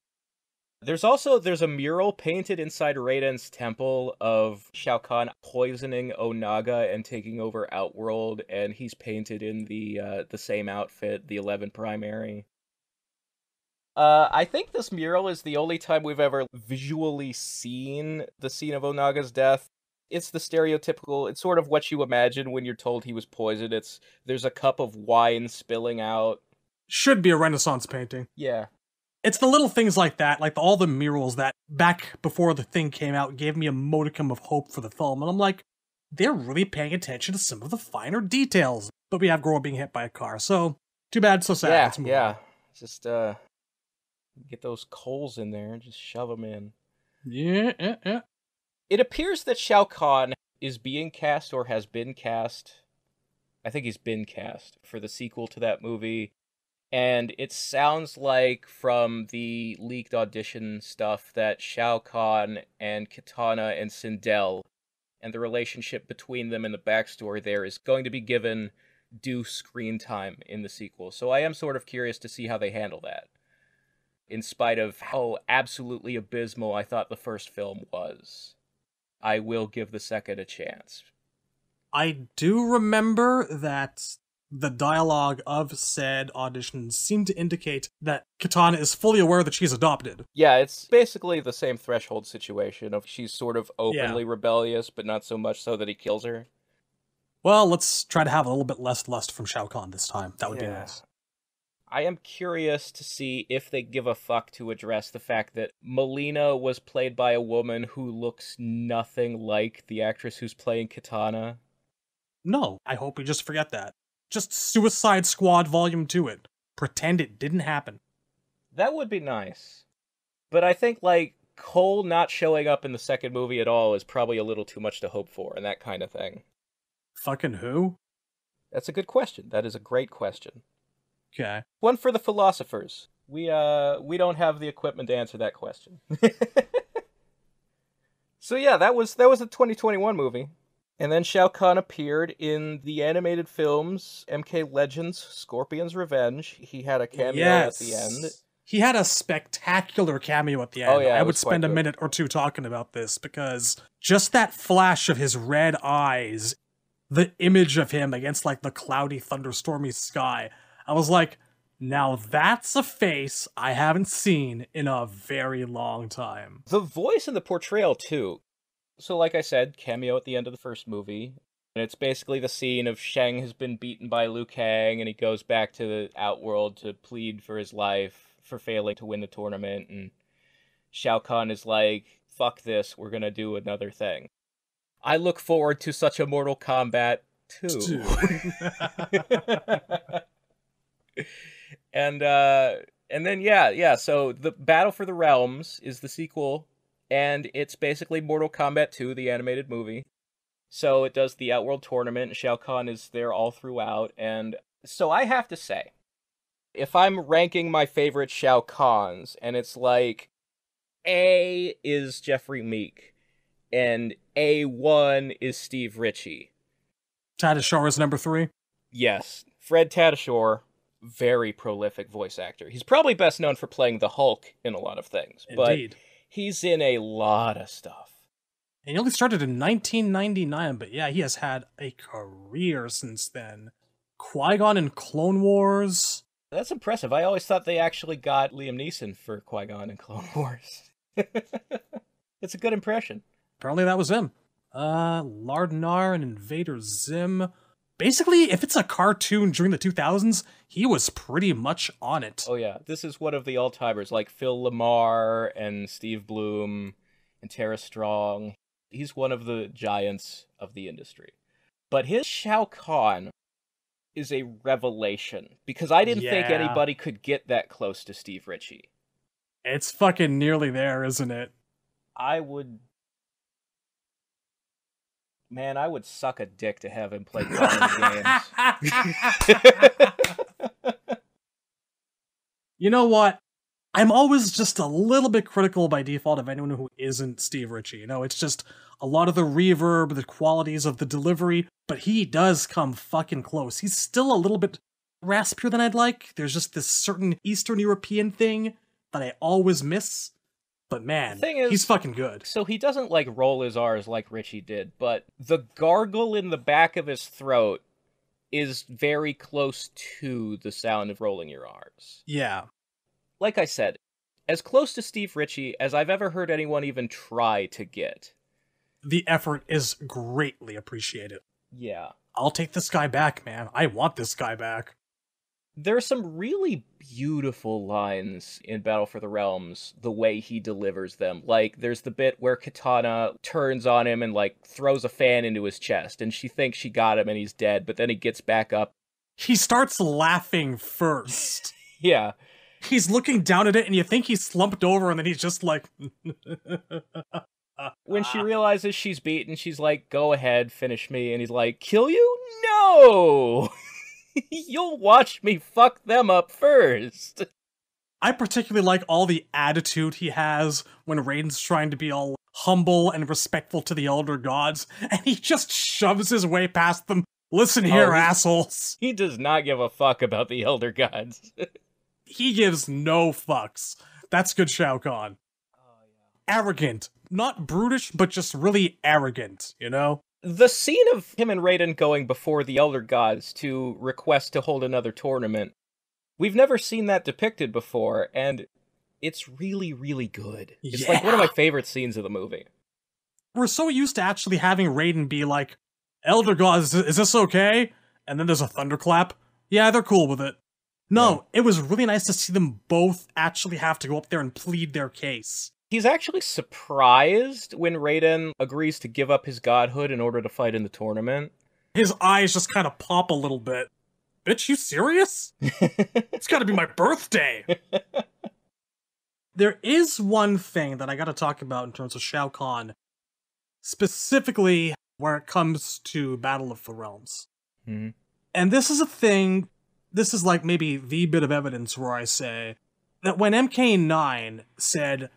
There's a mural painted inside Raiden's temple of Shao Kahn poisoning Onaga and taking over Outworld, and he's painted in the same outfit, the 11 primary. I think this mural is the only time we've ever visually seen the scene of Onaga's death. It's the stereotypical, it's sort of what you imagine when you're told he was poisoned. There's a cup of wine spilling out. Should be a Renaissance painting. Yeah. It's the little things like that, like all the murals that back before the thing came out gave me a modicum of hope for the film. And I'm like, they're really paying attention to some of the finer details. But we have Grohl being hit by a car, so too bad, so sad. Let's move on. Just get those coals in there and just shove them in. Yeah. It appears that Shao Kahn is being cast or has been cast. I think he's been cast for the sequel to that movie. And it sounds like from the leaked audition stuff that Shao Kahn and Kitana and Sindel and the relationship between them and the backstory there is going to be given due screen time in the sequel. So I am sort of curious to see how they handle that. In spite of how absolutely abysmal I thought the first film was, I will give the second a chance. I do remember that the dialogue of said auditions seemed to indicate that Kitana is fully aware that she's adopted. Yeah, it's basically the same threshold situation of she's sort of openly rebellious, but not so much so that he kills her. Well, let's try to have a little bit less lust from Shao Kahn this time. That would be nice. I am curious to see if they give a fuck to address the fact that Melina was played by a woman who looks nothing like the actress who's playing Kitana. No, I hope we just forget that. Just Suicide Squad Volume 2 it. Pretend it didn't happen. That would be nice. But I think, like, Cole not showing up in the second movie at all is probably a little too much to hope for, and that kind of thing. Fucking who? That's a good question. That is a great question. Okay. One for the philosophers. We don't have the equipment to answer that question. So yeah, that was a 2021 movie. And then Shao Kahn appeared in the animated films MK Legends, Scorpion's Revenge. He had a cameo at the end. He had a spectacular cameo at the end. Oh, yeah, I would spend a minute or two talking about this because just that flash of his red eyes, the image of him against like the cloudy, thunderstormy sky, I was like, now that's a face I haven't seen in a very long time. The voice and the portrayal, too. So like I said, cameo at the end of the first movie. And it's basically the scene of Shang has been beaten by Liu Kang, and he goes back to the Outworld to plead for his life for failing to win the tournament. And Shao Kahn is like, fuck this, we're gonna do another thing. I look forward to such a Mortal Kombat 2. And then so the Battle for the Realms is the sequel, and it's basically Mortal Kombat 2, the animated movie. So it does the Outworld tournament, and Shao Kahn is there all throughout, and so I have to say, if I'm ranking my favorite Shao Kahns, and it's like, A is Jeffrey Meek, and A1 is Steve Ritchie. Tatasciore is number 3? Yes, Fred Tatasciore. Very prolific voice actor. He's probably best known for playing the Hulk in a lot of things. Indeed. But he's in a lot of stuff. And he only started in 1999, but yeah, he has had a career since then. Qui-Gon in Clone Wars. That's impressive. I always thought they actually got Liam Neeson for Qui-Gon in Clone Wars. It's a good impression. Apparently that was him. Lardnar and Invader Zim. Basically, if it's a cartoon during the 2000s, he was pretty much on it. Oh yeah, this is one of the all-timers, like Phil Lamar and Steve Bloom and Tara Strong. He's one of the giants of the industry. But his Shao Kahn is a revelation, because I didn't think anybody could get that close to Steve Ritchie. It's fucking nearly there, isn't it? I would suck a dick to have him play games. You know what? I'm always just a little bit critical by default of anyone who isn't Steve Ritchie. You know, it's just a lot of the reverb, the qualities of the delivery, but he does come fucking close. He's still a little bit raspier than I'd like. There's just this certain Eastern European thing that I always miss. But man, he's fucking good. So he doesn't like roll his R's like Ritchie did, but the gargle in the back of his throat is very close to the sound of rolling your R's. Yeah. Like I said, as close to Steve Ritchie as I've ever heard anyone even try to get. The effort is greatly appreciated. Yeah. I'll take this guy back, man. I want this guy back. There's some really beautiful lines in Battle for the Realms, the way he delivers them. Like, there's the bit where Katana turns on him and, like, throws a fan into his chest, and she thinks she got him and he's dead, but then he gets back up. He starts laughing first. Yeah. He's looking down at it, and you think he's slumped over, and then he's just like... When she realizes she's beaten, she's like, go ahead, finish me. And he's like, kill you? No! You'll watch me fuck them up first. I particularly like all the attitude he has when Raiden's trying to be all humble and respectful to the Elder Gods, and he just shoves his way past them. Listen here, assholes. He does not give a fuck about the Elder Gods. He gives no fucks. That's good Shao Kahn. Arrogant. Not brutish, but just really arrogant, you know? The scene of him and Raiden going before the Elder Gods to request to hold another tournament, we've never seen that depicted before, and it's really, really good. It's like one of my favorite scenes of the movie. We're so used to actually having Raiden be like, Elder Gods, is this okay? And then there's a thunderclap. Yeah, they're cool with it. No, it was really nice to see them both actually have to go up there and plead their case. He's actually surprised when Raiden agrees to give up his godhood in order to fight in the tournament. His eyes just kind of pop a little bit. Bitch, you serious? It's gotta be my birthday! There is one thing that I gotta talk about in terms of Shao Kahn, specifically where it comes to Battle of the Realms. Mm-hmm. And this is a thing, this is like maybe the bit of evidence where I say that when MK9 said,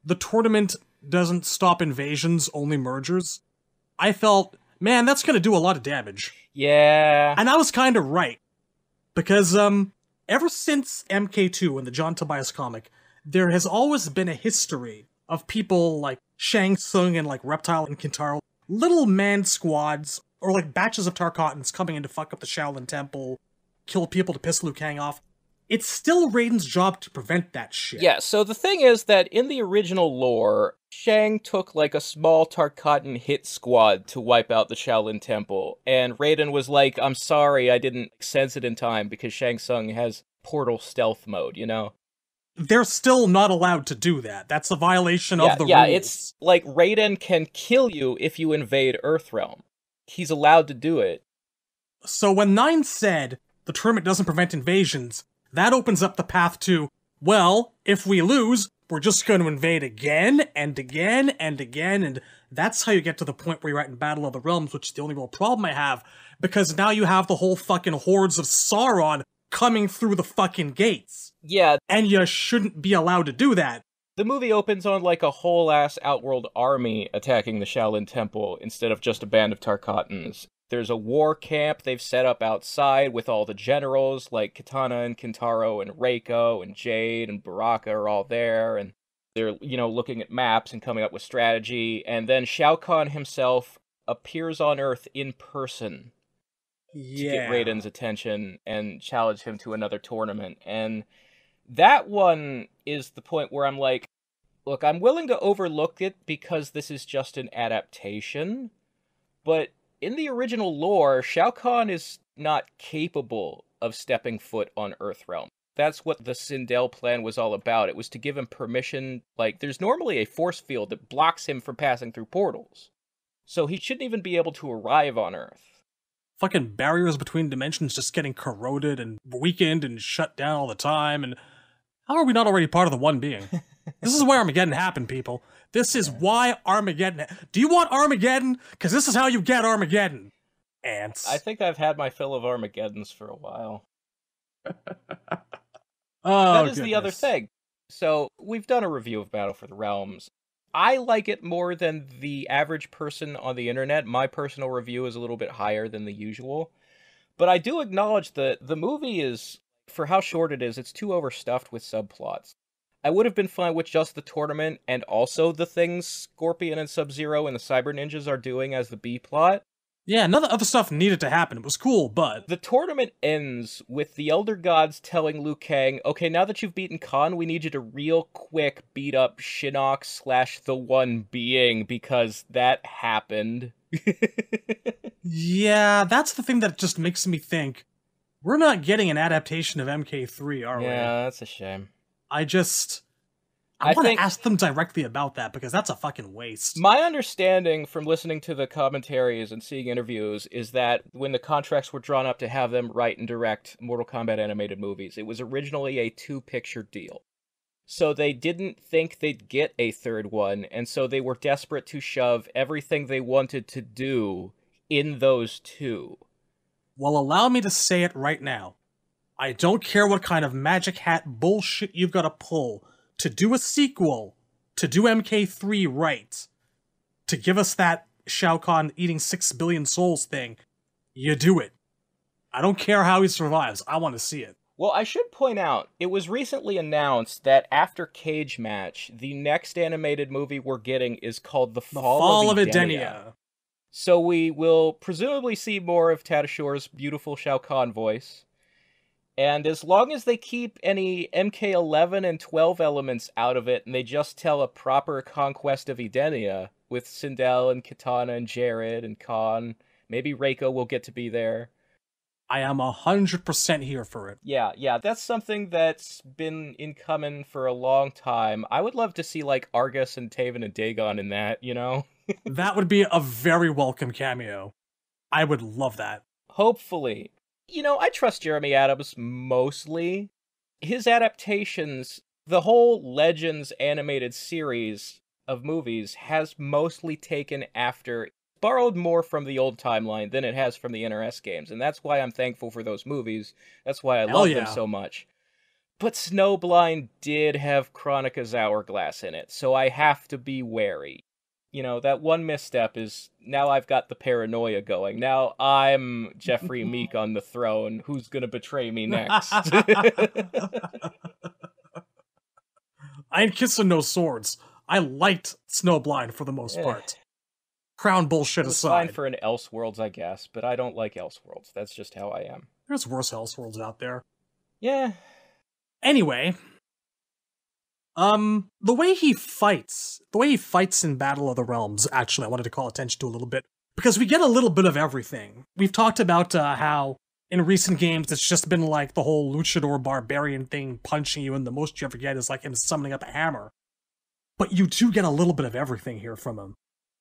the tournament doesn't stop invasions, only mergers, I felt, man, that's gonna do a lot of damage. Yeah. And I was kind of right. Because, ever since MK2 and the John Tobias comic, there has always been a history of people like Shang Tsung and like Reptile and Kintaro, little man squads, or like batches of Tarkatans coming in to fuck up the Shaolin Temple, kill people to piss Liu Kang off. It's still Raiden's job to prevent that shit. Yeah, so the thing is that in the original lore, Shang took like a small Tarkatan hit squad to wipe out the Shaolin Temple, and Raiden was like, I'm sorry, I didn't sense it in time because Shang Tsung has portal stealth mode, you know? They're still not allowed to do that. That's a violation of the rules. Yeah, it's like Raiden can kill you if you invade Earthrealm. He's allowed to do it. So when 9 said, the tournament doesn't prevent invasions, that opens up the path to, well, if we lose, we're just going to invade again, and again, and again, and that's how you get to the point where you're at in Battle of the Realms, which is the only real problem I have, because now you have the whole fucking hordes of Sauron coming through the fucking gates. Yeah. And you shouldn't be allowed to do that. The movie opens on like a whole-ass Outworld army attacking the Shaolin Temple instead of just a band of Tarkatans. There's a war camp they've set up outside with all the generals, like Katana and Kintaro and Reiko and Jade and Baraka are all there, and they're, you know, looking at maps and coming up with strategy, and then Shao Kahn himself appears on Earth in person to get Raiden's attention and challenge him to another tournament, and that one is the point where I'm like, look, I'm willing to overlook it because this is just an adaptation, but in the original lore, Shao Kahn is not capable of stepping foot on Earthrealm. That's what the Sindel plan was all about. It was to give him permission. Like, there's normally a force field that blocks him from passing through portals. So he shouldn't even be able to arrive on Earth. Fucking barriers between dimensions just getting corroded and weakened and shut down all the time, and how are we not already part of the one being? This is where Armageddon happened, people. This is why Armageddon... Do you want Armageddon? Because this is how you get Armageddon. Ants. I think I've had my fill of Armageddons for a while. That is the other thing. So, we've done a review of Battle for the Realms. I like it more than the average person on the internet. My personal review is a little bit higher than the usual. But I do acknowledge that the movie is, for how short it is, it's too overstuffed with subplots. I would have been fine with just the tournament and also the things Scorpion and Sub-Zero and the Cyber Ninjas are doing as the B-plot. Yeah, none of the other stuff needed to happen. It was cool, but... The tournament ends with the Elder Gods telling Liu Kang, okay, now that you've beaten Khan, we need you to real quick beat up Shinnok / the One Being, because that happened. Yeah, that's the thing that just makes me think, We're not getting an adaptation of MK3, are we? Yeah, that's a shame. I want to ask them directly about that, because that's a fucking waste. My understanding from listening to the commentaries and seeing interviews is that when the contracts were drawn up to have them write and direct Mortal Kombat animated movies, it was originally a 2-picture deal. So they didn't think they'd get a third one, and so they were desperate to shove everything they wanted to do in those 2. Well, allow me to say it right now. I don't care what kind of magic hat bullshit you've got to pull to do a sequel, to do MK3 right, to give us that Shao Kahn eating 6 billion souls thing. You do it. I don't care how he survives. I want to see it. Well, I should point out, it was recently announced that after Cage Match, the next animated movie we're getting is called The Fall of Edenia. So we will presumably see more of Tadashore's beautiful Shao Kahn voice. And as long as they keep any MK11 and 12 elements out of it, and they just tell a proper conquest of Edenia, with Sindel and Kitana and Jared and Khan, maybe Reiko will get to be there. I am 100% here for it. Yeah, that's something that's been incoming for a long time. I would love to see, like, Argus and Taven and Dagon in that, you know? That would be a very welcome cameo. I would love that. Hopefully. You know, I trust Jeremy Adams mostly. His adaptations, the whole Legends animated series of movies has mostly borrowed more from the old timeline than it has from the NRS games, and that's why I'm thankful for those movies. That's why I love them so much. But Snowblind did have Chronica's Hourglass in it, so I have to be wary. You know, that one misstep is, now I've got the paranoia going. Now I'm Jeffrey Meek on the throne. Who's gonna betray me next? I ain't kissing no swords. I liked Snowblind for the most part. Crown bullshit aside. Fine for an Elseworlds, I guess, but I don't like Elseworlds. That's just how I am. There's worse Elseworlds out there. Yeah. Anyway, the way he fights in Battle of the Realms, actually, I wanted to call attention to a little bit, because we get a little bit of everything. We've talked about how in recent games it's just been like the whole luchador barbarian thing punching you, and the most you ever get is like him summoning up a hammer. But you do get a little bit of everything here from him.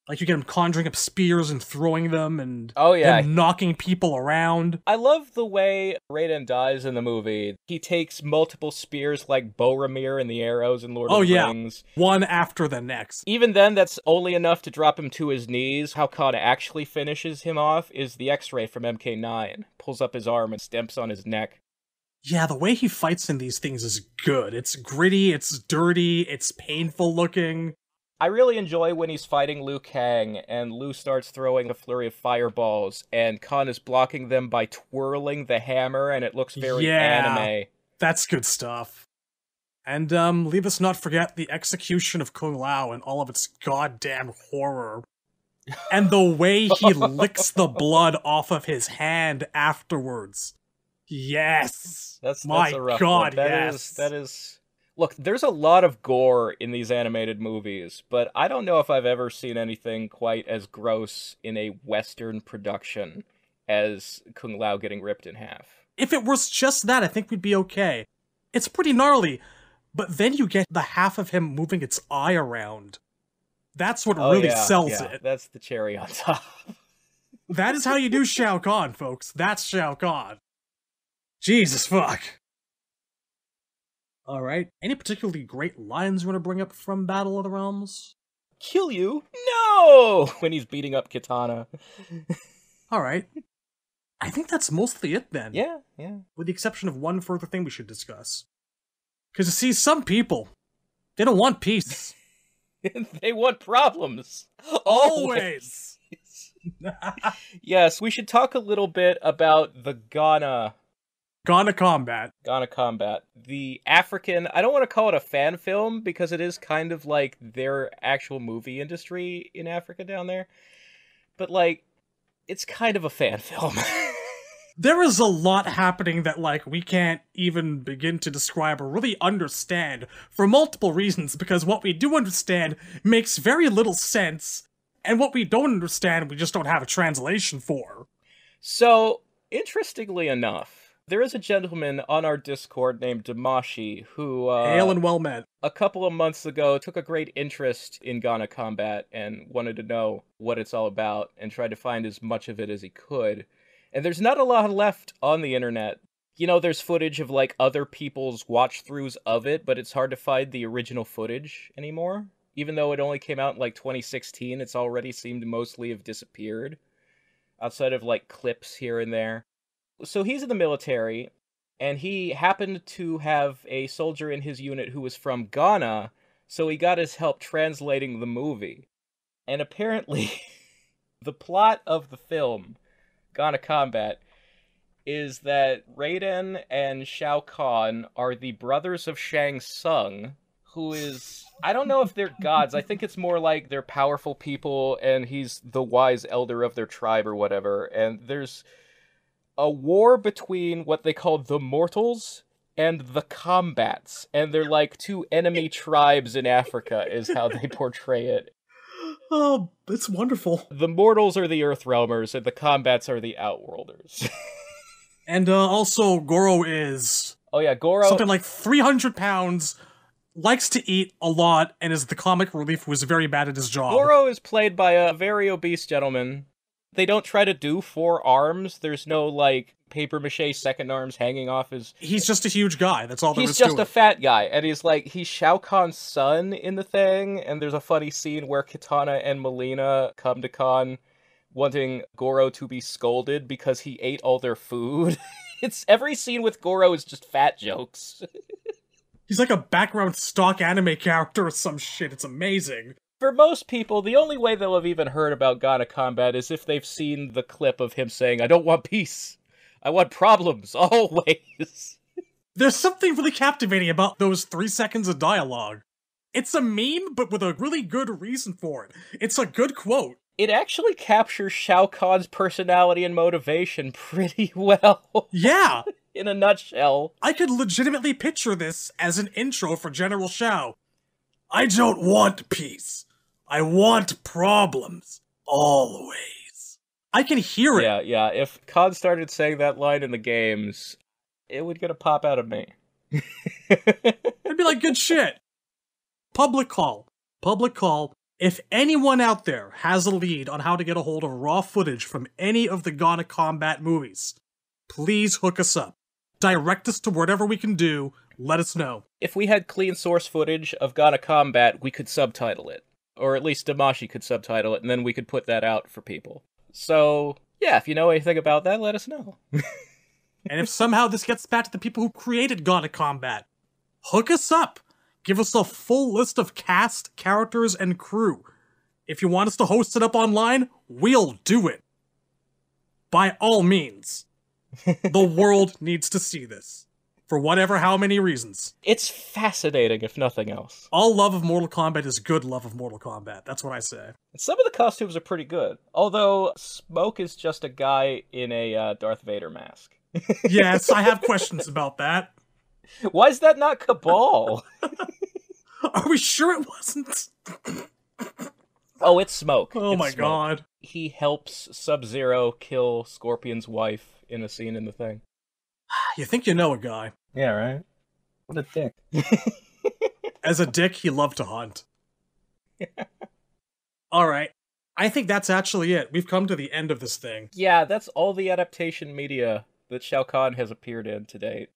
Like, you get him conjuring up spears and throwing them, and him knocking people around. I love the way Raiden dies in the movie. He takes multiple spears like Boromir and the arrows in Lord of the Rings. One after the next. Even then, that's only enough to drop him to his knees. How Khan actually finishes him off is the X-ray from MK9. Pulls up his arm and stamps on his neck. Yeah, the way he fights in these things is good. It's gritty, it's dirty, it's painful looking. I really enjoy when he's fighting Liu Kang, and Liu starts throwing a flurry of fireballs, and Khan is blocking them by twirling the hammer, and it looks very anime. That's good stuff. And, leave us not forget the execution of Kung Lao and all of its goddamn horror. And the way he licks the blood off of his hand afterwards. Yes! That's a rough one. That is... Look, there's a lot of gore in these animated movies, but I don't know if I've ever seen anything quite as gross in a Western production as Kung Lao getting ripped in half. If it was just that, I think we'd be okay. It's pretty gnarly, but then you get the half of him moving its eye around. That's what really sells it. That's the cherry on top. That is how you do Shao Kahn, folks. That's Shao Kahn. Jesus fuck. Alright, any particularly great lines you want to bring up from Battle of the Realms? Kill you? No! When he's beating up Kitana. Alright. I think that's mostly it then. Yeah. With the exception of one further thing we should discuss. Because you see, some people, they don't want peace. They want problems. Always! Yes, we should talk a little bit about the Ghana Combat. The African, I don't want to call it a fan film, because it is kind of like their actual movie industry in Africa down there. But, like, it's kind of a fan film. There is a lot happening that, like, we can't even begin to describe or really understand for multiple reasons, because what we do understand makes very little sense, and what we don't understand, we just don't have a translation for. So, interestingly enough, There is a gentleman on our Discord named Damashi who, Hail and well met. a couple of months ago took a great interest in Ghana Combat and wanted to know what it's all about and tried to find as much of it as he could. And there's not a lot left on the internet. You know, there's footage of, like, other people's watch-throughs of it, but it's hard to find the original footage anymore. Even though it only came out in, like, 2016, it's already seemed to mostly have disappeared. Outside of, like, clips here and there. So he's in the military, and he happened to have a soldier in his unit who was from Ghana, so he got his help translating the movie. And apparently, the plot of the film, Ghana Combat, is that Raiden and Shao Kahn are the brothers of Shang Tsung, who is... I don't know if they're gods. I think it's more like they're powerful people, and he's the wise elder of their tribe or whatever. And there's a war between what they call the Mortals and the Combats. And they're like two enemy tribes in Africa, is how they portray it. Oh, it's wonderful. The Mortals are the Earthrealmers, and the Combats are the Outworlders. And also, Goro is... Oh yeah, Goro... something like 300 pounds... likes to eat a lot, and is the comic relief who is very bad at his job. Goro is played by a very obese gentleman. They don't try to do 4 arms. There's no, like, papier-mâché second arms hanging off his... He's just a huge guy, that's all there is He's to it. just a fat guy, and he's Shao Kahn's son in the thing, and there's a funny scene where Kitana and Melina come to Khan wanting Goro to be scolded because he ate all their food. Every scene with Goro is just fat jokes. He's like a background stock anime character or some shit. It's amazing. For most people, the only way they'll have even heard about Ghana Combat is if they've seen the clip of him saying, "I don't want peace. I want problems, always." There's something really captivating about those 3 seconds of dialogue. It's a meme, but with a really good reason for it. It's a good quote. It actually captures Shao Kahn's personality and motivation pretty well. Yeah! In a nutshell. I could legitimately picture this as an intro for General Shao. I don't want peace. I want problems. Always. I can hear it. Yeah. If Khan started saying that line in the games, it would get a pop out of me. I'd be like, good shit. Public call. If anyone out there has a lead on how to get a hold of raw footage from any of the Ghana Combat movies, please hook us up. Direct us to whatever we can do. Let us know. If we had clean source footage of Ghana Combat, we could subtitle it. Or at least Damashi could subtitle it, and then we could put that out for people. So, yeah, if you know anything about that, let us know. And if somehow this gets back to the people who created Ghana Combat, hook us up. Give us a full list of cast, characters, and crew. If you want us to host it up online, we'll do it. By all means. The world needs to see this. For whatever, how many reasons. It's fascinating, if nothing else. All love of Mortal Kombat is good love of Mortal Kombat. That's what I say. Some of the costumes are pretty good. Although, Smoke is just a guy in a Darth Vader mask. Yes, I have questions about that. Why is that not Cabal? Are we sure it wasn't? Oh, it's Smoke. Oh it's my Smoke. god. He helps Sub-Zero kill Scorpion's wife in a scene in the thing. You think you know a guy. Yeah, right? What a dick. As a dick, he loved to hunt. Alright. I think that's actually it. We've come to the end of this thing. Yeah, that's all the adaptation media that Shao Kahn has appeared in to date.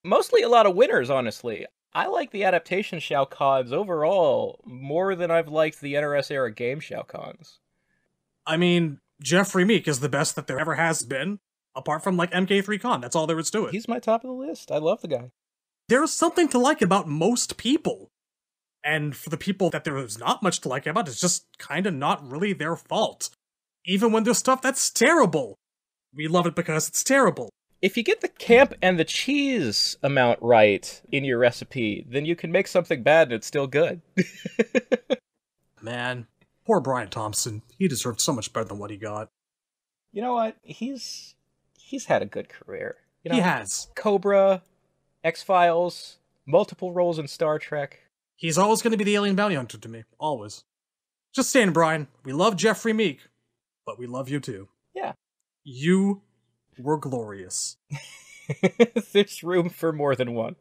Mostly a lot of winners, honestly. I like the adaptation Shao Kahns overall more than I've liked the NRS-era game Shao Kahns. I mean, Jeffrey Meek is the best that there ever has been, apart from, like, MK3 Khan. That's all there is to it. He's my top of the list. I love the guy. There's something to like about most people. And for the people that there is not much to like about, it's just kind of not really their fault. Even when there's stuff that's terrible. We love it because it's terrible. If you get the camp and the cheese amount right in your recipe, then you can make something bad and it's still good. Man, poor Brian Thompson. He deserved so much better than what he got. You know what? He's had a good career. You know, He has. Cobra, X-Files, multiple roles in Star Trek. He's always going to be the alien bounty hunter to me. Always. Just saying, Brian, we love Jeffrey Meek, but we love you too. Yeah. You were glorious. There's room for more than one.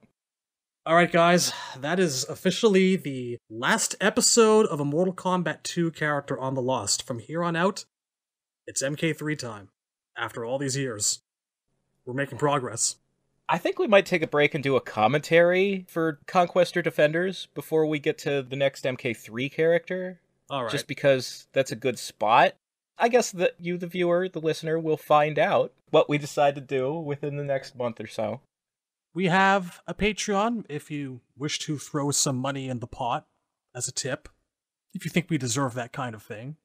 All right, guys, that is officially the last episode of a Mortal Kombat 2 character on the Lost. From here on out, it's MK3 time. After all these years, we're making progress. I think we might take a break and do a commentary for Conquest or Defenders before we get to the next MK3 character. All right. Just because that's a good spot. I guess that you, the viewer, the listener, will find out what we decide to do within the next month or so. We have a Patreon if you wish to throw some money in the pot as a tip. If you think we deserve that kind of thing.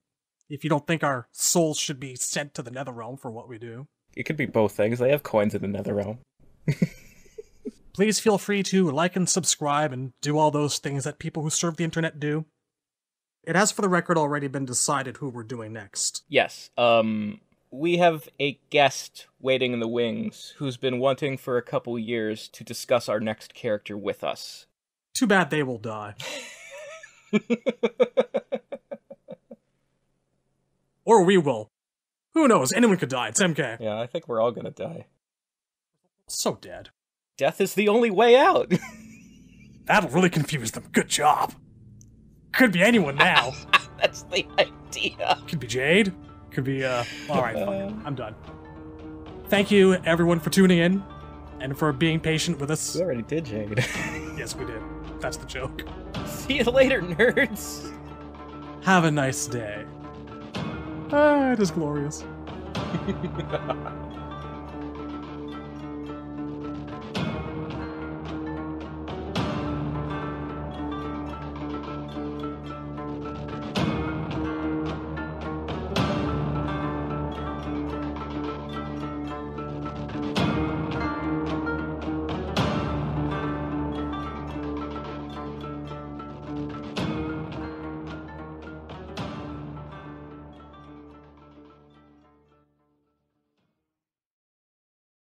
If you don't think our souls should be sent to the Netherrealm for what we do. It could be both things. They have coins in the Netherrealm. Please feel free to like and subscribe and do all those things that people who serve the internet do. It has, for the record, already been decided who we're doing next. Yes, we have a guest waiting in the wings who's been wanting for a couple years to discuss our next character with us. Too bad they will die. Or we will. Who knows? Anyone could die. It's MK. Yeah, I think we're all gonna die. So dead. Death is the only way out. That'll really confuse them. Good job. Could be anyone now. That's the idea. Could be Jade. Could be, alright, fine. I'm done. Thank you, everyone, for tuning in, and for being patient with us. We already did, Jade. Yes, we did. That's the joke. See you later, nerds. Have a nice day. Ah, it is glorious.